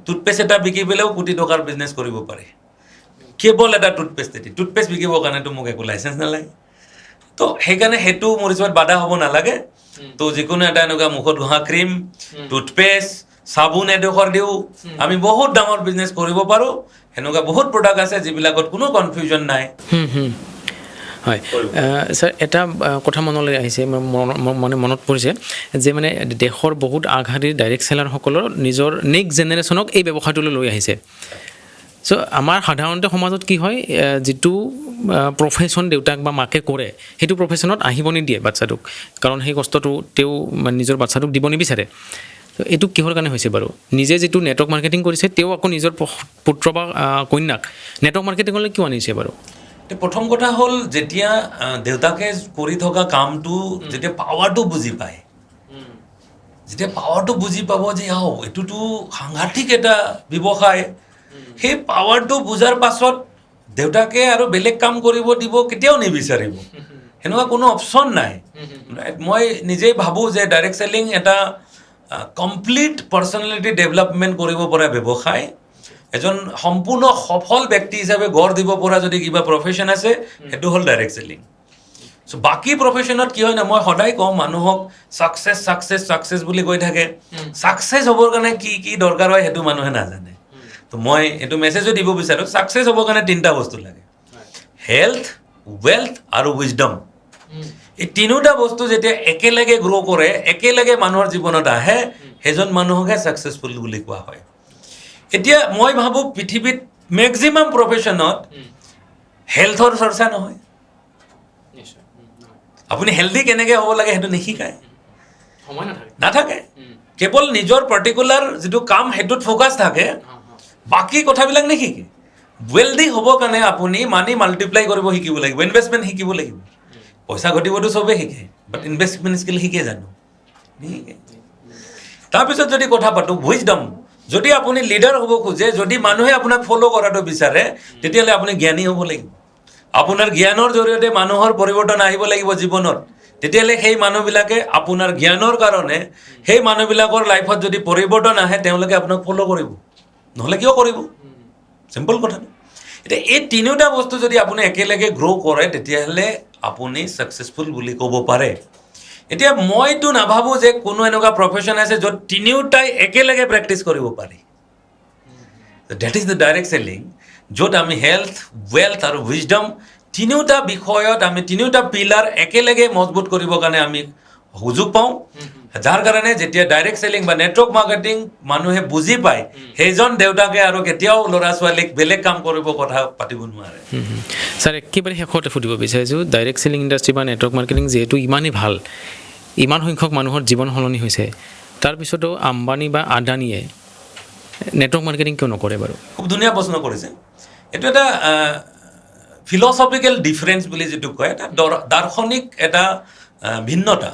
টুথপেষ্ট এটা বিকি পেলাইও কোটি টকাৰ বিজনেছ কৰিব পাৰে কেৱল এটা টুথপেষ্ট বিকিবৰ কাৰণেতো মোক একো লাইচেঞ্চ নালাগে তো সেইকাৰণে সেইটো মোৰ হিচাপত বাধা হ'ব নালাগে তো যিকোনো এটা এনেকুৱা মুখত ঘঁহা ক্ৰীম টুথপেষ্ট চাবোন এডোখৰ দিওঁ আমি বহুত ডাঙৰ বিজনেছ কৰিব পাৰোঁ সেনেকুৱা বহুত প্ৰডাক্ট আছে যিবিলাকত কোনো কনফিউজন নাই হয় ছাৰ এটা কথা মনলৈ আহিছে মানে মনত পৰিছে যে মানে দেশৰ বহুত আগশাৰীৰ ডাইৰেক্ট চেলাৰসকলৰ নিজৰ নেক্সট জেনেৰেশ্যনক এই ব্যৱসায়টোলৈ লৈ আহিছে চ' আমাৰ সাধাৰণতে সমাজত কি হয় যিটো প্ৰফেশ্যন দেউতাক বা মাকে কৰে সেইটো প্ৰফেশ্যনত আহিব নিদিয়ে বাচ্ছাটোক কাৰণ সেই কষ্টটো তেওঁ নিজৰ বাচ্ছাটোক দিব নিবিচাৰে ত' এইটো কিহৰ কাৰণে হৈছে বাৰু নিজে যিটো নেটৱৰ্ক মাৰ্কেটিং কৰিছে তেওঁ আকৌ নিজৰ পুত্ৰ বা কন্যাক নেটৱৰ্ক মাৰ্কেটিঙলৈ কিয় আনিছে বাৰু প্ৰথম কথা হ'ল যেতিয়া দেউতাকে কৰি থকা কামটো যেতিয়া পাৱাৰটো বুজি পায় যেতিয়া পাৱাৰটো বুজি পাব যে এইটোতো সাংঘাতিক এটা ব্যৱসায় সেই পাৱাৰটো বুজাৰ পাছত দেউতাকে আৰু বেলেগ কাম কৰিব দিব কেতিয়াও নিবিচাৰিব সেনেকুৱা কোনো অপশ্যন নাই মই নিজেই ভাবোঁ যে ডাইৰেক্ট চেলিং এটা কমপ্লিট পাৰ্চনেলিটি ডেভেলপমেণ্ট কৰিব পৰা ব্যৱসায় এজন সম্পূৰ্ণ সফল ব্যক্তি হিচাপে গঢ় দিব পৰা যদি কিবা প্ৰফেশ্যন আছে সেইটো হ'ল ডাইৰেক্ট চেলিং চ' বাকী প্ৰফেশ্যনত কি হয় না মই সদায় কওঁ মানুহক ছাকচেছ বুলি কৈ থাকে ছাকচেছ হ'বৰ কাৰণে কি কি দৰকাৰ হয় সেইটো মানুহে নাজানে তো মই এইটো মেছেজো দিব বিচাৰোঁ ছাকচেছ হ'বৰ কাৰণে 3টা বস্তু লাগে হেল্থ ৱেল্থ আৰু উইজডম এই 3টা বস্তু যেতিয়া একেলগে গ্ৰ' কৰে একেলগে মানুহৰ জীৱনত আহে সেইজন মানুহকহে ছাকচেছফুল বুলি কোৱা হয় এতিয়া মই ভাবোঁ পৃথিৱীত মেক্সিমাম প্ৰফেশ্যনত হেল্থৰ চৰ্চা নহয় আপুনি হেল্ডি কেনেকৈ হ'ব লাগে সেইটো নিশিকায় নাথাকে কেৱল নিজৰ পাৰ্টিকুলাৰ যিটো কাম সেইটোত ফ'কাছ থাকে বাকী কথাবিলাক নিশিকে ৱেলডি হ'বৰ কাৰণে আপুনি মানি মাল্টিপ্লাই কৰিব শিকিব লাগিব ইনভেষ্টমেণ্ট শিকিব লাগিব পইচা ঘটিবতো চবেই শিকে বাট ইনভেষ্টমেণ্ট স্কিল শিকে জানো নিশিকে তাৰপিছত যদি কথা পাতোঁ উইজডম যদি আপুনি লিডাৰ হ'ব খোজে যদি মানুহে আপোনাক ফ'ল' কৰাটো বিচাৰে তেতিয়াহ'লে আপুনি জ্ঞানী হ'ব লাগিব আপোনাৰ জ্ঞানৰ জৰিয়তে মানুহৰ পৰিৱৰ্তন আহিব লাগিব জীৱনত তেতিয়াহ'লে সেই মানুহবিলাকে আপোনাৰ জ্ঞানৰ কাৰণে সেই মানুহবিলাকৰ লাইফত যদি পৰিৱৰ্তন আহে তেওঁলোকে আপোনাক ফ'ল' কৰিব নহ'লে কিয় কৰিব চিম্পল কথা এতিয়া এই 3টা বস্তু যদি আপুনি একেলগে গ্ৰ' কৰে তেতিয়াহ'লে আপুনি ছাকচেছফুল বুলি ক'ব পাৰে এতিয়া মইতো নাভাবোঁ যে কোনো এনেকুৱা প্ৰফেশ্যন আছে য'ত 3টাই একেলগে প্ৰেক্টিছ কৰিব পাৰি that is the direct selling য'ত আমি হেল্থ ৱেল্থ আৰু উইজডম 3টা বিষয়ত আমি 3টা পিলাৰ একেলগে মজবুত কৰিবৰ কাৰণে আমি সুযোগ পাওঁ যাৰ কাৰণে যেতিয়া ডাইৰেক্ট চেলিং বা নেটৱৰ্ক মাৰ্কেটিং মানুহে বুজি পায় সেইজন দেউতাকে আৰু কেতিয়াও ল'ৰা ছোৱালীক বেলেগ কাম কৰিব কথা পাতিব নোৱাৰে ছাৰ একেবাৰে শেষতে সুধিব বিচাৰিছোঁ ডাইৰেক্ট চেলিং ইণ্ডাষ্ট্ৰী বা নেটৱৰ্ক মাৰ্কেটিং যিহেতু ইমানেই ভাল ইমান সংখ্যক মানুহৰ জীৱন সলনি হৈছে তাৰপিছতো আম্বানী বা আদানীয়ে নেটৱৰ্ক মাৰ্কেটিং কিয় নকৰে বাৰু খুব ধুনীয়া প্ৰশ্ন কৰিছে এইটো এটা ফিলচফিকেল ডিফাৰেঞ্চ বুলি যিটো কয় এটা দাৰ্শনিক এটা ভিন্নতা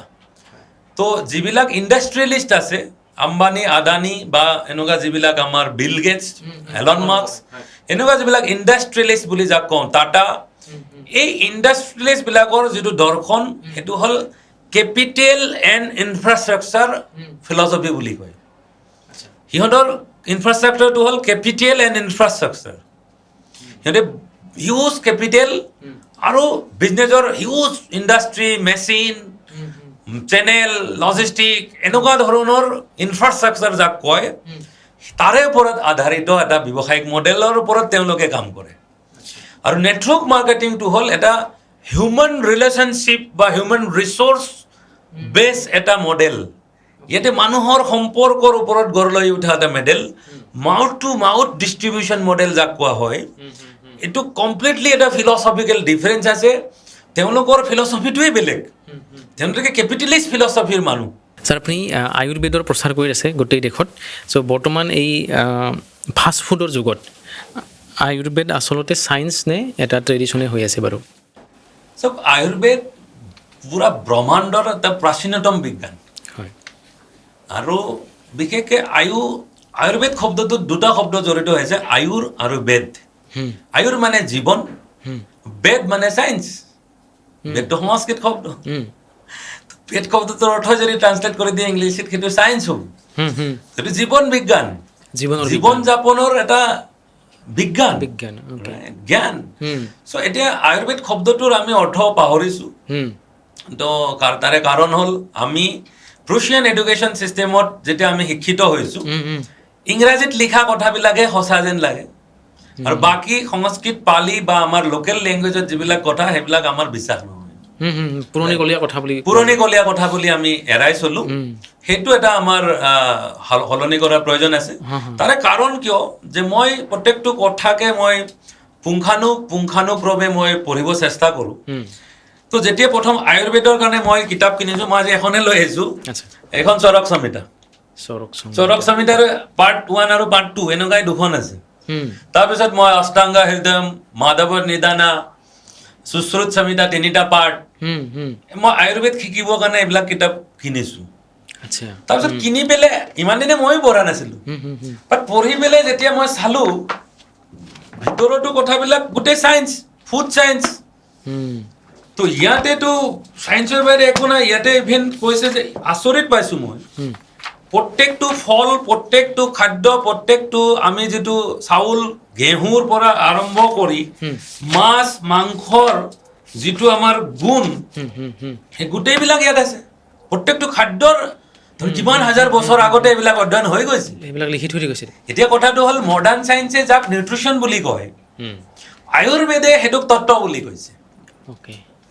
তো যিবিলাক ইণ্ডাষ্ট্ৰিয়েলিষ্ট আছে আম্বানী আদানী বা এনেকুৱা যিবিলাক আমাৰ বিল গেটছ এলন মাস্ক এনেকুৱা যিবিলাক ইণ্ডাষ্ট্ৰিয়েলিষ্ট বুলি যাক কওঁ টাটা এই ইণ্ডাষ্ট্ৰিয়েলিষ্টবিলাকৰ যিটো দৰ্শন সেইটো হ'ল কেপিটেল এণ্ড ইনফ্ৰাষ্ট্ৰাকচাৰ ফিলচফি বুলি কয় সিহঁতৰ ইনফ্ৰাষ্ট্ৰাকচাৰটো হ'ল কেপিটেল এণ্ড ইনফ্ৰাষ্ট্ৰাকচাৰ সিহঁতে হিউজ কেপিটেল আৰু বিজনেছৰ huge industry machine channel logistic এনেকুৱা ধৰণৰ ইনফ্ৰাষ্ট্ৰাকচাৰ যাক কয় তাৰে ওপৰত আধাৰিত এটা ব্যৱসায়িক মডেলৰ ওপৰত তেওঁলোকে কাম কৰে আৰু নেটৱৰ্ক মাৰ্কেটিংটো হ'ল এটা হিউমেন ৰিলেশ্যনশ্বিপ বা হিউমেন ৰিচোৰ্চ বেছ এটা মডেল ইয়াতে মানুহৰ সম্পৰ্কৰ ওপৰত গঢ় লৈ উঠা এটা model mouth to mouth distribution model যাক কোৱা হয় এইটো কমপ্লিটলি এটা ফিলচফিকেল ডিফাৰেঞ্চ আছে তেওঁলোকৰ ফিলচফিটোৱেই বেলেগ তেওঁলোকে কেপিটেলিষ্ট ফিলচফিৰ মানুহ ছাৰ আপুনি আয়ুৰ্বেদৰ প্ৰচাৰ কৰি আছে গোটেই দেশত চ' বৰ্তমান এই ফাষ্ট ফুডৰ যুগত আয়ুৰ্বেদ আচলতে ছায়েন্স নে এটা ট্ৰেডিশ্যনে হৈ আছে বাৰু চব আয়ুৰ্বেদ পুৰা ব্ৰহ্মাণ্ডৰ এটা প্ৰাচীনতম বিজ্ঞান হয় আৰু বিশেষকৈ আয়ুৰ্বেদ শব্দটোত দুটা শব্দ জড়িত হৈছে আয়ুৰ আৰু বেদ আয়ুৰ মানে জীৱন বেদ মানে ছায়েন্স বেদটো সংস্কৃত শব্দ বেদ শব্দটোৰ অৰ্থ যদি ট্ৰান্সলেট কৰি দিয়ে ইংলিছত সেইটো ছায়েন্স হ'ব সেইটো জীৱন বিজ্ঞান জীৱন যাপনৰ এটা বিজ্ঞান জ্ঞান চ' এতিয়া আয়ুৰ্বেদ শব্দটোৰ আমি অৰ্থ পাহৰিছোঁ তো তাৰে কাৰণ হ'ল আমি প্ৰুচিয়ান এডুকেশ্যন ছিষ্টেমত যেতিয়া আমি শিক্ষিত হৈছোঁ ইংৰাজীত লিখা কথাবিলাকে সঁচা যেন লাগে আৰু বাকী সংস্কৃত পালি বা আমাৰ লোকেল লেংগুৱেজত যিবিলাক কথা সেইবিলাক আমাৰ বিশ্বাস নহয় পুৰণিকলীয়া কথা বুলি আমি এৰাই চলোঁ সেইটো এটা আমাৰ সলনি কৰাৰ প্ৰয়োজন আছে তাৰে কাৰণ কিয় যে মই প্ৰত্যেকটো কথাকে মই পুংখানুপুংখানুক্ৰমে মই পঢ়িব চেষ্টা কৰোঁ তো যেতিয়া প্ৰথম আয়ুৰ্বেদৰ কাৰণে মই কিতাপ কিনিছোঁ মই আজি এখনে লৈ আহিছোঁ এখন চৰক সংহিতা চৰক সংহিতাৰ পাৰ্ট 1 আৰু পাৰ্ট 2 এনেকুৱাই দুখন আছে তাৰপিছত মই অষ্টাংগ হৃদয়ম মাধৱৰ নিদানা সুশ্ৰুত সংহিতা 3টা পাৰ্ট মই আয়ুৰ্বেদ শিকিবৰ কাৰণে এইবিলাক কিতাপ কিনিছোঁ তাৰপিছত কিনি পেলাই ইমান দিনে ময়ো পঢ়া নাছিলোঁ বাট পঢ়ি পেলাই যেতিয়া মই চালোঁ ভিতৰতো কথাবিলাক গোটেই ছায়েন্স ফুড ছায়েন্স তো ইয়াতেতো ছায়েন্সৰ বাহিৰে একো নাই ইয়াতে ইভেন কৈছে যে আচৰিত পাইছোঁ মই প্ৰত্যেকটো ফল প্ৰত্যেকটো খাদ্য প্ৰত্যেকটো আমি যিটো চাউল ঘেঁহুৰ পৰা আৰম্ভ কৰি মাছ মাংসৰ যিটো আমাৰ গুণ সেই গোটেইবিলাক ইয়াত আছে প্ৰত্যেকটো খাদ্যৰ কিমান হাজাৰ বছৰ আগতে এইবিলাক অধ্যয়ন হৈ গৈছে এইবিলাক লিখি থৈ গৈছে এতিয়া কথাটো হ'ল মডাৰ্ণ ছায়েন্সে যাক নিউট্ৰিশ্যন বুলি কয় আয়ুৰ্বেদে সেইটোক তত্ত্ব বুলি কৈছে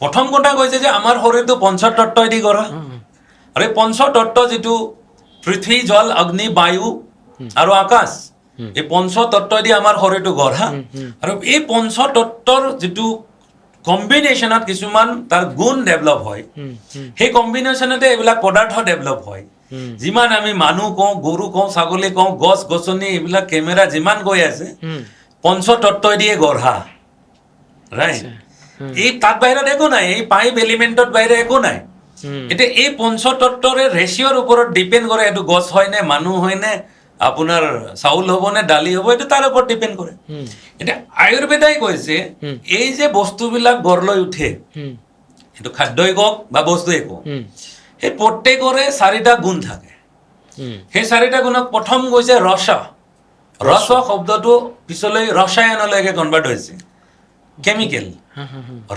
প্ৰথম কথা কৈছে যে আমাৰ শৰীৰটো পঞ্চতত্ত্বইদি গঢ়া আৰু এই পঞ্চতত্ত্ব যিটো পৃথিৱী জল অগ্নি বায়ু আৰু আকাশ এই পঞ্চতত্ত্বইদি আমাৰ শৰীৰটো গঢ়া আৰু এই পঞ্চতত্ত্বৰ যিটো কম্বিনেশ্যনত কিছুমান তাৰ গুণ ডেভেলপ হয় সেই কম্বিনেশ্যনতে এইবিলাক পদাৰ্থ ডেভেলপ হয় যিমান আমি মানুহ কওঁ গৰু কওঁ ছাগলী কওঁ গছ গছনি এইবিলাক কেমেৰা যিমান গৈ আছে পঞ্চতত্ত্বইদিয়ে গঢ়া ৰাইট এই তাত বাহিৰত একো নাই এই 5 এলিমেণ্টত বাহিৰে একো নাই এতিয়া এই পঞ্চতত্ত্বৰে ৰেচিঅ'ৰ ওপৰত ডিপেণ্ড কৰে এইটো গছ হয় নে মানুহ হয় নে আপোনাৰ চাউল হ'ব নে দালি হ'ব এইটো তাৰ ওপৰত ডিপেণ্ড কৰে এতিয়া আয়ুৰ্বেদাই কৈছে এই যে বস্তুবিলাক গঢ় লৈ উঠে সেইটো খাদ্যই কওক বা বস্তুৱেই কওক সেই প্ৰত্যেকৰে 4টা গুণ থাকে সেই 4টা গুণক প্ৰথম কৈছে ৰস শব্দটো পিছলৈ ৰসায়নলৈকে কনভাৰ্ট হৈছে কেমিকেল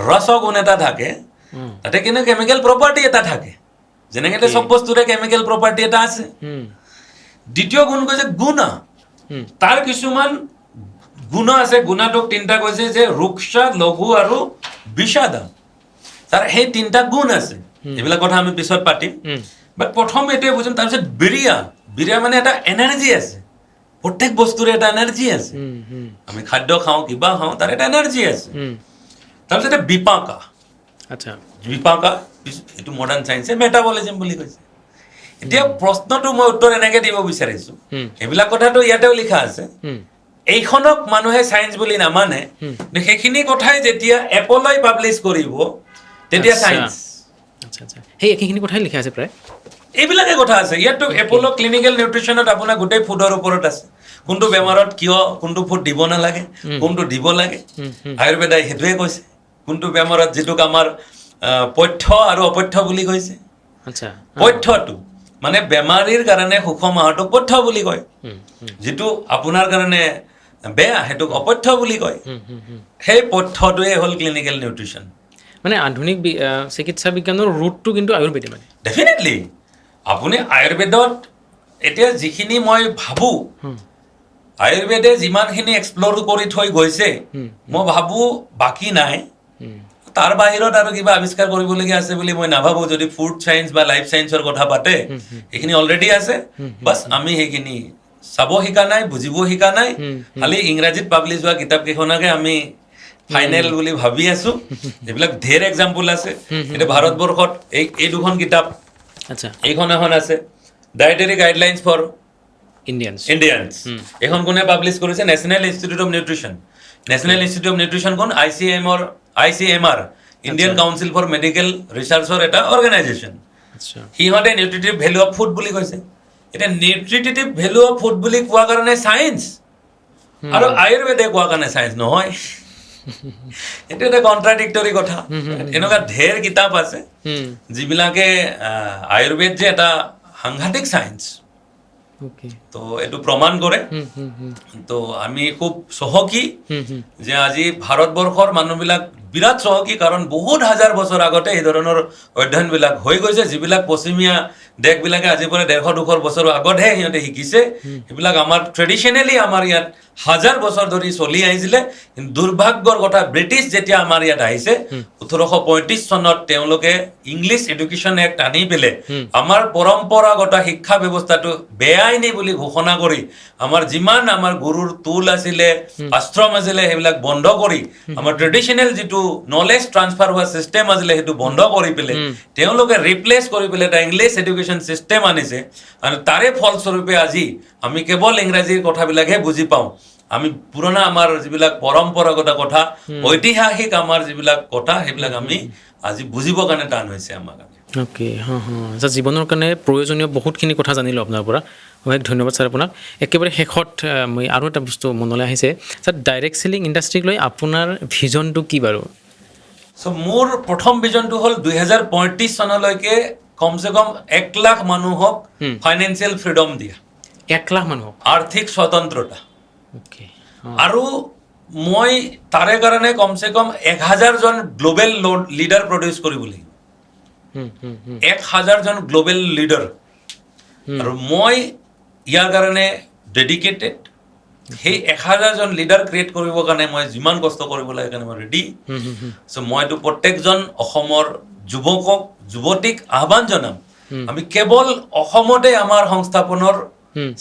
ৰস গুণ এটা থাকে তাতে কিন্তু কেমিকেল প্ৰপাৰ্টি এটা থাকে যেনেকৈ চব বস্তুৰে কেমিকেল প্ৰপাৰ্টি এটা আছে দ্বিতীয় গুণ কৈছে গুণ তাৰ কিছুমান গুণ আছে গুণটোক 3টা কৈছে যে ৰুক্ষা লঘু আৰু বিষাদ তাৰ সেই 3টা গুণ আছে এইবিলাক কথা আমি পিছত পাতিম বাট প্ৰথম এইটোৱে বুজিম তাৰপিছত বিৰিয়া মানে এটা এনাৰ্জি আছে প্ৰত্যেক বস্তুৰে এটা এনাৰ্জি আছে আমি খাদ্য খাওঁ কিবা খাওঁ তাৰ এটা এনাৰ্জি আছে তাৰপিছত বিপাকা এইটো মডাৰ্ণ ছায়েন্সে মেটাবলিজিম বুলি কৈছে এতিয়া প্ৰশ্নটো মই উত্তৰ এনেকে দিব বিচাৰিছোঁ এইবিলাক কথাটো ইয়াতেও লিখা আছে এইখনক মানুহে ছায়েন্স বুলি নামানে সেইখিনি কথাই যেতিয়া এপলাই পাব্লিছ কৰিব তেতিয়া ছায়েন্স সেই একেখিনি কথাই লিখা আছে প্ৰায় এইবিলাকে কথা আছে ইয়াততো এপল' ক্লিনিকেল নিউট্ৰিশ্যনত আপোনাৰ গোটেই ফুডৰ ওপৰত আছে কোনটো বেমাৰত কিয় কোনটো ফুড দিব নালাগে কোনটো দিব লাগে আয়ুৰ্বেদাই সেইটোৱে কৈছে কোনটো বেমাৰত যিটোক আমাৰ পথ্য আৰু অপথ্য বুলি কৈছে পথ্যটো মানে বেমাৰীৰ কাৰণে সুষম আহাৰটোক পথ্য বুলি কয় যিটো আপোনাৰ কাৰণে বেয়া সেইটোক অপথ্য বুলি কয় সেই পথ্যটোৱে হ'ল ক্লিনিকেল নিউট্ৰিশ্যন মানে আধুনিক চিকিৎসা বিজ্ঞানৰ ৰুটটো কিন্তু আয়ুৰ্বেদে মানে ডেফিনেটলি আপুনি আয়ুৰ্বেদত এতিয়া যিখিনি মই ভাবোঁ আয়ুৰ্বেদে যিমানখিনি এক্সপ্ল'ৰ কৰি থৈ গৈছে মই ভাবোঁ বাকী নাই তাৰ বাহিৰত আৰু কিবা আৱিষ্কাৰ কৰিবলগীয়া আছে বুলি মই নাভাবোঁ যদি ফুড চায়েন্স বা লাইফ চায়েন্সৰ কথা পাতে সেইখিনি অলৰেডি আছে বাছ আমি সেইখিনি চাব শিকা নাই বুজিব শিকা নাই খালি ইংৰাজীত পাব্লিছ হোৱা কিতাপকেইখনকে আমি ফাইনেল বুলি ভাবি আছোঁ এইবিলাক ঢেৰ এক্সাম্পল আছে এতিয়া ভাৰতবৰ্ষত এই দুখন কিতাপ আচ্ছা এইখন এখন আছে ডায়েটাৰী গাইডলাইনছ ফৰ ইণ্ডিয়ানছ এইখন কোনে পাব্লিছ কৰিছে national institute of nutrition national institute of nutrition কোন ICMR Indian council for medical ৰিচাৰ্চৰ এটা অৰ্গেনাইজেশ্যন আচ্ছা সিহঁতে নিউট্ৰিটিভ ভেলু অফ ফুড বুলি কৈছে এতিয়া নিউট্ৰিটিভ ভেলু অফ ফুড বুলি কোৱাৰ কাৰণে চায়েন্স আৰু আয়ুৰ্বেদে কোৱাৰ কাৰণে চায়েন্স নহয় এইটো এটা কণ্ট্ৰাডিক্টৰী কথা এনেকুৱা ঢেৰ কিতাপ আছে যিবিলাকে আয়ুৰ্বেদ যে এটা সাংঘাতিক চায়েন্স ওকে তো এইটো প্ৰমাণ কৰে তো আমি খুব চহকী যে আজি ভাৰতবৰ্ষৰ মানুহবিলাক বিৰাট চহকী কাৰণ বহুত হাজাৰ বছৰ আগতে এই ধৰণৰ অধ্যয়নবিলাক হৈ গৈছে যিবিলাক পশ্চিমীয়া দেশবিলাকে আজিৰ পৰা 150-200 বছৰ আগতহে সিহঁতে শিকিছে সেইবিলাক আমাৰ ট্ৰেডিশ্যনেলি আমাৰ ইয়াত হাজাৰ বছৰ ধৰি চলি আহিছিলে কিন্তু দুৰ্ভাগ্যৰ কথা ব্ৰিটিছ যেতিয়া আমাৰ ইয়াত আহিছে 1835 চনত তেওঁলোকে ইংলিছ এডুকেশ্যন এক্ট আনি পেলাই আমাৰ পৰম্পৰাগত শিক্ষা ব্যৱস্থাটো বেআইনী বুলি ঘোষণা কৰি আমাৰ যিমান আমাৰ গুৰুৰ টুল আছিলে আশ্ৰম আছিলে সেইবিলাক বন্ধ কৰি আমাৰ ট্ৰেডিশ্যনেল যিটো নলেজ ট্ৰান্সফাৰ হোৱা চিষ্টেম আছিলে সেইটো বন্ধ কৰি পেলাই তেওঁলোকে ৰিপ্লেচ কৰি পেলাই এটা ইংলিছ এডুকেশ্যন চিষ্টেম আনিছে আৰু তাৰে ফলস্বৰূপে আজি আমি কেৱল ইংৰাজীৰ কথাবিলাকহে বুজি পাওঁ আমি পুৰণা আমাৰ যিবিলাক পৰম্পৰাগত কথা ঐতিহাসিক আমাৰ যিবিলাক কথা সেইবিলাক আমি আজি বুজিবৰ কাৰণে টান হৈছে আমাৰ কাৰণে অ'কে ছাৰ জীৱনৰ কাৰণে প্ৰয়োজনীয় বহুতখিনি কথা জানিলোঁ আপোনাৰ পৰা অশেষ ধন্যবাদ ছাৰ আপোনাক একেবাৰে শেষত মই আৰু এটা বস্তু মনলৈ আহিছে ছাৰ ডাইৰেক্ট চেলিং ইণ্ডাষ্ট্ৰিক লৈ আপোনাৰ ভিজনটো কি বাৰু চ' মোৰ প্ৰথম ভিজনটো হ'ল 2035 চনলৈকে কমচে কম 1 লাখ মানুহক ফাইনেন্সিয়েল ফ্ৰীডম দিয়া 1 লাখ মানুহক আৰ্থিক স্বতন্ত্ৰতা অ'কে আৰু মই তাৰে কাৰণে কমচে কম 1000 জন গ্লোবেল লিডাৰ প্ৰডিউচ কৰিব লাগিব 1000 জন গ্লোবেল লিডাৰ আৰু মই ইয়াৰ কাৰণে ডেডিকেটেড সেই 1000 জন লিডাৰ ক্ৰিয়েট কৰিবৰ কাৰণে মই যিমান কষ্ট কৰিব লাগে কাৰণে মই ৰেডি চ' মইতো প্ৰত্যেকজন অসমৰ যুৱকক যুৱতীক আহ্বান জনাম আমি কেৱল অসমতে আমাৰ সংস্থাপনৰ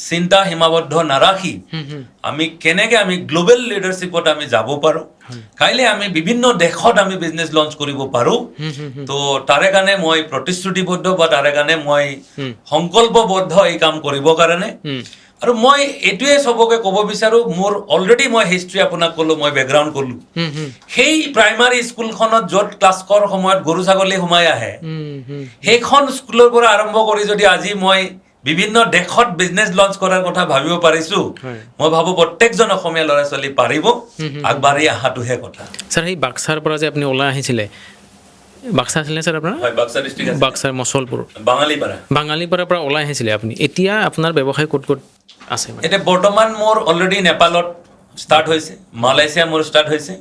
চিন্তা সীমাবদ্ধ নাৰাখি আমি কেনেকৈ আমি গ্লোবেল লিডাৰশ্বিপত আমি যাব পাৰোঁ কাইলৈ আমি বিভিন্ন দেশত আমি বিজনেছ লঞ্চ কৰিব পাৰোঁ তো তাৰে কাৰণে মই প্ৰতিশ্ৰুতিবদ্ধ বা তাৰে কাৰণে মই সংকল্পবদ্ধ এই কাম কৰিবৰ কাৰণে আৰু মই এইটোৱে চবকে ক'ব বিচাৰোঁ মোৰ অলৰেডি মই হিষ্ট্ৰী আপোনাক ক'লোঁ মই বেকগ্ৰাউণ্ড ক'লোঁ সেই প্ৰাইমাৰী স্কুলখনত য'ত ক্লাছ কৰাৰ সময়ত গৰু ছাগলী সোমাই আহে সেইখন স্কুলৰ পৰা আৰম্ভ কৰি যদি আজি মই বিভিন্ন দেশত বিজনেছ লঞ্চ কৰাৰ কথা ভাবিব পাৰিছোঁ মই ভাবোঁ প্ৰত্যেকজন অসমীয়া ল'ৰা ছোৱালী পাৰিব আগবাঢ়ি অহাটোহে কথা ছাৰ সেই বাক্সাৰ পৰা যে আপুনি ওলাই আহিছিলে বাক্সা আছিলে ছাৰ আপোনাৰ হয় বাক্সা ডিষ্ট্ৰিক্ট বাক্সাৰ মচলপুৰ বাঙালীপাৰা পৰা ওলাই আহিছিলে আপুনি এতিয়া আপোনাৰ ব্যৱসায় ক'ত ক'ত আছে এতিয়া বৰ্তমান মোৰ অলৰেডি নেপালত ষ্টাৰ্ট হৈছে মালয়েছিয়া মোৰ ষ্টাৰ্ট হৈছে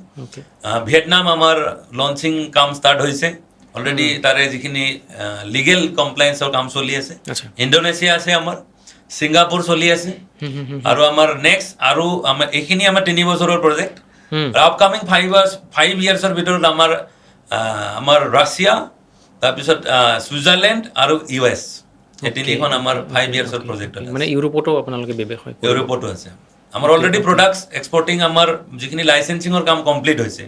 ভিয়েটনাম আমাৰ লঞ্চিং কাম ষ্টাৰ্ট হৈছে অলৰেডি তাৰে যিখিনি লিগেল কমপ্লায়েন্সৰ কাম চলি আছে ইণ্ডোনেছিয়া আছে আমাৰ ছিংগাপুৰ চলি আছে আৰু আমাৰ নেক্সট আৰু আমাৰ এইখিনি আমাৰ 3 বছৰৰ প্ৰজেক্ট আপকামিং 5 ইয়াৰ্ছৰ ভিতৰত আমাৰ ৰাছিয়া তাৰপিছত ছুইজাৰলেণ্ড আৰু US এই তিনিখন আমাৰ 5 ইয়াৰ্ছৰ প্ৰজেক্ট মানে ইউৰোপতো আপোনালোকে ব্যৱসায় ইউৰোপতো আছে আমাৰ অলৰেডি প্ৰডাক্টছ এক্সপৰ্টিং আমাৰ যিখিনি লাইচেঞ্চিঙৰ কাম কমপ্লিট হৈছে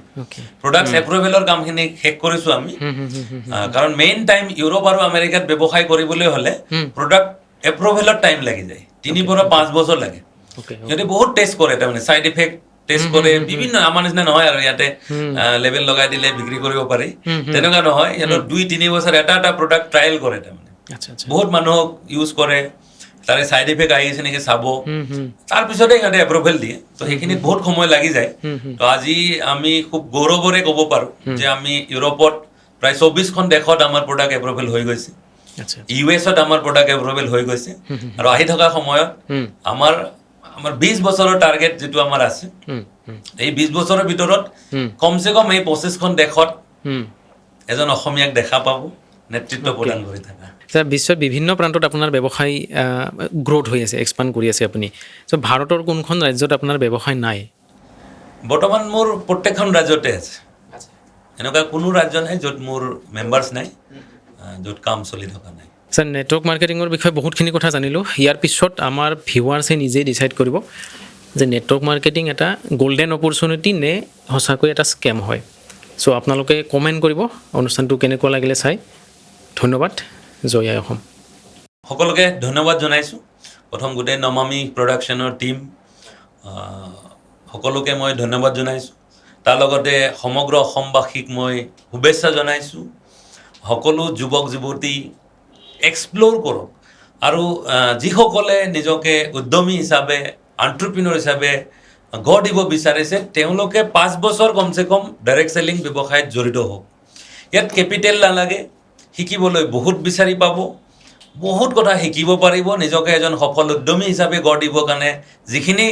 প্ৰডাক্টছ এপ্ৰুভেলৰ কামখিনি শেষ কৰিছোঁ আমি কাৰণ মেইন টাইম ইউৰোপ আৰু আমেৰিকাত ব্যৱসায় কৰিবলৈ হ'লে প্ৰডাক্ট এপ্ৰুভেলৰ টাইম লাগি যায় 3 পৰা 5 বছৰ লাগে সিহঁতে বহুত টেষ্ট কৰে তাৰমানে ছাইড ইফেক্ট টেষ্ট কৰে বিভিন্ন আমাৰ নিচিনা নহয় আৰু ইয়াতে লেবেল লগাই দিলে বিক্ৰী কৰিব পাৰি তেনেকুৱা নহয় সিহঁতৰ 2-3 বছৰ এটা প্ৰডাক্ট ট্ৰায়েল কৰে তাৰমানে বহুত মানুহক ইউজ কৰে তাৰে ছাইড ইফেক্ট আহি আছে নেকি চাব তাৰপিছতে সিহঁতে এপ্ৰুভেল দিয়ে তো সেইখিনিত বহুত সময় লাগি যায় তো আজি আমি খুব গৌৰৱেৰে ক'ব পাৰোঁ যে আমি ইউৰোপত প্ৰায় 24খন দেশত আমাৰ প্ৰডাক্ট এপ্ৰুভেল হৈ গৈছে US-ত আমাৰ প্ৰডাক্ট এপ্ৰুভেল হৈ গৈছে আৰু আহি থকা সময়ত আমাৰ 20 বছৰৰ টাৰ্গেট যিটো আমাৰ আছে এই 20 বছৰৰ ভিতৰত কমচে কম এই 25খন দেশত এজন অসমীয়াক দেখা পাব নেতৃত্ব প্ৰদান কৰি থকা ছাৰ বিশ্বৰ বিভিন্ন প্ৰান্তত আপোনাৰ ব্যৱসায় গ্ৰ'থ হৈ আছে, এক্সপাণ্ড কৰি আছে আপুনি। চ' ভাৰতৰ কোনখন ৰাজ্যত আপোনাৰ ব্যৱসায় নাই? বৰ্তমান মোৰ প্ৰত্যেকখন ৰাজ্যতে আছে। এনেকুৱা কোনো ৰাজ্য নাই য'ত মোৰ মেম্বাৰ্ছ নাই, য'ত কাম চলি থকা নাই। ছাৰ নেটৱৰ্ক মাৰ্কেটিঙৰ বিষয়ে বহুতখিনি কথা জানিলোঁ। ইয়াৰ পিছত আমাৰ ভিউৱাৰ্ছে নিজেই ডিচাইড কৰিব যে নেটৱৰ্ক মাৰ্কেটিং এটা গল্ডেন অপৰচুনিটি নে সঁচাকৈ এটা স্কেম হয়। চ' আপোনালোকে কমেণ্ট কৰিব অনুষ্ঠানটো কেনেকুৱা লাগিলে চাই। ধন্যবাদ। জয় আই অসম। সকলোকে ধন্যবাদ জনাইছোঁ। প্ৰথম গোটেই নমামি প্ৰডাকশ্যনৰ টীম সকলোকে মই ধন্যবাদ জনাইছোঁ। তাৰ লগতে সমগ্ৰ অসমবাসীক মই শুভেচ্ছা জনাইছোঁ। সকলো যুৱক যুৱতী এক্সপ্ল'ৰ কৰক, আৰু যিসকলে নিজকে উদ্যমী হিচাপে, এণ্ট্ৰপ্ৰিনৰ হিচাপে গঢ় দিব বিচাৰিছে, তেওঁলোকে 5 বছৰ কমচে কম ডাইৰেক্ট চেলিং ব্যৱসায়ত জড়িত হওক। ইয়াত কেপিটেল নালাগে, শিকিবলৈ বহুত বিচাৰি পাব, বহুত কথা শিকিব পাৰিব। নিজকে এজন সফল উদ্যমী হিচাপে গঢ় দিবৰ কাৰণে যিখিনি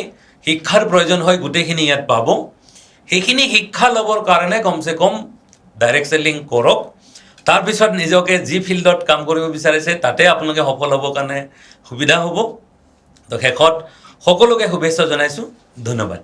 শিক্ষাৰ প্ৰয়োজন হয় গোটেইখিনি ইয়াত পাব। সেইখিনি শিক্ষা ল'বৰ কাৰণে কমচে কম ডাইৰেক্ট চেলিং কৰক। তাৰপিছত নিজকে যি ফিল্ডত কাম কৰিব বিচাৰিছে তাতে আপোনালোকে সফল হ'বৰ কাৰণে সুবিধা হ'ব। তো শেষত সকলোকে শুভেচ্ছা জনাইছোঁ। ধন্যবাদ।